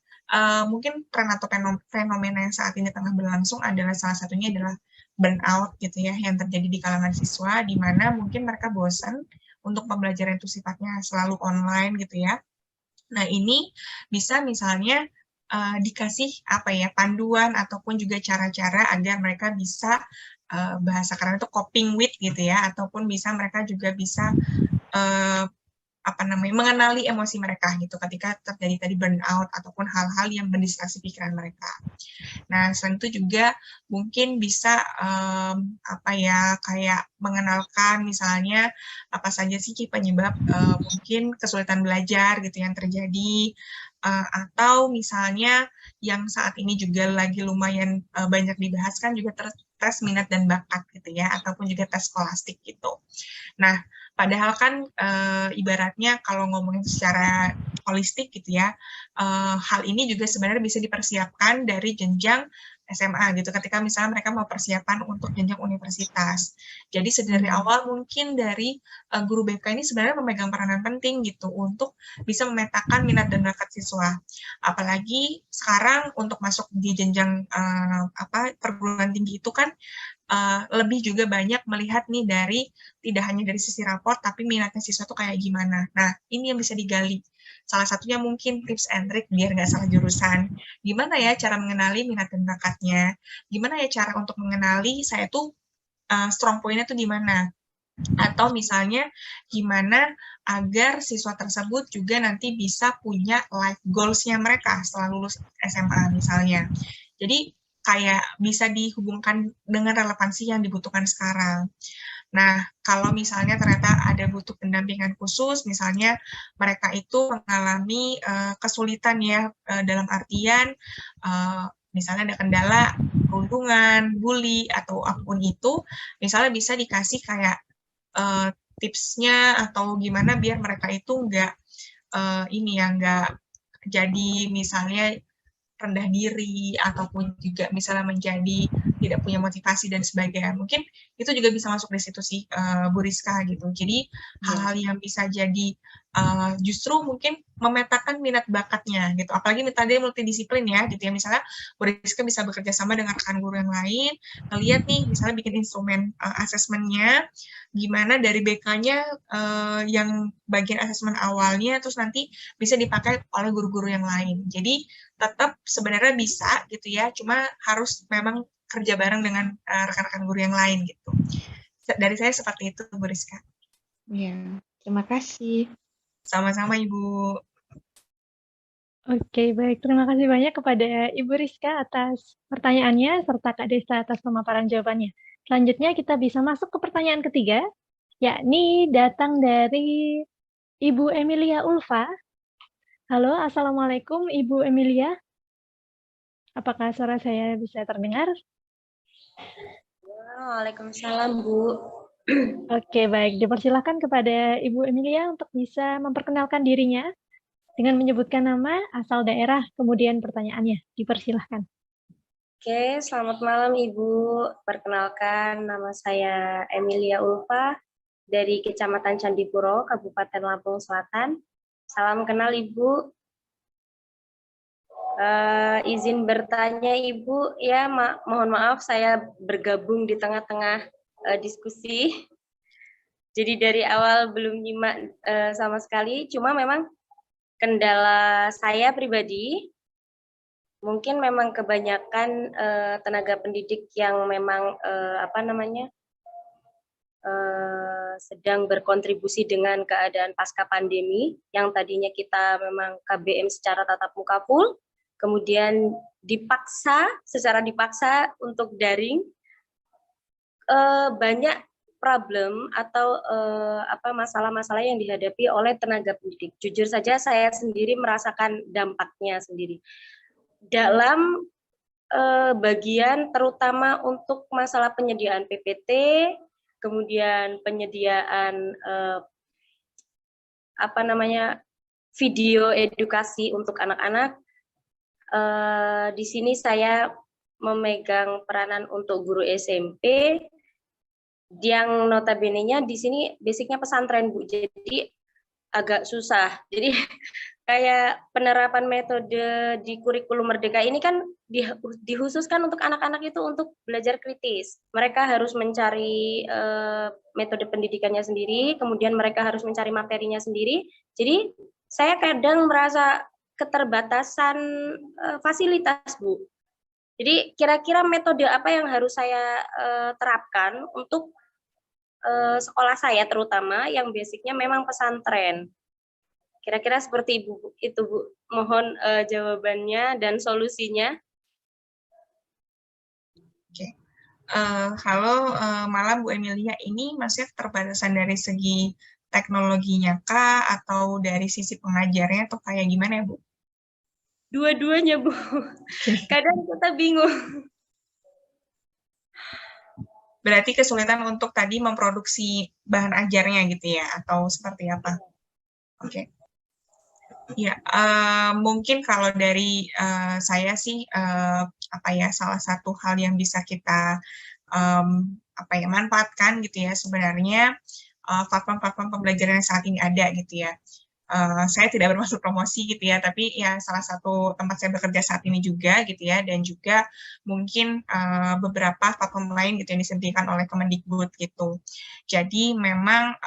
mungkin tren atau fenomena yang saat ini tengah berlangsung adalah salah satunya adalah burnout gitu ya, yang terjadi di kalangan siswa, di mana mungkin mereka bosan untuk pembelajaran itu sifatnya selalu online gitu ya. Nah, ini bisa misalnya dikasih apa ya, panduan ataupun juga cara-cara agar mereka bisa bahasa karena itu coping with gitu ya, ataupun bisa mereka juga bisa mengenali emosi mereka gitu ketika terjadi tadi burnout ataupun hal-hal yang mendistraksi pikiran mereka. Nah, selain itu juga mungkin bisa kayak mengenalkan misalnya apa saja sih penyebab mungkin kesulitan belajar gitu yang terjadi, atau misalnya yang saat ini juga lagi lumayan banyak dibahas kan juga tes minat dan bakat gitu ya, ataupun juga tes skolastik gitu. Nah, padahal kan ibaratnya kalau ngomongin secara holistik gitu ya, hal ini juga sebenarnya bisa dipersiapkan dari jenjang SMA gitu, ketika misalnya mereka mau persiapan untuk jenjang universitas. Jadi sedari awal mungkin dari guru BK ini sebenarnya memegang peranan penting gitu untuk bisa memetakan minat dan bakat siswa. Apalagi sekarang untuk masuk di jenjang perguruan tinggi itu kan lebih juga banyak melihat nih dari tidak hanya dari sisi raport, tapi minatnya siswa tuh kayak gimana. Nah, ini yang bisa digali. Salah satunya mungkin tips and trick biar nggak salah jurusan. Gimana ya cara mengenali minat dan bakatnya? Gimana ya cara untuk mengenali saya tuh strong point-nya tuh di mana? Atau misalnya gimana agar siswa tersebut juga nanti bisa punya life goals-nya mereka setelah lulus SMA misalnya. Jadi kayak bisa dihubungkan dengan relevansi yang dibutuhkan sekarang. Nah, kalau misalnya ternyata ada butuh pendampingan khusus, misalnya mereka itu mengalami kesulitan ya, dalam artian misalnya ada kendala perundungan, bully, atau apapun itu, misalnya bisa dikasih kayak tipsnya atau gimana biar mereka itu nggak jadi misalnya rendah diri ataupun juga misalnya menjadi tidak punya motivasi dan sebagainya. Mungkin itu juga bisa masuk di situ sih Bu Rizka gitu. Jadi hal-hal yang bisa jadi justru mungkin memetakan minat bakatnya gitu. Apalagi tadi multidisiplin ya gitu ya. Misalnya Bu Rizka bisa bekerja sama dengan rekan guru yang lain, ngelihat nih misalnya bikin instrumen asesmennya, gimana dari BK-nya yang bagian asesmen awalnya, terus nanti bisa dipakai oleh guru-guru yang lain. Jadi tetap sebenarnya bisa gitu ya, cuma harus memang kerja bareng dengan rekan-rekan guru yang lain gitu. Dari saya seperti itu, Bu Rizka. Ya, terima kasih. Sama-sama, Ibu. Oke, baik. Terima kasih banyak kepada Ibu Rizka atas pertanyaannya, serta Kak Desta atas pemaparan jawabannya. Selanjutnya kita bisa masuk ke pertanyaan ketiga, yakni datang dari Ibu Emilia Ulfa. Halo, Assalamualaikum Ibu Emilia. Apakah suara saya bisa terdengar? Waalaikumsalam, Bu. Oke, baik. Dipersilahkan kepada Ibu Emilia untuk bisa memperkenalkan dirinya dengan menyebutkan nama, asal daerah, kemudian pertanyaannya. Dipersilahkan. Oke, selamat malam Ibu. Perkenalkan, nama saya Emilia Ulfa dari Kecamatan Candipuro, Kabupaten Lampung Selatan. Salam kenal Ibu. Izin bertanya Ibu, ya mohon maaf saya bergabung di tengah-tengah diskusi. Jadi dari awal belum nyimak sama sekali, cuma memang kendala saya pribadi, mungkin memang kebanyakan tenaga pendidik yang memang sedang berkontribusi dengan keadaan pasca pandemi, yang tadinya kita memang KBM secara tatap muka full, kemudian secara dipaksa untuk daring, banyak problem atau masalah-masalah yang dihadapi oleh tenaga pendidik. Jujur saja saya sendiri merasakan dampaknya sendiri. Dalam bagian terutama untuk masalah penyediaan PPT, kemudian penyediaan video edukasi untuk anak-anak. Di sini saya memegang peranan untuk guru SMP, yang notabene-nya di sini basicnya pesantren, Bu. Jadi agak susah. Jadi kayak penerapan metode di kurikulum Merdeka ini kan dikhususkan untuk anak-anak itu untuk belajar kritis. Mereka harus mencari metode pendidikannya sendiri, kemudian mereka harus mencari materinya sendiri. Jadi saya kadang merasa keterbatasan fasilitas, Bu. Jadi kira-kira metode apa yang harus saya terapkan untuk sekolah saya terutama yang basicnya memang pesantren. Kira-kira seperti itu, Bu. Mohon jawabannya dan solusinya. Oke. Halo, malam Bu Emilia. Ini maksudnya keterbatasan dari segi teknologinya kah atau dari sisi pengajarnya atau kayak gimana ya, Bu? Dua-duanya, Bu. Kadang kita bingung. Berarti kesulitan untuk tadi memproduksi bahan ajarnya gitu ya, atau seperti apa? Oke. Ya, mungkin kalau dari saya sih salah satu hal yang bisa kita manfaatkan gitu ya sebenarnya platform-platform pembelajaran yang saat ini ada gitu ya. Saya tidak bermaksud promosi gitu ya, tapi ya salah satu tempat saya bekerja saat ini juga gitu ya, dan juga mungkin beberapa platform lain gitu yang disediakan oleh Kemendikbud gitu. Jadi memang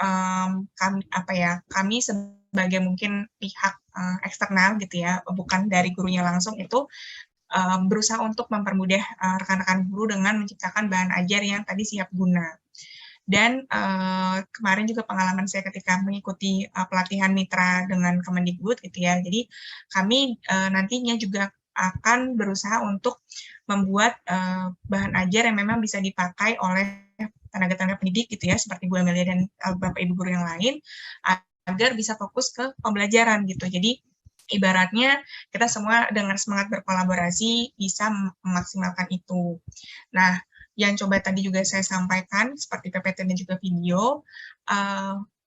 kami sebagai mungkin pihak eksternal gitu ya, bukan dari gurunya langsung itu berusaha untuk mempermudah rekan-rekan guru dengan menciptakan bahan ajar yang tadi siap guna. Dan kemarin juga pengalaman saya ketika mengikuti pelatihan mitra dengan Kemendikbud gitu ya. Jadi kami nantinya juga akan berusaha untuk membuat bahan ajar yang memang bisa dipakai oleh tenaga-tenaga pendidik gitu ya, seperti Bu Amelia dan Bapak Ibu guru yang lain, agar bisa fokus ke pembelajaran gitu. Jadi ibaratnya kita semua dengan semangat berkolaborasi bisa memaksimalkan itu. Nah, yang coba tadi juga saya sampaikan, seperti PPT dan juga video,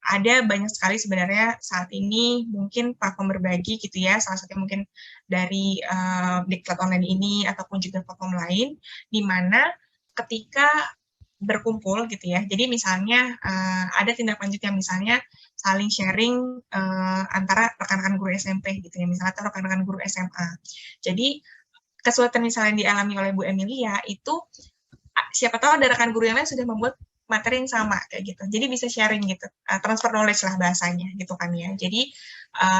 ada banyak sekali sebenarnya saat ini mungkin platform berbagi gitu ya, salah satunya mungkin dari Diklat Online ini, ataupun juga platform lain, di mana ketika berkumpul gitu ya, jadi misalnya ada tindak lanjut yang misalnya saling sharing antara rekan-rekan guru SMP gitu ya, misalnya atau rekan-rekan guru SMA. Jadi kesulitan misalnya dialami oleh Bu Emilia itu, siapa tahu ada rekan guru yang lain sudah membuat materi yang sama kayak gitu. Jadi bisa sharing gitu, transfer knowledge lah bahasanya gitu kan ya. Jadi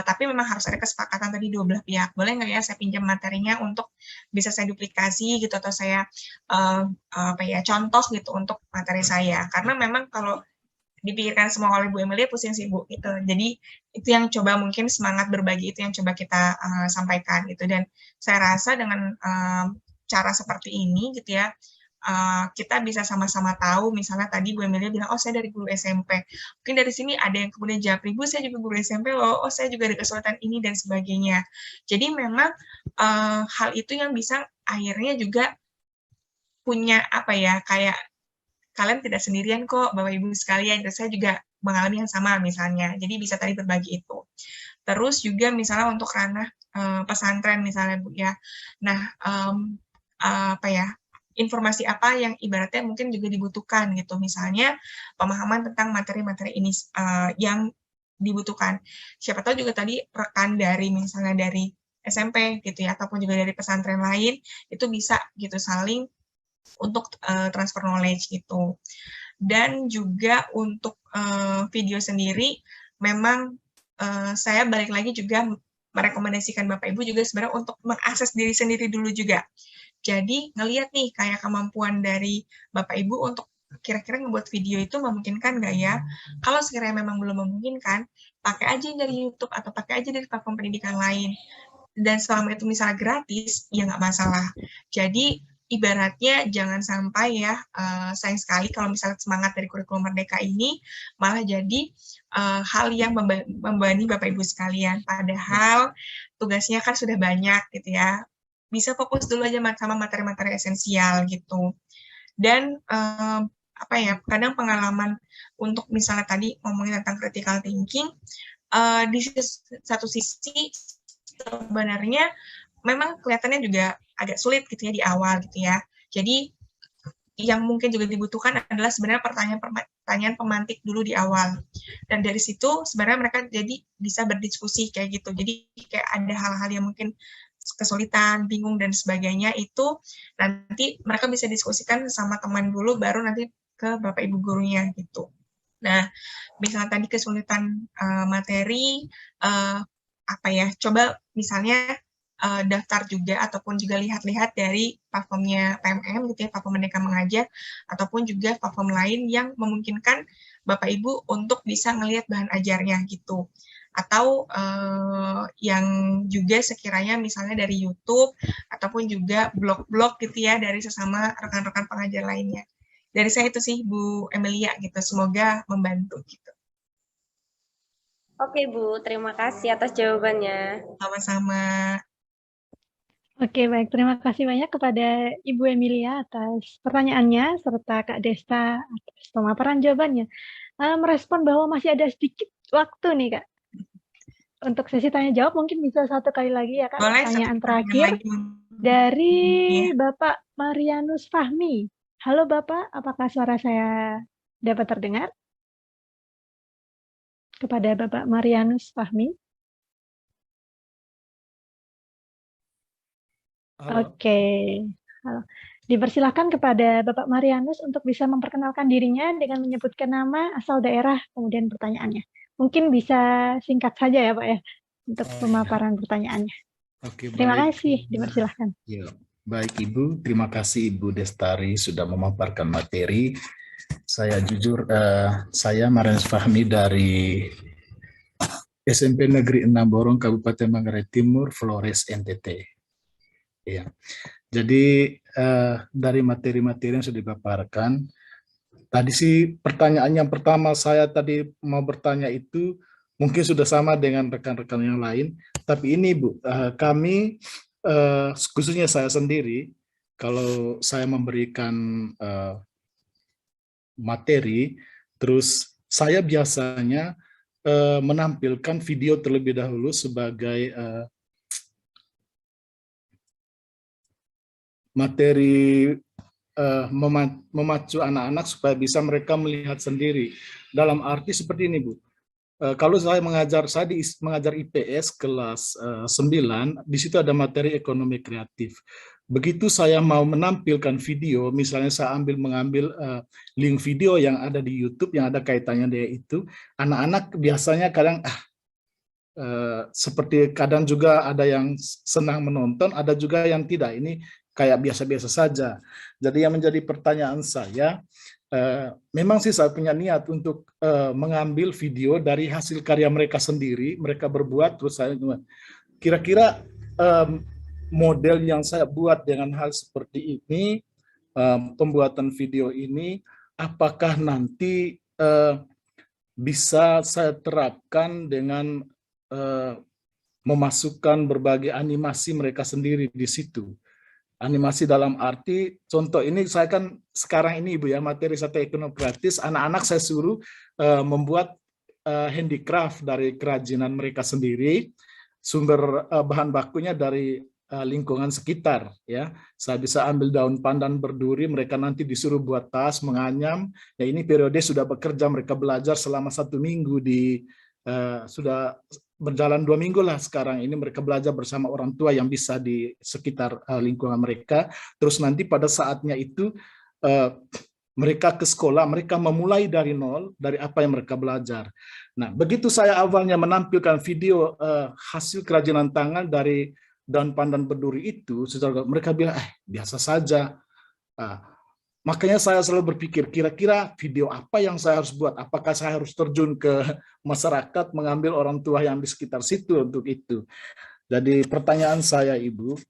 tapi memang harus ada kesepakatan tadi dua belah pihak. Boleh nggak ya saya pinjam materinya untuk bisa saya duplikasi gitu, atau saya contoh gitu untuk materi saya. Karena memang kalau dipikirkan semua oleh Bu Emilia, pusing sih Bu gitu. Jadi itu yang coba mungkin semangat berbagi itu yang coba kita sampaikan gitu. Dan saya rasa dengan cara seperti ini gitu ya, kita bisa sama-sama tahu, misalnya tadi Bu Emilia bilang, oh saya dari guru SMP. Mungkin dari sini ada yang kemudian jawab, Bu saya juga guru SMP loh, oh saya juga ada kesulitan ini dan sebagainya. Jadi memang hal itu yang bisa akhirnya juga punya apa ya, kayak kalian tidak sendirian kok Bapak Ibu sekalian, dan saya juga mengalami yang sama misalnya. Jadi bisa tadi berbagi itu. Terus juga misalnya untuk ranah pesantren misalnya Bu ya. Nah, apa ya? Informasi apa yang ibaratnya mungkin juga dibutuhkan gitu. Misalnya pemahaman tentang materi-materi ini yang dibutuhkan. Siapa tahu juga tadi rekan dari misalnya dari SMP gitu ya, ataupun juga dari pesantren lain itu bisa gitu saling untuk transfer knowledge gitu. Dan juga untuk video sendiri, memang saya balik lagi juga merekomendasikan Bapak Ibu juga sebenarnya untuk mengakses diri sendiri dulu juga. Jadi ngelihat nih kayak kemampuan dari Bapak Ibu untuk kira-kira ngebuat video itu memungkinkan nggak ya? Kalau sekiranya memang belum memungkinkan, pakai aja dari YouTube atau pakai aja dari platform pendidikan lain. Dan selama itu misalnya gratis, ya nggak masalah. Jadi ibaratnya jangan sampai ya, sayang sekali kalau misalnya semangat dari kurikulum Merdeka ini malah jadi hal yang membebani Bapak Ibu sekalian. Padahal tugasnya kan sudah banyak gitu ya. Bisa fokus dulu aja sama materi-materi esensial gitu. Dan apa ya, kadang pengalaman untuk misalnya tadi ngomongin tentang critical thinking, di satu sisi sebenarnya memang kelihatannya juga agak sulit gitu ya di awal gitu ya. Jadi yang mungkin juga dibutuhkan adalah sebenarnya pertanyaan pemantik dulu di awal. Dan dari situ sebenarnya mereka jadi bisa berdiskusi kayak gitu. Jadi kayak ada hal-hal yang mungkin kesulitan, bingung dan sebagainya itu nanti mereka bisa diskusikan sama teman dulu baru nanti ke Bapak Ibu gurunya gitu. Nah, misalnya tadi kesulitan materi apa ya? Coba misalnya daftar juga ataupun juga lihat-lihat dari platformnya PMM gitu ya, platform Merdeka Mengajar, ataupun juga platform lain yang memungkinkan Bapak Ibu untuk bisa ngelihat bahan ajarnya gitu. Atau yang juga sekiranya misalnya dari YouTube ataupun juga blog-blog gitu ya dari sesama rekan-rekan pengajar lainnya. Dari saya itu sih Bu Emilia gitu, semoga membantu gitu. Oke Bu, terima kasih atas jawabannya. Sama-sama. Oke, baik. Terima kasih banyak kepada Ibu Emilia atas pertanyaannya, serta Kak Desta atas pemaparan jawabannya. Merespon bahwa masih ada sedikit waktu nih, Kak. Untuk sesi tanya-jawab mungkin bisa satu kali lagi ya, Kak. Boleh, pertanyaan satu terakhir lagi. dari Ya. Bapak Marianus Fahmi. Halo Bapak, apakah suara saya dapat terdengar? Kepada Bapak Marianus Fahmi. Halo. Oke, halo. Dipersilakan kepada Bapak Marianus untuk bisa memperkenalkan dirinya dengan menyebutkan nama, asal daerah, kemudian pertanyaannya. Mungkin bisa singkat saja ya Pak ya, untuk pemaparan pertanyaannya. Oke, Terima baik. kasih, dipersilahkan. Ya, baik Ibu, terima kasih Ibu Destari sudah memaparkan materi. Saya jujur, saya Marianus Fahmi dari SMP Negeri 6 Borong, Kabupaten Manggarai Timur, Flores, NTT. Ya. Jadi dari materi-materi yang sudah dipaparkan, tadi sih pertanyaan yang pertama saya tadi mau bertanya itu mungkin sudah sama dengan rekan-rekan yang lain, tapi ini Bu, kami khususnya saya sendiri, kalau saya memberikan materi, terus saya biasanya menampilkan video terlebih dahulu sebagai materi memacu anak-anak supaya bisa mereka melihat sendiri. Dalam arti seperti ini, Bu. Kalau saya mengajar IPS kelas 9, di situ ada materi ekonomi kreatif. Begitu saya mau menampilkan video, misalnya saya mengambil link video yang ada di YouTube yang ada kaitannya dengan itu, anak-anak biasanya kadang seperti kadang juga ada yang senang menonton, ada juga yang tidak. Ini kayak biasa-biasa saja. Jadi yang menjadi pertanyaan saya, memang sih saya punya niat untuk mengambil video dari hasil karya mereka sendiri, mereka berbuat, terus saya kira-kira model yang saya buat dengan hal seperti ini, pembuatan video ini, apakah nanti bisa saya terapkan dengan memasukkan berbagai animasi mereka sendiri di situ. Animasi dalam arti, contoh ini saya kan sekarang ini Ibu ya, materi sate ekonomi gratis, anak-anak saya suruh membuat handicraft dari kerajinan mereka sendiri, sumber bahan bakunya dari lingkungan sekitar ya. Saya bisa ambil daun pandan berduri, mereka nanti disuruh buat tas, menganyam. Ya ini periode sudah bekerja, mereka belajar selama 1 minggu di sudah berjalan 2 minggu lah sekarang ini, mereka belajar bersama orang tua yang bisa di sekitar lingkungan mereka. Terus nanti pada saatnya itu mereka ke sekolah, mereka memulai dari nol, dari apa yang mereka belajar. Nah, begitu saya awalnya menampilkan video hasil kerajinan tangan dari daun pandan berduri itu, mereka bilang, biasa saja. Makanya saya selalu berpikir, kira-kira video apa yang saya harus buat? Apakah saya harus terjun ke masyarakat, mengambil orang tua yang di sekitar situ untuk itu? Jadi pertanyaan saya, Ibu,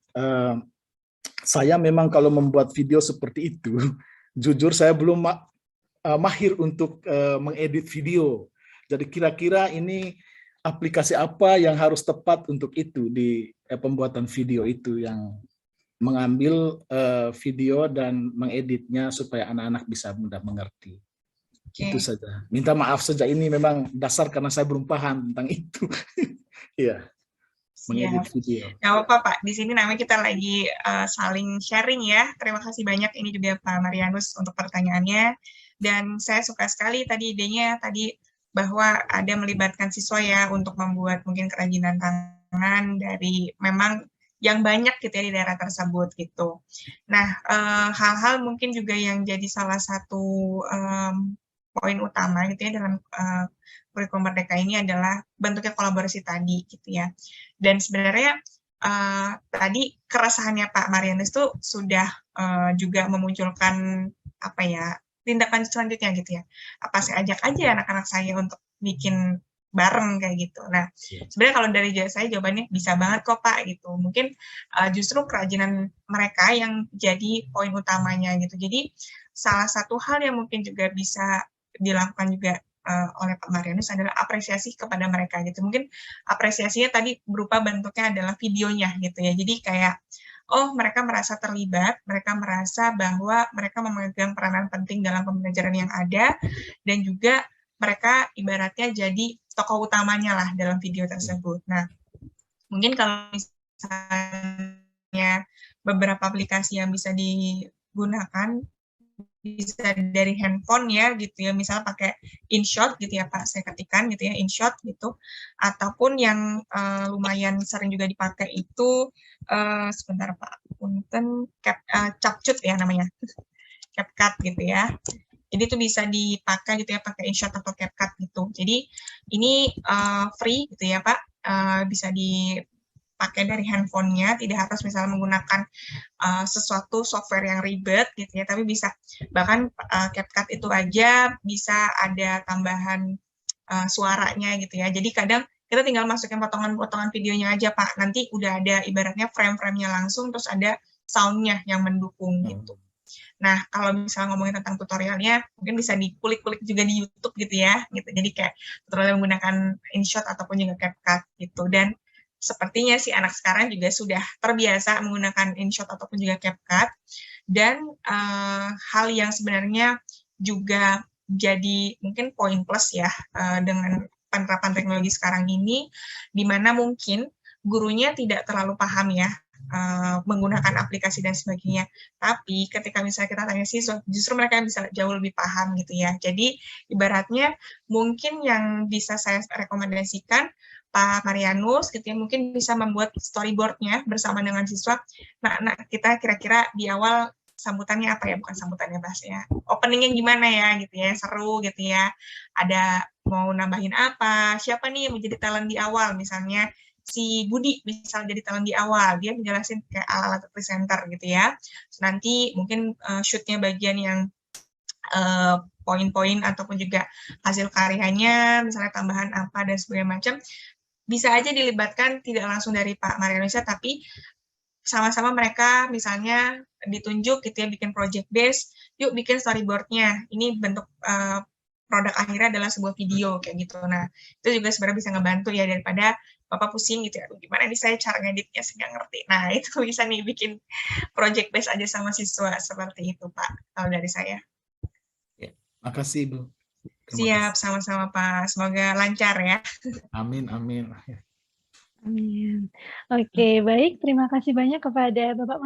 saya memang kalau membuat video seperti itu, jujur saya belum mahir untuk mengedit video. Jadi kira-kira ini aplikasi apa yang harus tepat untuk itu di pembuatan video itu, yang mengambil video dan mengeditnya supaya anak-anak bisa mudah mengerti. Itu saja. Minta maaf saja, ini memang dasar karena saya belum paham tentang itu. Iya. Mengedit video. Nggak apa-apa Pak, di sini namanya kita lagi saling sharing ya. Terima kasih banyak ini juga Pak Marianus untuk pertanyaannya. Dan saya suka sekali tadi idenya tadi bahwa ada melibatkan siswa ya untuk membuat mungkin kerajinan tangan dari memang yang banyak gitu ya di daerah tersebut gitu. Nah, hal-hal mungkin juga yang jadi salah satu poin utama gitu ya dalam kurikulum Merdeka ini adalah bentuknya kolaborasi tadi gitu ya. Dan sebenarnya tadi keresahannya Pak Marianus itu sudah juga memunculkan apa ya, tindakan selanjutnya gitu ya. Apa saya ajak aja anak-anak saya untuk bikin bareng kayak gitu. Nah, sebenarnya kalau dari saya jawabannya bisa banget kok Pak gitu. Mungkin justru kerajinan mereka yang jadi poin utamanya gitu. Jadi salah satu hal yang mungkin juga bisa dilakukan juga oleh Pak Marianus adalah apresiasi kepada mereka gitu. Mungkin apresiasinya tadi berupa bentuknya adalah videonya gitu ya. Jadi kayak oh mereka merasa terlibat, mereka merasa bahwa mereka memegang peranan penting dalam pembelajaran yang ada, dan juga mereka ibaratnya jadi tokoh utamanya lah dalam video tersebut. Nah, mungkin kalau misalnya beberapa aplikasi yang bisa digunakan, bisa dari handphone ya gitu ya, misalnya pakai InShot gitu ya Pak, saya ketikkan gitu ya InShot gitu, ataupun yang lumayan sering juga dipakai itu sebentar Pak, punten CapCut ya namanya, CapCut gitu ya. Jadi itu bisa dipakai gitu ya, pakai InShot atau CapCut gitu. Jadi ini free gitu ya Pak, bisa dipakai dari handphonenya, tidak harus misalnya menggunakan sesuatu software yang ribet gitu ya, tapi bisa bahkan CapCut itu aja bisa ada tambahan suaranya gitu ya. Jadi kadang kita tinggal masukin potongan-potongan videonya aja Pak, nanti udah ada ibaratnya frame-frame-nya langsung, terus ada sound-nya yang mendukung gitu. Nah, kalau misalnya ngomongin tentang tutorialnya, mungkin bisa dikulik-kulik juga di YouTube gitu ya, gitu. Jadi kayak tutorial menggunakan InShot ataupun juga CapCut gitu. Dan sepertinya si anak sekarang juga sudah terbiasa menggunakan InShot ataupun juga CapCut. Dan hal yang sebenarnya juga jadi mungkin poin plus ya dengan penerapan teknologi sekarang ini, di mana mungkin gurunya tidak terlalu paham ya menggunakan aplikasi dan sebagainya. Tapi ketika misalnya kita tanya siswa, justru mereka bisa jauh lebih paham gitu ya. Jadi ibaratnya mungkin yang bisa saya rekomendasikan Pak Marianus gitu ya, mungkin bisa membuat storyboard-nya bersama dengan siswa. Nah, kita kira-kira di awal sambutannya apa ya, bukan sambutannya bahasanya, openingnya gimana ya gitu ya, seru gitu ya, ada mau nambahin apa, siapa nih yang menjadi talent di awal, misalnya si Budi bisa jadi talent di awal, dia menjelasin kayak ala-ala presenter gitu ya. Terus nanti mungkin shootnya bagian yang poin-poin ataupun juga hasil karyanya, misalnya tambahan apa dan sebagainya macam, bisa aja dilibatkan tidak langsung dari Pak Marianusya, tapi sama-sama mereka misalnya ditunjuk gitu ya, bikin project base, yuk bikin storyboardnya, ini bentuk produk akhirnya adalah sebuah video kayak gitu. Nah, itu juga sebenarnya bisa ngebantu ya, daripada Bapak pusing gitu ya, gimana nih saya cara ngeditnya sih nggak ngerti. Nah, itu bisa nih bikin project base aja sama siswa, seperti itu Pak, kalau dari saya. Ya, makasih Ibu. Siap, sama-sama Pak. Semoga lancar ya. Amin, amin. Amin. Oke, baik. Terima kasih banyak kepada Bapak